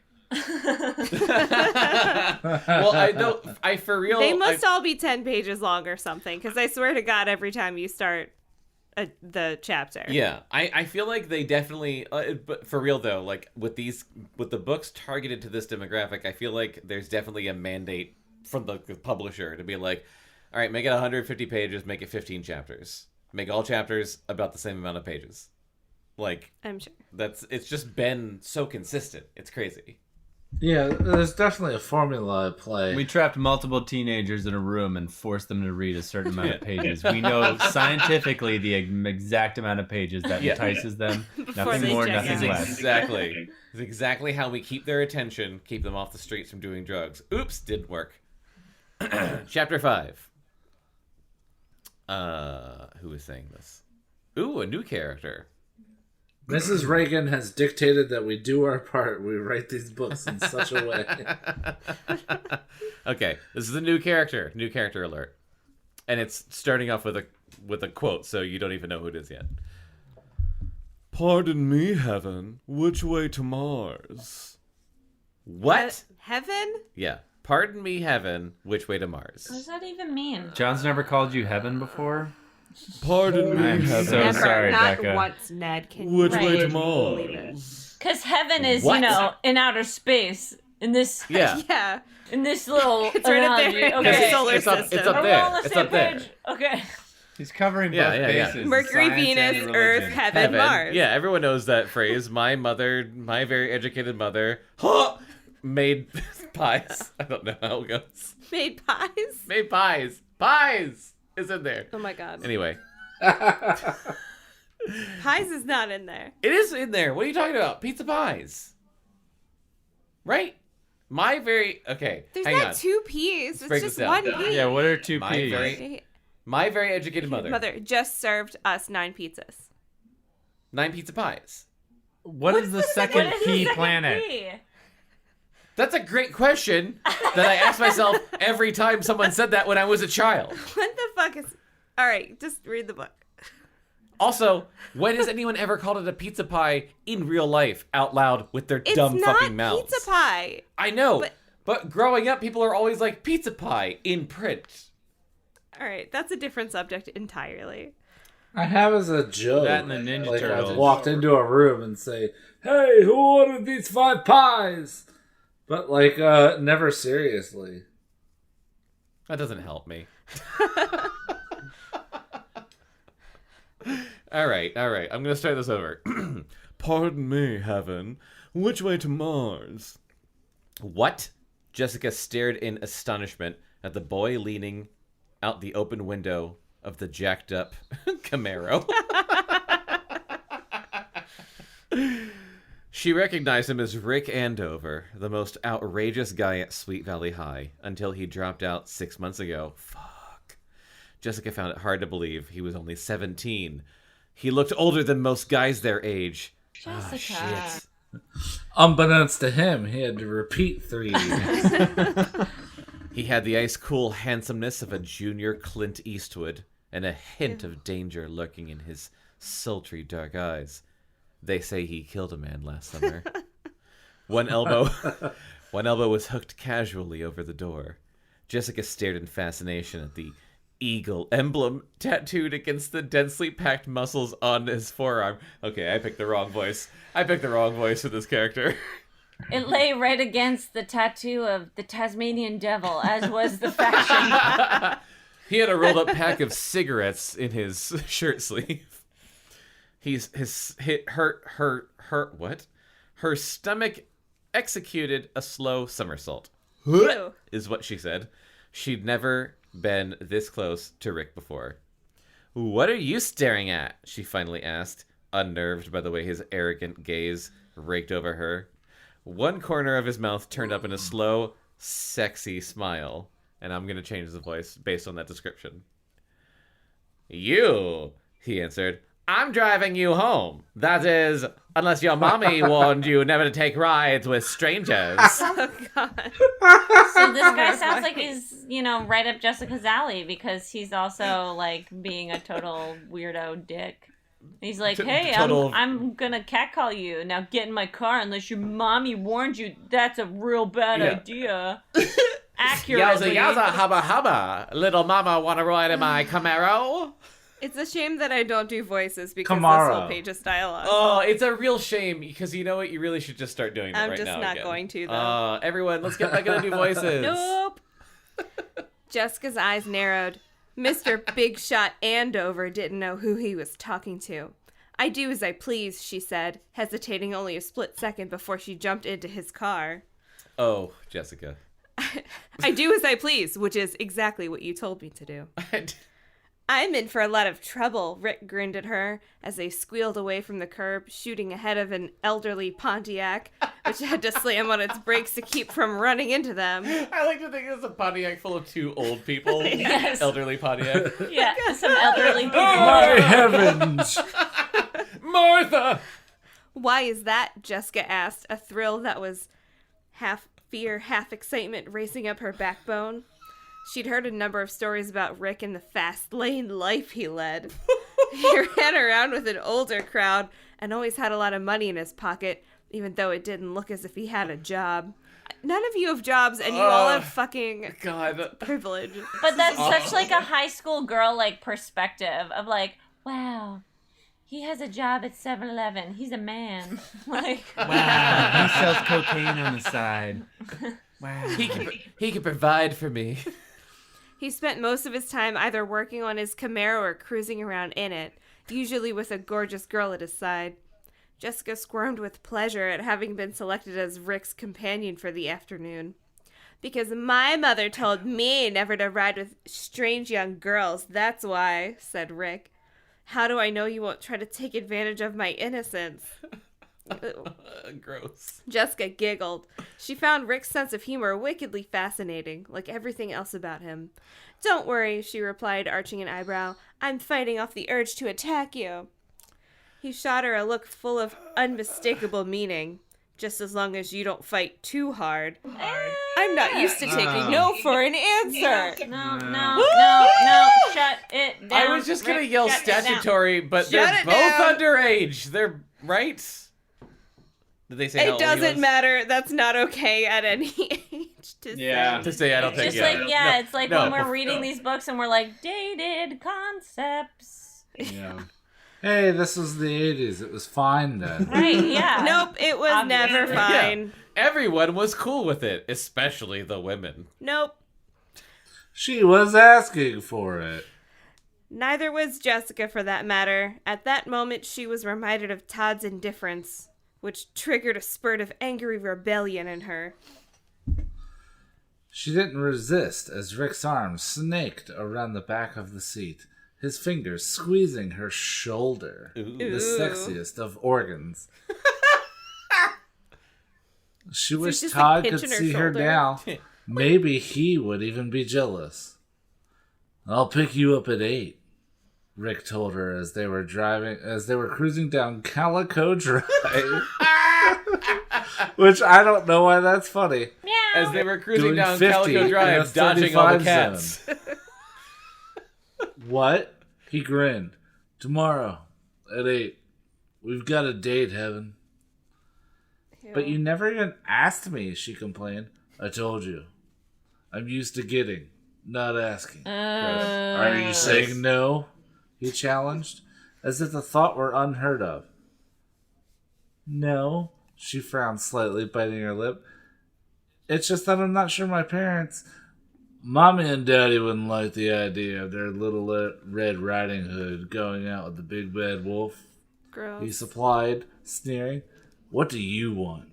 Well, I for real. They must all be 10 pages long or something, because I swear to God, every time you start the chapter. Yeah, I feel like they definitely. But for real though, like with the books targeted to this demographic, I feel like there's definitely a mandate from the publisher to be like, All right, make it 150 pages, make it 15 chapters. Make all chapters about the same amount of pages. Like, I'm sure. It's just been so consistent. It's crazy. Yeah, there's definitely a formula at play. We trapped multiple teenagers in a room and forced them to read a certain amount of pages. We know scientifically the exact amount of pages that entices them. Nothing more, nothing less. Exactly. It's exactly how we keep their attention, keep them off the streets from doing drugs. Oops, didn't work. Chapter 5. Who is saying this? Ooh, a new character. Mrs. Reagan has dictated that we do our part. We write these books in such a way. Okay, this is a new character. New character alert. And it's starting off with a quote, so you don't even know who it is yet. Pardon me, heaven. Which way to Mars? What? Heaven? Yeah. Pardon me, heaven. Which way to Mars? What does that even mean? John's never called you heaven before? Pardon me, I'm heaven. so sorry, Not Bekah. once, Ned. Can Which you way to believe it? Mars? Because heaven is, What? in outer space. In this, Yeah. Yeah. in this little It's right up there analogy. in the Okay. solar It's up system. Are we there. all on the It's same up there. page? Okay. He's covering both Yeah. bases. Mercury, science and Venus, religion. Earth, heaven, Mars. Yeah, everyone knows that phrase. My mother, my very educated mother, made pies. I don't know how it goes. Made pies? Made pies. Pies is in there. Oh my god. Anyway, Pies is not in there. it is in there. What are you talking about? Pizza pies. Right? Okay, There's hang not on. two P's. break It's this just down. one P. Yeah, what are two My P's? very- My very educated mother. Mother just served us 9 pizzas. 9 pizza pies. What is the second What is P the second planet? P? That's a great question that I ask myself every time someone said that when I was a child. What the fuck is... Alright, just read the book. Also, when has anyone ever called it a pizza pie in real life out loud with their It's dumb not fucking mouths? pizza pie. I know, but growing up, people are always like pizza pie in print. Alright, that's a different subject entirely. I have as a joke. That and the Ninja like, Turtles. I've walked into a room and say, "Hey, who ordered these 5 pies?" But like, never seriously. That doesn't help me. All right. I'm gonna start this over. Pardon me, heaven. Which way to Mars? What? Jessica stared in astonishment at the boy leaning out the open window of the jacked up Camaro. She recognized him as Rick Andover, the most outrageous guy at Sweet Valley High, until he dropped out 6 months ago. Fuck. Jessica found it hard to believe he was only 17. He looked older than most guys their age. Jessica. Shit. Unbeknownst to him, he had to repeat 3 years. He had the ice-cool handsomeness of a junior Clint Eastwood, and a hint of danger lurking in his sultry dark eyes. They say he killed a man last summer. One elbow was hooked casually over the door. Jessica stared in fascination at the eagle emblem tattooed against the densely packed muscles on his forearm. Okay, I picked the wrong voice. For this character. It lay right against the tattoo of the Tasmanian devil, as was the fashion. He had a rolled up pack of cigarettes in his shirt sleeve. Her stomach executed a slow somersault. Ew. Is what she said. She'd never been this close to Rick before. What are you staring at? She finally asked, unnerved by the way his arrogant gaze raked over her. One corner of his mouth turned up in a slow, sexy smile. And I'm going to change the voice based on that description. You, he answered. I'm driving you home. That is, unless your mommy warned you never to take rides with strangers. Oh god. So this guy sounds like he's, right up Jessica's alley, because he's also, being a total weirdo dick. He's like, hey, total- I'm gonna catcall you. Now get in my car unless your mommy warned you. That's a real bad idea. Accurately. Yowza, hubba, hubba. Little mama want to ride in my Camaro? It's a shame that I don't do voices because Camaro. this whole page is dialogue. Oh, it's a real shame, because you know what? You really should just start doing that I'm right just now not again. going to, though. Everyone, let's get back into do voices. Nope. Jessica's eyes narrowed. Mr. Big Shot Andover didn't know who he was talking to. I do as I please, she said, hesitating only a split second before she jumped into his car. Oh, Jessica. I do as I please, which is exactly what you told me to do. I'm in for a lot of trouble, Rick grinned at her as they squealed away from the curb, shooting ahead of an elderly Pontiac, which had to slam on its brakes to keep from running into them. I like to think it's a Pontiac full of two old people. Yes. Elderly Pontiac. Yeah, some elderly people. My heavens! Martha! Why is that? Jessica asked, a thrill that was half fear, half excitement racing up her backbone. She'd heard a number of stories about Rick and the fast lane life he led. He ran around with an older crowd and always had a lot of money in his pocket, even though it didn't look as if he had a job. None of you have jobs, and you all have fucking privilege. But that's such like a high school girl like perspective of like, wow, he has a job at 7-Eleven. He's a man. Like, wow, he sells cocaine on the side. Wow, he can provide for me. He spent most of his time either working on his Camaro or cruising around in it, usually with a gorgeous girl at his side. Jessica squirmed with pleasure at having been selected as Rick's companion for the afternoon. Because my mother told me never to ride with strange young girls, that's why, said Rick. How do I know you won't try to take advantage of my innocence? Gross. Jessica giggled. She found Rick's sense of humor wickedly fascinating, like everything else about him. Don't worry, she replied, arching an eyebrow. I'm fighting off the urge to attack you. He shot her a look full of unmistakable meaning. Just as long as you don't fight too hard. I'm not used to taking no for an answer. No, shut it down. I was just going to Rick, yell shut it down. statutory, but Shut they're it both down. underage. They're right? Did they say how It old he doesn't was? matter. That's not okay at any age to say. To say I don't think Just like, it's like when we're No. reading these books and we're like, dated concepts. Yeah. Hey, this was the 80s. It was fine then. Right, yeah. Nope, it was Obviously. never fine. Everyone was cool with it, especially the women. Nope. She was asking for it. Neither was Jessica, for that matter. At that moment, she was reminded of Todd's indifference, which triggered a spurt of angry rebellion in her. She didn't resist as Rick's arm snaked around the back of the seat, his fingers squeezing her shoulder. Ooh. The sexiest of organs. She wished just, Todd like, could pinching her see her shoulder. now. Maybe he would even be jealous. I'll pick you up at 8, Rick told her as they were cruising down Calico Drive. Which I don't know why that's funny. As they were cruising Doing down 50 Calico in a Drive, dodging all the 35 cats. What? He grinned. Tomorrow at 8. We've got a date, Heaven. But you never even asked me, she complained. I told you. I'm used to getting, not asking. Are you saying no? He challenged, as if the thought were unheard of. No, she frowned slightly, biting her lip. It's just that I'm not sure my parents... Mommy and Daddy wouldn't like the idea of their little Red Riding Hood going out with the big bad wolf. Gross. He supplied, sneering. What do you want?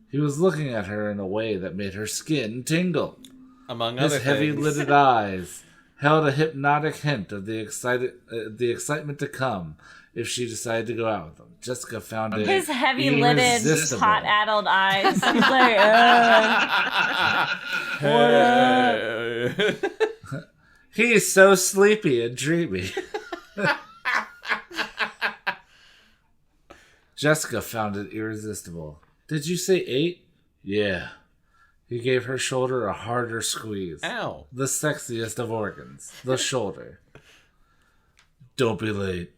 He was looking at her in a way that made her skin tingle. Among His other heavy-lidded things. eyes held a hypnotic hint of the excitement to come if she decided to go out with him. Jessica found it His heavy-lidded, irresistible. hot-addled eyes. He's like, He's so sleepy and dreamy. Jessica found it irresistible. Did you say 8? Yeah. He gave her shoulder a harder squeeze. Ow. The sexiest of organs. The shoulder. Don't be late.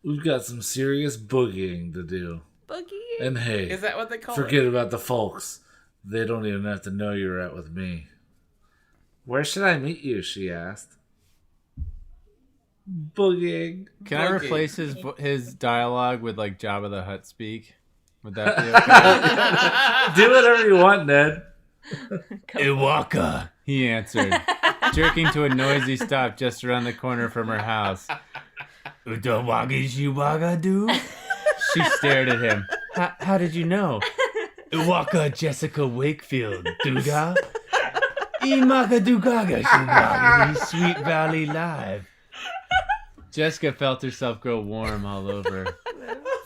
We've got some serious boogieing to do. Boogie? And hey, Is that what they call forget it? about the folks. They don't even have to know you're out with me. Where should I meet you? She asked. Boogieing. Can I replace his dialogue with like Jabba the Hutt speak? Would that be okay? Do whatever you want, Ned. Iwaka, he answered, jerking to a noisy stop just around the corner from her house. Utawagi-shiwaga-do? She stared at him. How did you know? Iwaka Jessica Wakefield, Duga? Imaka Dugaga Shiwagi, Sweet Valley Live. Jessica felt herself grow warm all over.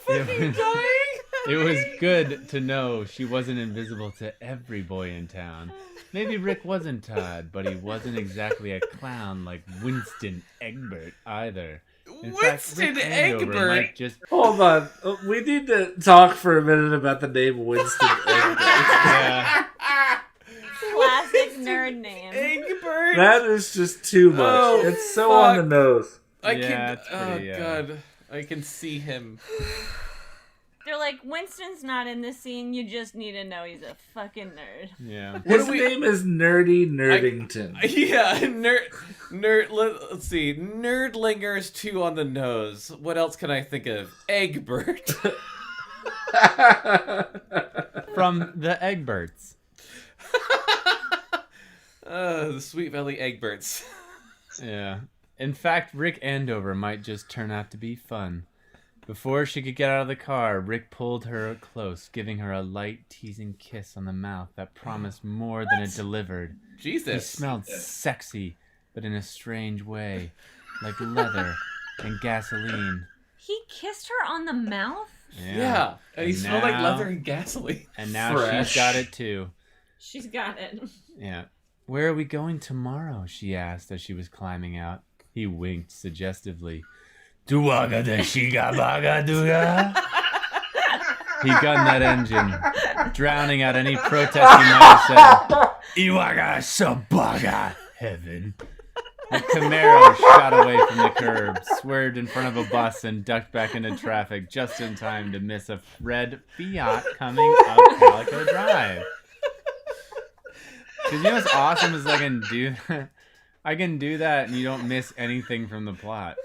It was good to know she wasn't invisible to every boy in town. Maybe Rick wasn't Todd, but he wasn't exactly a clown like Winston Egbert either. In Winston fact, Rick Andover Egbert? might just... Hold on. We need to talk for a minute about the name Winston Egbert. Yeah. Classic nerd name. Egbert. That is just too much. Oh, it's so on the nose. It's pretty, God. I can see him. They're like, Winston's not in this scene. You just need to know he's a fucking nerd. Yeah. His name is Nerdy Nerdington. Let's see. Nerdlinger's too on the nose. What else can I think of? Egbert. From the Egberts. The Sweet Valley Egberts. Yeah. In fact, Rick Andover might just turn out to be fun. Before she could get out of the car, Rick pulled her close, giving her a light, teasing kiss on the mouth that promised more than it delivered. Jesus. He smelled sexy, but in a strange way, like leather and gasoline. He kissed her on the mouth? Yeah. And he smelled like leather and gasoline. And now she's got it too. She's got it. Yeah. Where are we going tomorrow? She asked as she was climbing out. He winked suggestively. Duwaga de shiga baga duga. He gunned that engine, drowning out any protest he might have said. Iwaga sabaga heaven. The Camaro shot away from the curb, swerved in front of a bus, and ducked back into traffic just in time to miss a red Fiat coming up Calico Drive. Because you know what's awesome is I can do that and you don't miss anything from the plot.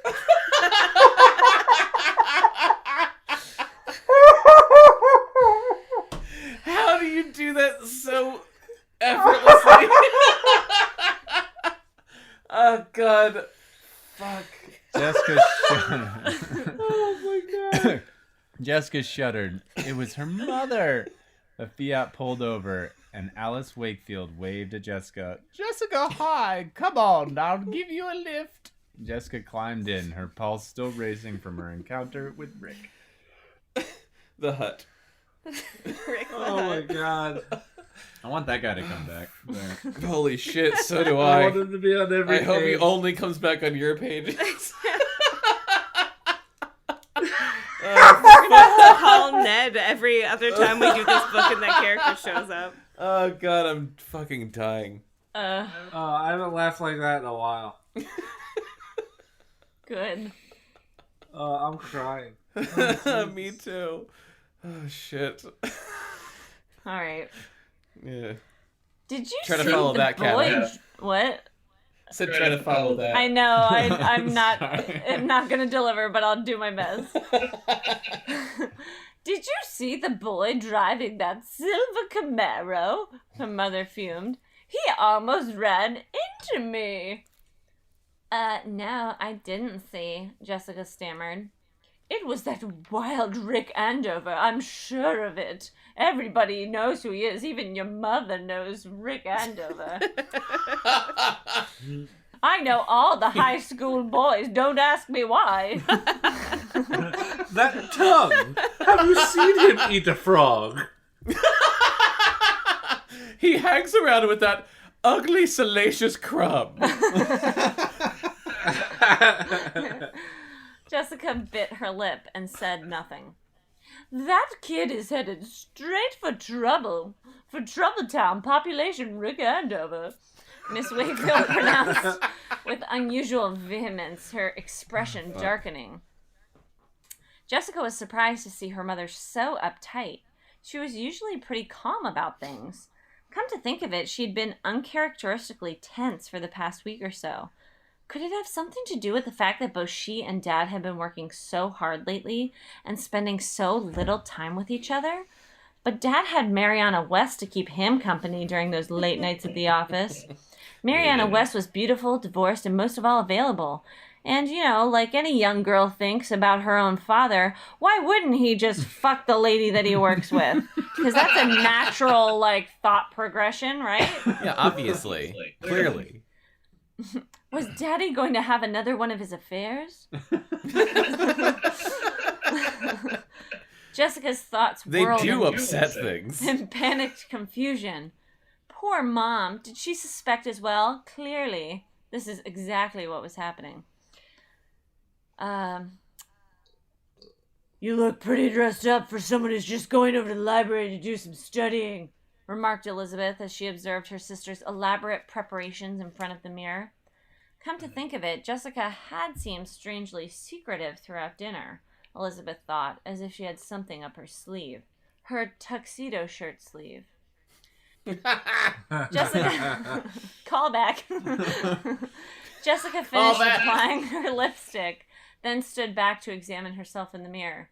How do you do that so effortlessly? Oh, God. Fuck. Jessica shuddered. Oh, my God. Jessica shuddered. It was her mother. The Fiat pulled over, and Alice Wakefield waved at Jessica. Jessica, hi. Come on, I'll give you a lift. Jessica climbed in, her pulse still racing from her encounter with Rick. The Hut. Rick the Oh my Hut. god. I want that guy to come back. Holy shit, so do I I. want him to be on every I hope he page. only comes back on your page. Call Ned every other time we do this book and that character shows up. Oh, God, I'm fucking dying. Oh, I haven't laughed like that in a while. Good. I'm crying. Me too. Oh, shit. All right. Yeah. Did you Try to see follow the that, boy? Kat. What? I said try to follow that. I know. I'm not gonna deliver, but I'll do my best. Did you see the boy driving that silver Camaro? Her mother fumed. He almost ran into me. No, I didn't see, Jessica stammered. It was that wild Rick Andover, I'm sure of it. Everybody knows who he is, even your mother knows Rick Andover. I know all the high school boys, don't ask me why. That tongue! Have you seen him eat a frog? He hangs around with that ugly, salacious crumb. Jessica bit her lip and said nothing. That kid is headed straight for trouble. For Troubletown, population Rick Andover. Miss Wakefield pronounced with unusual vehemence, her expression darkening. Jessica was surprised to see her mother so uptight. She was usually pretty calm about things. Come to think of it, she'd been uncharacteristically tense for the past week or so. Could it have something to do with the fact that both she and Dad had been working so hard lately and spending so little time with each other? But Dad had Mariana West to keep him company during those late nights at the office. Mariana West was beautiful, divorced, and most of all available. And, like any young girl thinks about her own father, why wouldn't he just fuck the lady that he works with? Because that's a natural, thought progression, right? Yeah, obviously. Clearly. Was Daddy going to have another one of his affairs? Jessica's thoughts whirled They do upset things. in panicked confusion. Poor Mom. Did she suspect as well? Clearly, this is exactly what was happening. You look pretty dressed up for someone who's just going over to the library to do some studying, remarked Elizabeth as she observed her sister's elaborate preparations in front of the mirror. Come to think of it, Jessica had seemed strangely secretive throughout dinner, Elizabeth thought, as if she had something up her sleeve. Her tuxedo shirt sleeve. Jessica... Call back. Jessica finished applying her lipstick, then stood back to examine herself in the mirror.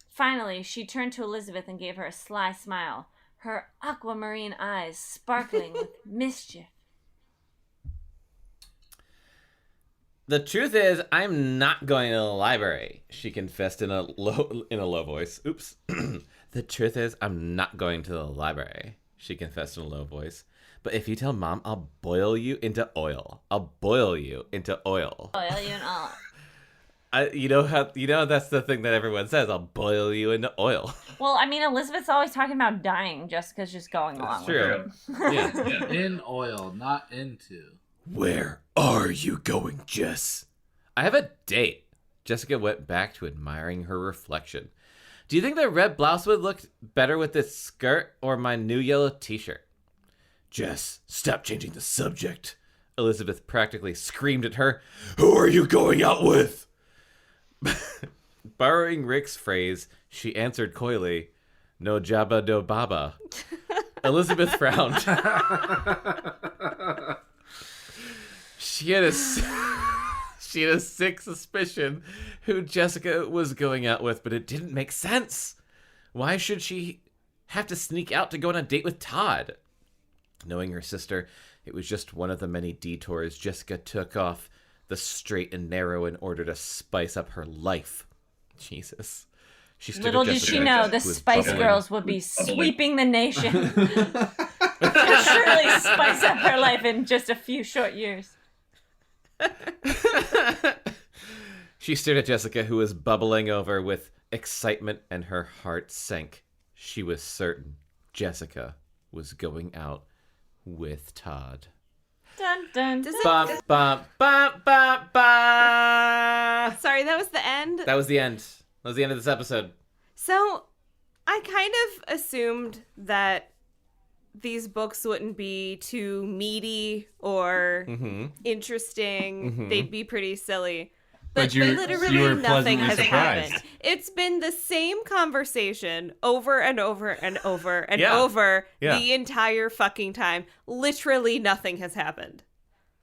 Finally, she turned to Elizabeth and gave her a sly smile, her aquamarine eyes sparkling with mischief. The truth is, I'm not going to the library, she confessed in a low voice. Oops. The truth is, I'm not going to the library, she confessed in a low voice. But if you tell Mom, I'll boil you into oil. I'll boil you into oil. Boil you in oil. You know that's the thing that everyone says. I'll boil you into oil. Well, I mean, Elizabeth's always talking about dying. Jessica's just going along with it. Yeah. In oil, not into. Where are you going, Jess? I have a date. Jessica went back to admiring her reflection. Do you think that red blouse would look better with this skirt or my new yellow t-shirt? Jess, stop changing the subject. Elizabeth practically screamed at her. Who are you going out with? Borrowing Rick's phrase, she answered coyly, No jabba no baba. Elizabeth frowned. She had a sick suspicion who Jessica was going out with, but it didn't make sense. Why should she have to sneak out to go on a date with Todd? Knowing her sister, it was just one of the many detours Jessica took off the straight and narrow in order to spice up her life. Jesus. Little did she know the Spice Girls would be sweeping the nation. Surely spice up her life in just a few short years. She stared at Jessica, who was bubbling over with excitement, and her heart sank. She was certain Jessica was going out with Todd. Dun, dun, dun. Ba, ba, ba, ba, ba. Sorry, that was the end? That was the end. That was the end of this episode. So, I kind of assumed that these books wouldn't be too meaty or interesting. Mm-hmm. They'd be pretty silly. But literally you were nothing has pleasantly surprised. happened. It's been the same conversation over and over and over and Yeah. over Yeah. the entire fucking time. Literally nothing has happened.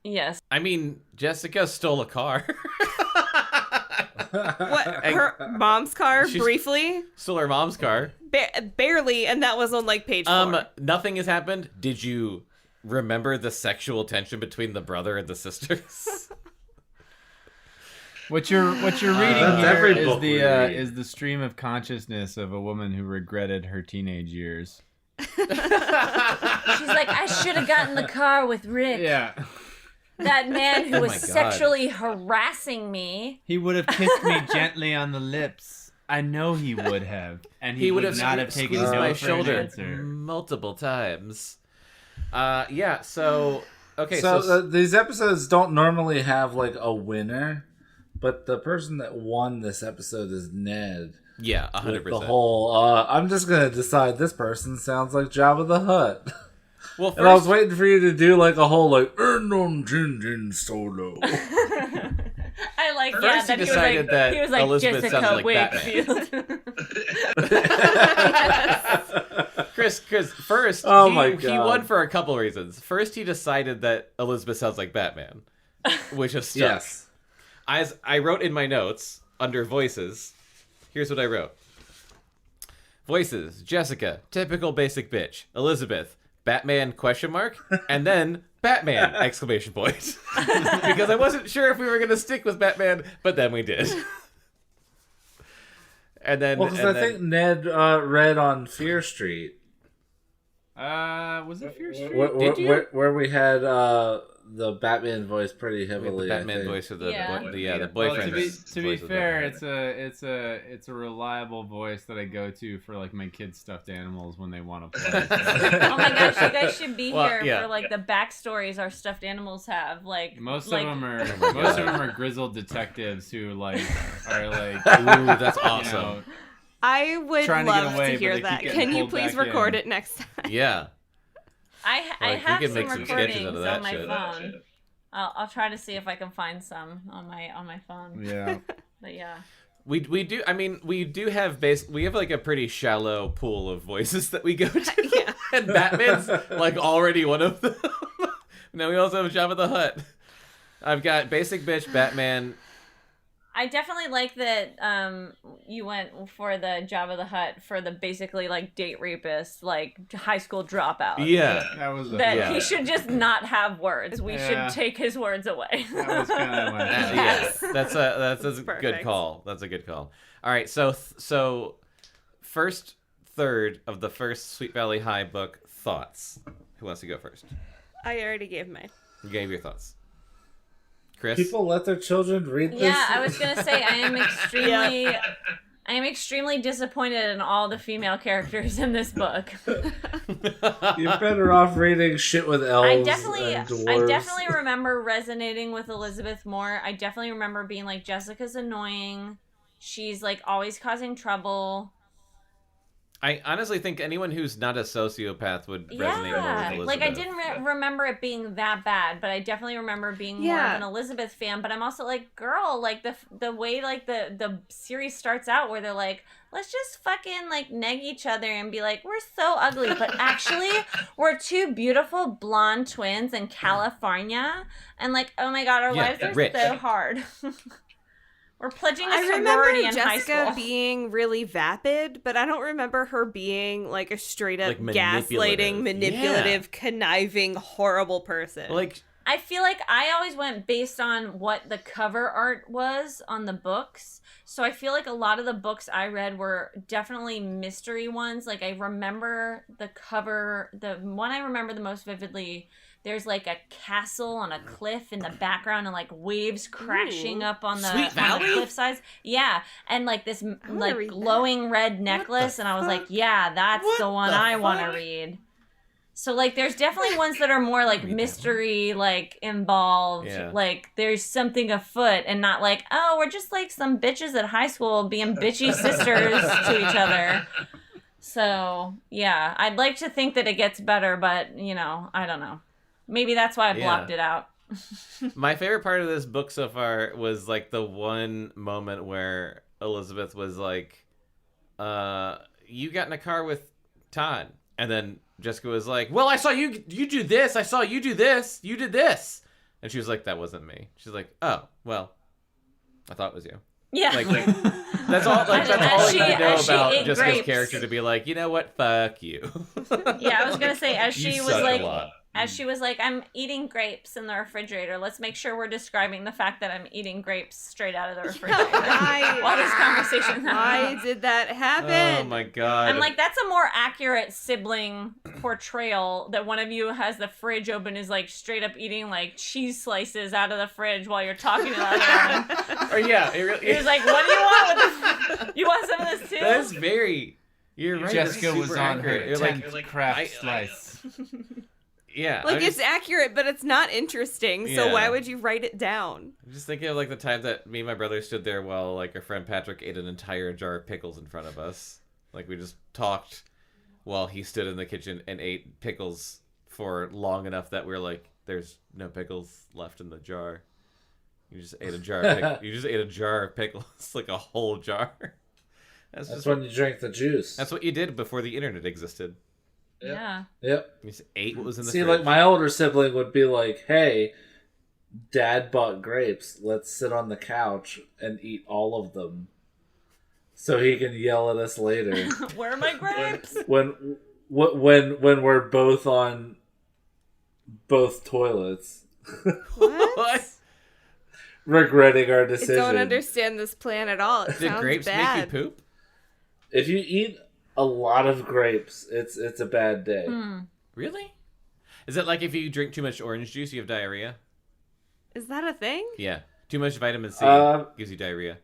Yes. I mean, Jessica stole a car. What? Her mom's car, She's- briefly? Stole her mom's car. Barely, and that was on page 4. Nothing has happened. Did you remember the sexual tension between the brother and the sisters? What you're reading That's here every is book we the read. is the stream of consciousness of a woman who regretted her teenage years. She's like, I should have gotten the car with Rick. Yeah. That man who Oh was my God. sexually harassing me. He would have kissed me gently on the lips. I know he would have, and he would not have taken squeezed no my for shoulder an answer. multiple times. Yeah. So okay. So these episodes don't normally have like a winner, but the person that won this episode is Ned. yeah, With 100%. the whole, I'm just gonna decide this person sounds like Jabba the Hutt. Well, And I was first, waiting for you to do like a whole like Ernon Jin Solo. I like First yeah, he that decided that he was like Elizabeth Jessica sounds like Wakefield. Chris, first, Oh he, my he God. won for a couple reasons. First, he decided that Elizabeth sounds like Batman, which is stuck. Yes. As I wrote in my notes under voices, here's what I wrote. Voices: Jessica, typical basic bitch. Elizabeth, Batman ? And then Batman! Exclamation point. Because I wasn't sure if we were going to stick with Batman, but then we did. And then... Well, because I think Ned read on Fear Street. Was it Fear Street? Where we had the Batman voice pretty heavily. The Batman voice of the boyfriend. Well, to be fair, it's a reliable voice that I go to for like my kids' stuffed animals when they want to play. Oh my gosh, you guys should be here for like the backstories our stuffed animals have. Like most of them are grizzled detectives who like are like, ooh, that's awesome. You know, I would trying love to, get away, to hear that. Can you please record it next time? Yeah. I have some make some sketches recordings out of that on my shit. phone. I'll try to see if I can find some on my phone. Yeah. But yeah. We do. I mean, we do have we have like a pretty shallow pool of voices that we go to. Yeah. And Batman's like already one of them. Now we also have Jabba the Hutt. I've got Basic Bitch, Batman. I definitely like that you went for the Jabba the Hutt for the basically like date rapist, like high school dropout. Yeah. That was he should just not have words. We should take his words away. That was kind of my Yes. That's a good perfect. call. That's a good call. All right, so first third of the first Sweet Valley High book, thoughts. Who wants to go first? I already gave mine. You gave your thoughts. Chris? People let their children read this? Yeah, I was gonna say I am extremely disappointed in all the female characters in this book. You're better off reading shit with elves and dwarves. I definitely remember resonating with Elizabeth more. I definitely remember being like, Jessica's annoying. She's like always causing trouble. I honestly think anyone who's not a sociopath would resonate more with Elizabeth. Like I didn't remember it being that bad, but I definitely remember being more of an Elizabeth fan. But I'm also like, girl, like the way like the series starts out where they're like, let's just fucking like neg each other and be like, we're so ugly, but actually we're two beautiful blonde twins in California, and like, oh my god, our lives are so hard. We're pledging a sorority in high school. I remember Jessica being really vapid, but I don't remember her being like a straight up like gaslighting, manipulative, conniving, horrible person. Like, I feel like I always went based on what the cover art was on the books. So I feel like a lot of the books I read were definitely mystery ones. Like I remember the cover, the one I remember the most vividly, there's like a castle on a cliff in the background and like waves crashing up on the cliff sides. Yeah, and like this like glowing red necklace, and I was like, yeah, that's the one I want to read. So like there's definitely ones that are more like mystery, like involved, like there's something afoot, and not like, oh, we're just like some bitches at high school being bitchy sisters to each other. So yeah, I'd like to think that it gets better, but you know, I don't know. Maybe that's why I blocked it out. My favorite part of this book so far was like the one moment where Elizabeth was like, you got in a car with Todd. And then Jessica was like, well, I saw you do this. I saw you do this. You did this. And she was like, that wasn't me. She's like, oh, well, I thought it was you. Yeah. Like that's all. Like that's all you need to know about Jessica's character, to be like, you know what? Fuck you. Yeah, I was gonna say as she was like, a lot. As she was like, I'm eating grapes in the refrigerator. Let's make sure we're describing the fact that I'm eating grapes straight out of the refrigerator. While this conversation Why did that happen? Oh my god. I'm like, that's a more accurate sibling portrayal, that one of you has the fridge open, is like straight up eating like cheese slices out of the fridge while you're talking to the other one. Or yeah, it really, he was like, what do you want with this? You want some of this too? That is very... You're right. Jessica was on her You're 10th craft slice. Yeah. Like, it's accurate, but it's not interesting, so why would you write it down? I'm just thinking of, like, the time that me and my brother stood there while, like, our friend Patrick ate an entire jar of pickles in front of us. Like, we just talked while he stood in the kitchen and ate pickles for long enough that we were like, there's no pickles left in the jar. You just ate a jar of you just ate a jar of pickles, like a whole jar. That's just when you drank the juice. That's what you did before the internet existed. Yeah. Yep. You just ate what was in the fridge. fridge. Like, my older sibling would be like, hey, Dad bought grapes. Let's sit on the couch and eat all of them so he can yell at us later. Where are my grapes? When we're both on both toilets. What? Regretting our decision. I don't understand this plan at all. It Did sounds grapes bad. make you poop? If you eat a lot of grapes, it's a bad day. Really? Is it like if you drink too much orange juice, you have diarrhea? Is that a thing? Yeah. Too much vitamin C gives you diarrhea.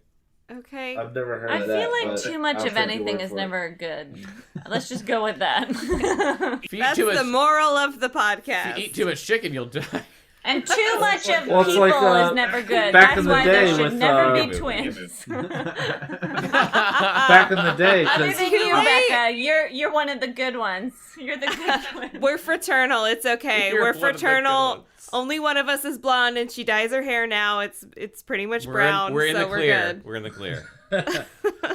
Okay. I've never heard I of that. feel like too much I'll of take your anything word is for it. never good. Let's just go with that. If you eat That's too much, the moral of the if podcast. you eat too much chicken, you'll die. And too much of Well, it's people like, is never good. back That's in the why day there should with, never be Give me- twins. Back in the day, Other because than you, Bekah, you're one of the good ones. You're the good twin. We're fraternal. It's okay. You're We're one of the good fraternal. ones. Only one of us is blonde, and she dyes her hair now. It's pretty much brown, We're in so the we're clear. good. We're in the clear.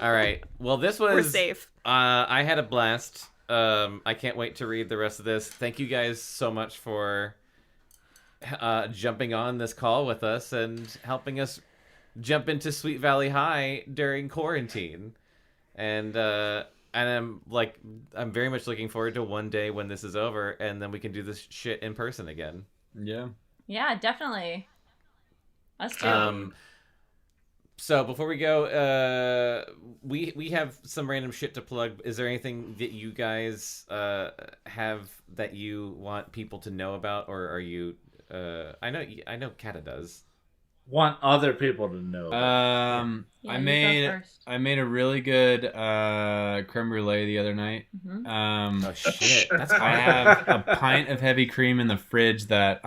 All right. Well, this was. We're safe. I had a blast. I can't wait to read the rest of this. Thank you guys so much for jumping on this call with us and helping us jump into Sweet Valley High during quarantine. And I'm very much looking forward to one day when this is over and then we can do this shit in person again. Yeah. Yeah, definitely. Let's do it. So before we go, we have some random shit to plug. Is there anything that you guys have that you want people to know about, or are you? I know Kata does. want other people to know. Yeah, I you made go first. I made a really good creme brulee the other night. Oh shit, that's I hard. have a pint of heavy cream in the fridge that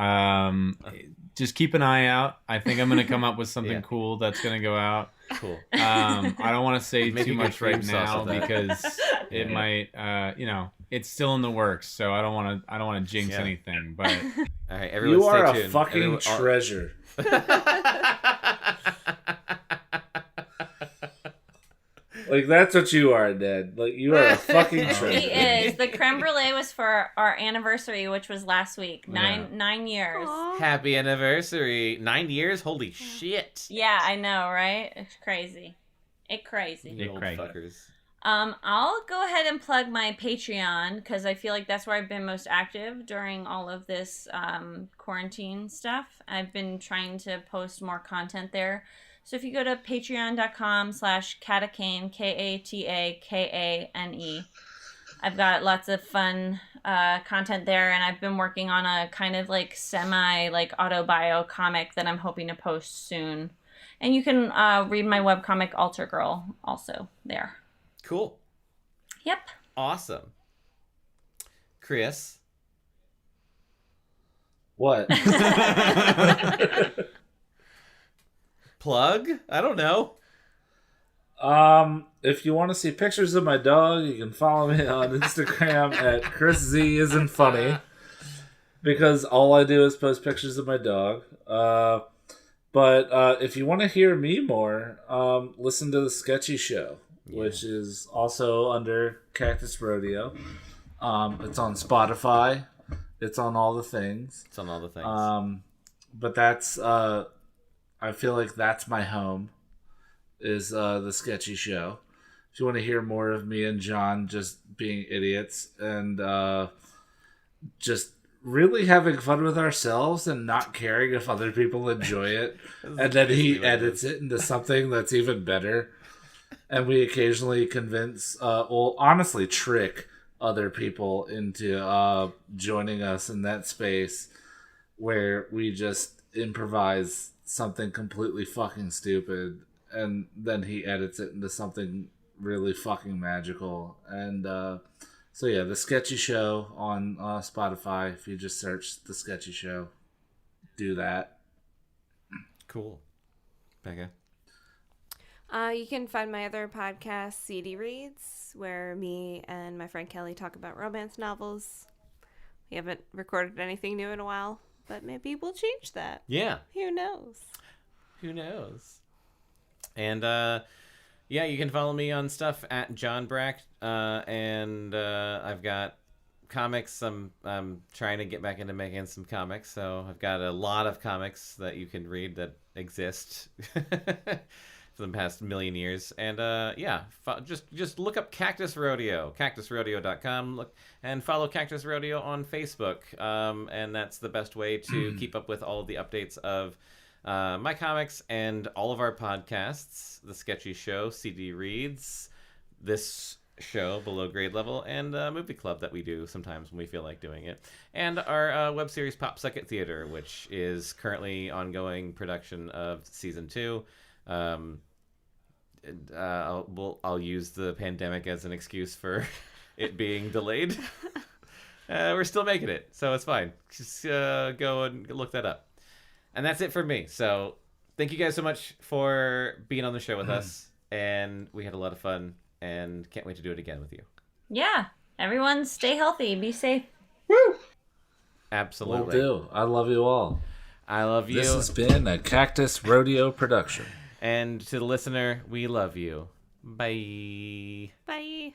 just keep an eye out. I think I'm gonna come up with something Yeah. cool that's gonna go out. Cool. I don't want to say Make a too good much right cream sauce now with that. because it might it's still in the works, so I don't want to jinx Yeah. anything, but All right, everyone, you are stay a tuned. fucking Everyone- treasure. Like, that's what you are, Ned. Like, you are a fucking treasure. He is. The creme brulee was for our anniversary, which was last week. Nine years. Aw. Happy anniversary! 9 years. Holy shit! Yeah, I know, right? It's crazy. Crazy. You old crazy. fuckers. I'll go ahead and plug my Patreon because I feel like that's where I've been most active during all of this quarantine stuff. I've been trying to post more content there. So if you go to patreon.com/Kata Kane, KATAKANE, I've got lots of fun content there, and I've been working on a kind of like semi like autobio comic that I'm hoping to post soon. And you can read my webcomic Alter Girl also there. Cool. Yep. Awesome. Chris. What? Plug? I don't know. If you want to see pictures of my dog, you can follow me on Instagram at ChrisZ isn't funny, because all I do is post pictures of my dog. But if you want to hear me more, listen to the Sketchy Show, which is also under Cactus Rodeo. It's on Spotify. It's on all the things. It's on all the things. But that's I feel like that's my home, is the Sketchy Show. If you want to hear more of me and John just being idiots and just really having fun with ourselves and not caring if other people enjoy it, and then he edits it into something that's even better, and we occasionally convince, honestly trick other people into joining us in that space where we just improvise something completely fucking stupid, and then he edits it into something really fucking magical. And so yeah, the Sketchy Show on Spotify. If you just search the Sketchy Show, do that. Cool. Bekah. You can find my other podcast, CD Reads, where me and my friend Kelly talk about romance novels. We haven't recorded anything new in a while, but maybe we'll change that. Yeah. Who knows? Who knows? And yeah, you can follow me on stuff at John Brack. And I've got comics. I'm trying to get back into making some comics, so I've got a lot of comics that you can read that exist. for the past million years. And just look up Cactus Rodeo, cactusrodeo.com. Look and follow Cactus Rodeo on Facebook. And that's the best way to keep up with all of the updates of my comics and all of our podcasts, The Sketchy Show, CD Reads, this show, Below Grade Level, and Movie Club that we do sometimes when we feel like doing it, and our web series Pop Second Theater, which is currently ongoing production of season 2. I'll use the pandemic as an excuse for it being delayed. We're still making it, so it's fine. Just go and look that up. And that's it for me. So thank you guys so much for being on the show with us, and we had a lot of fun. And can't wait to do it again with you. Yeah. Everyone stay healthy. Be safe. Woo! Absolutely. Will do. I love you all. I love you. This has been a Cactus Rodeo production. And to the listener, we love you. Bye. Bye.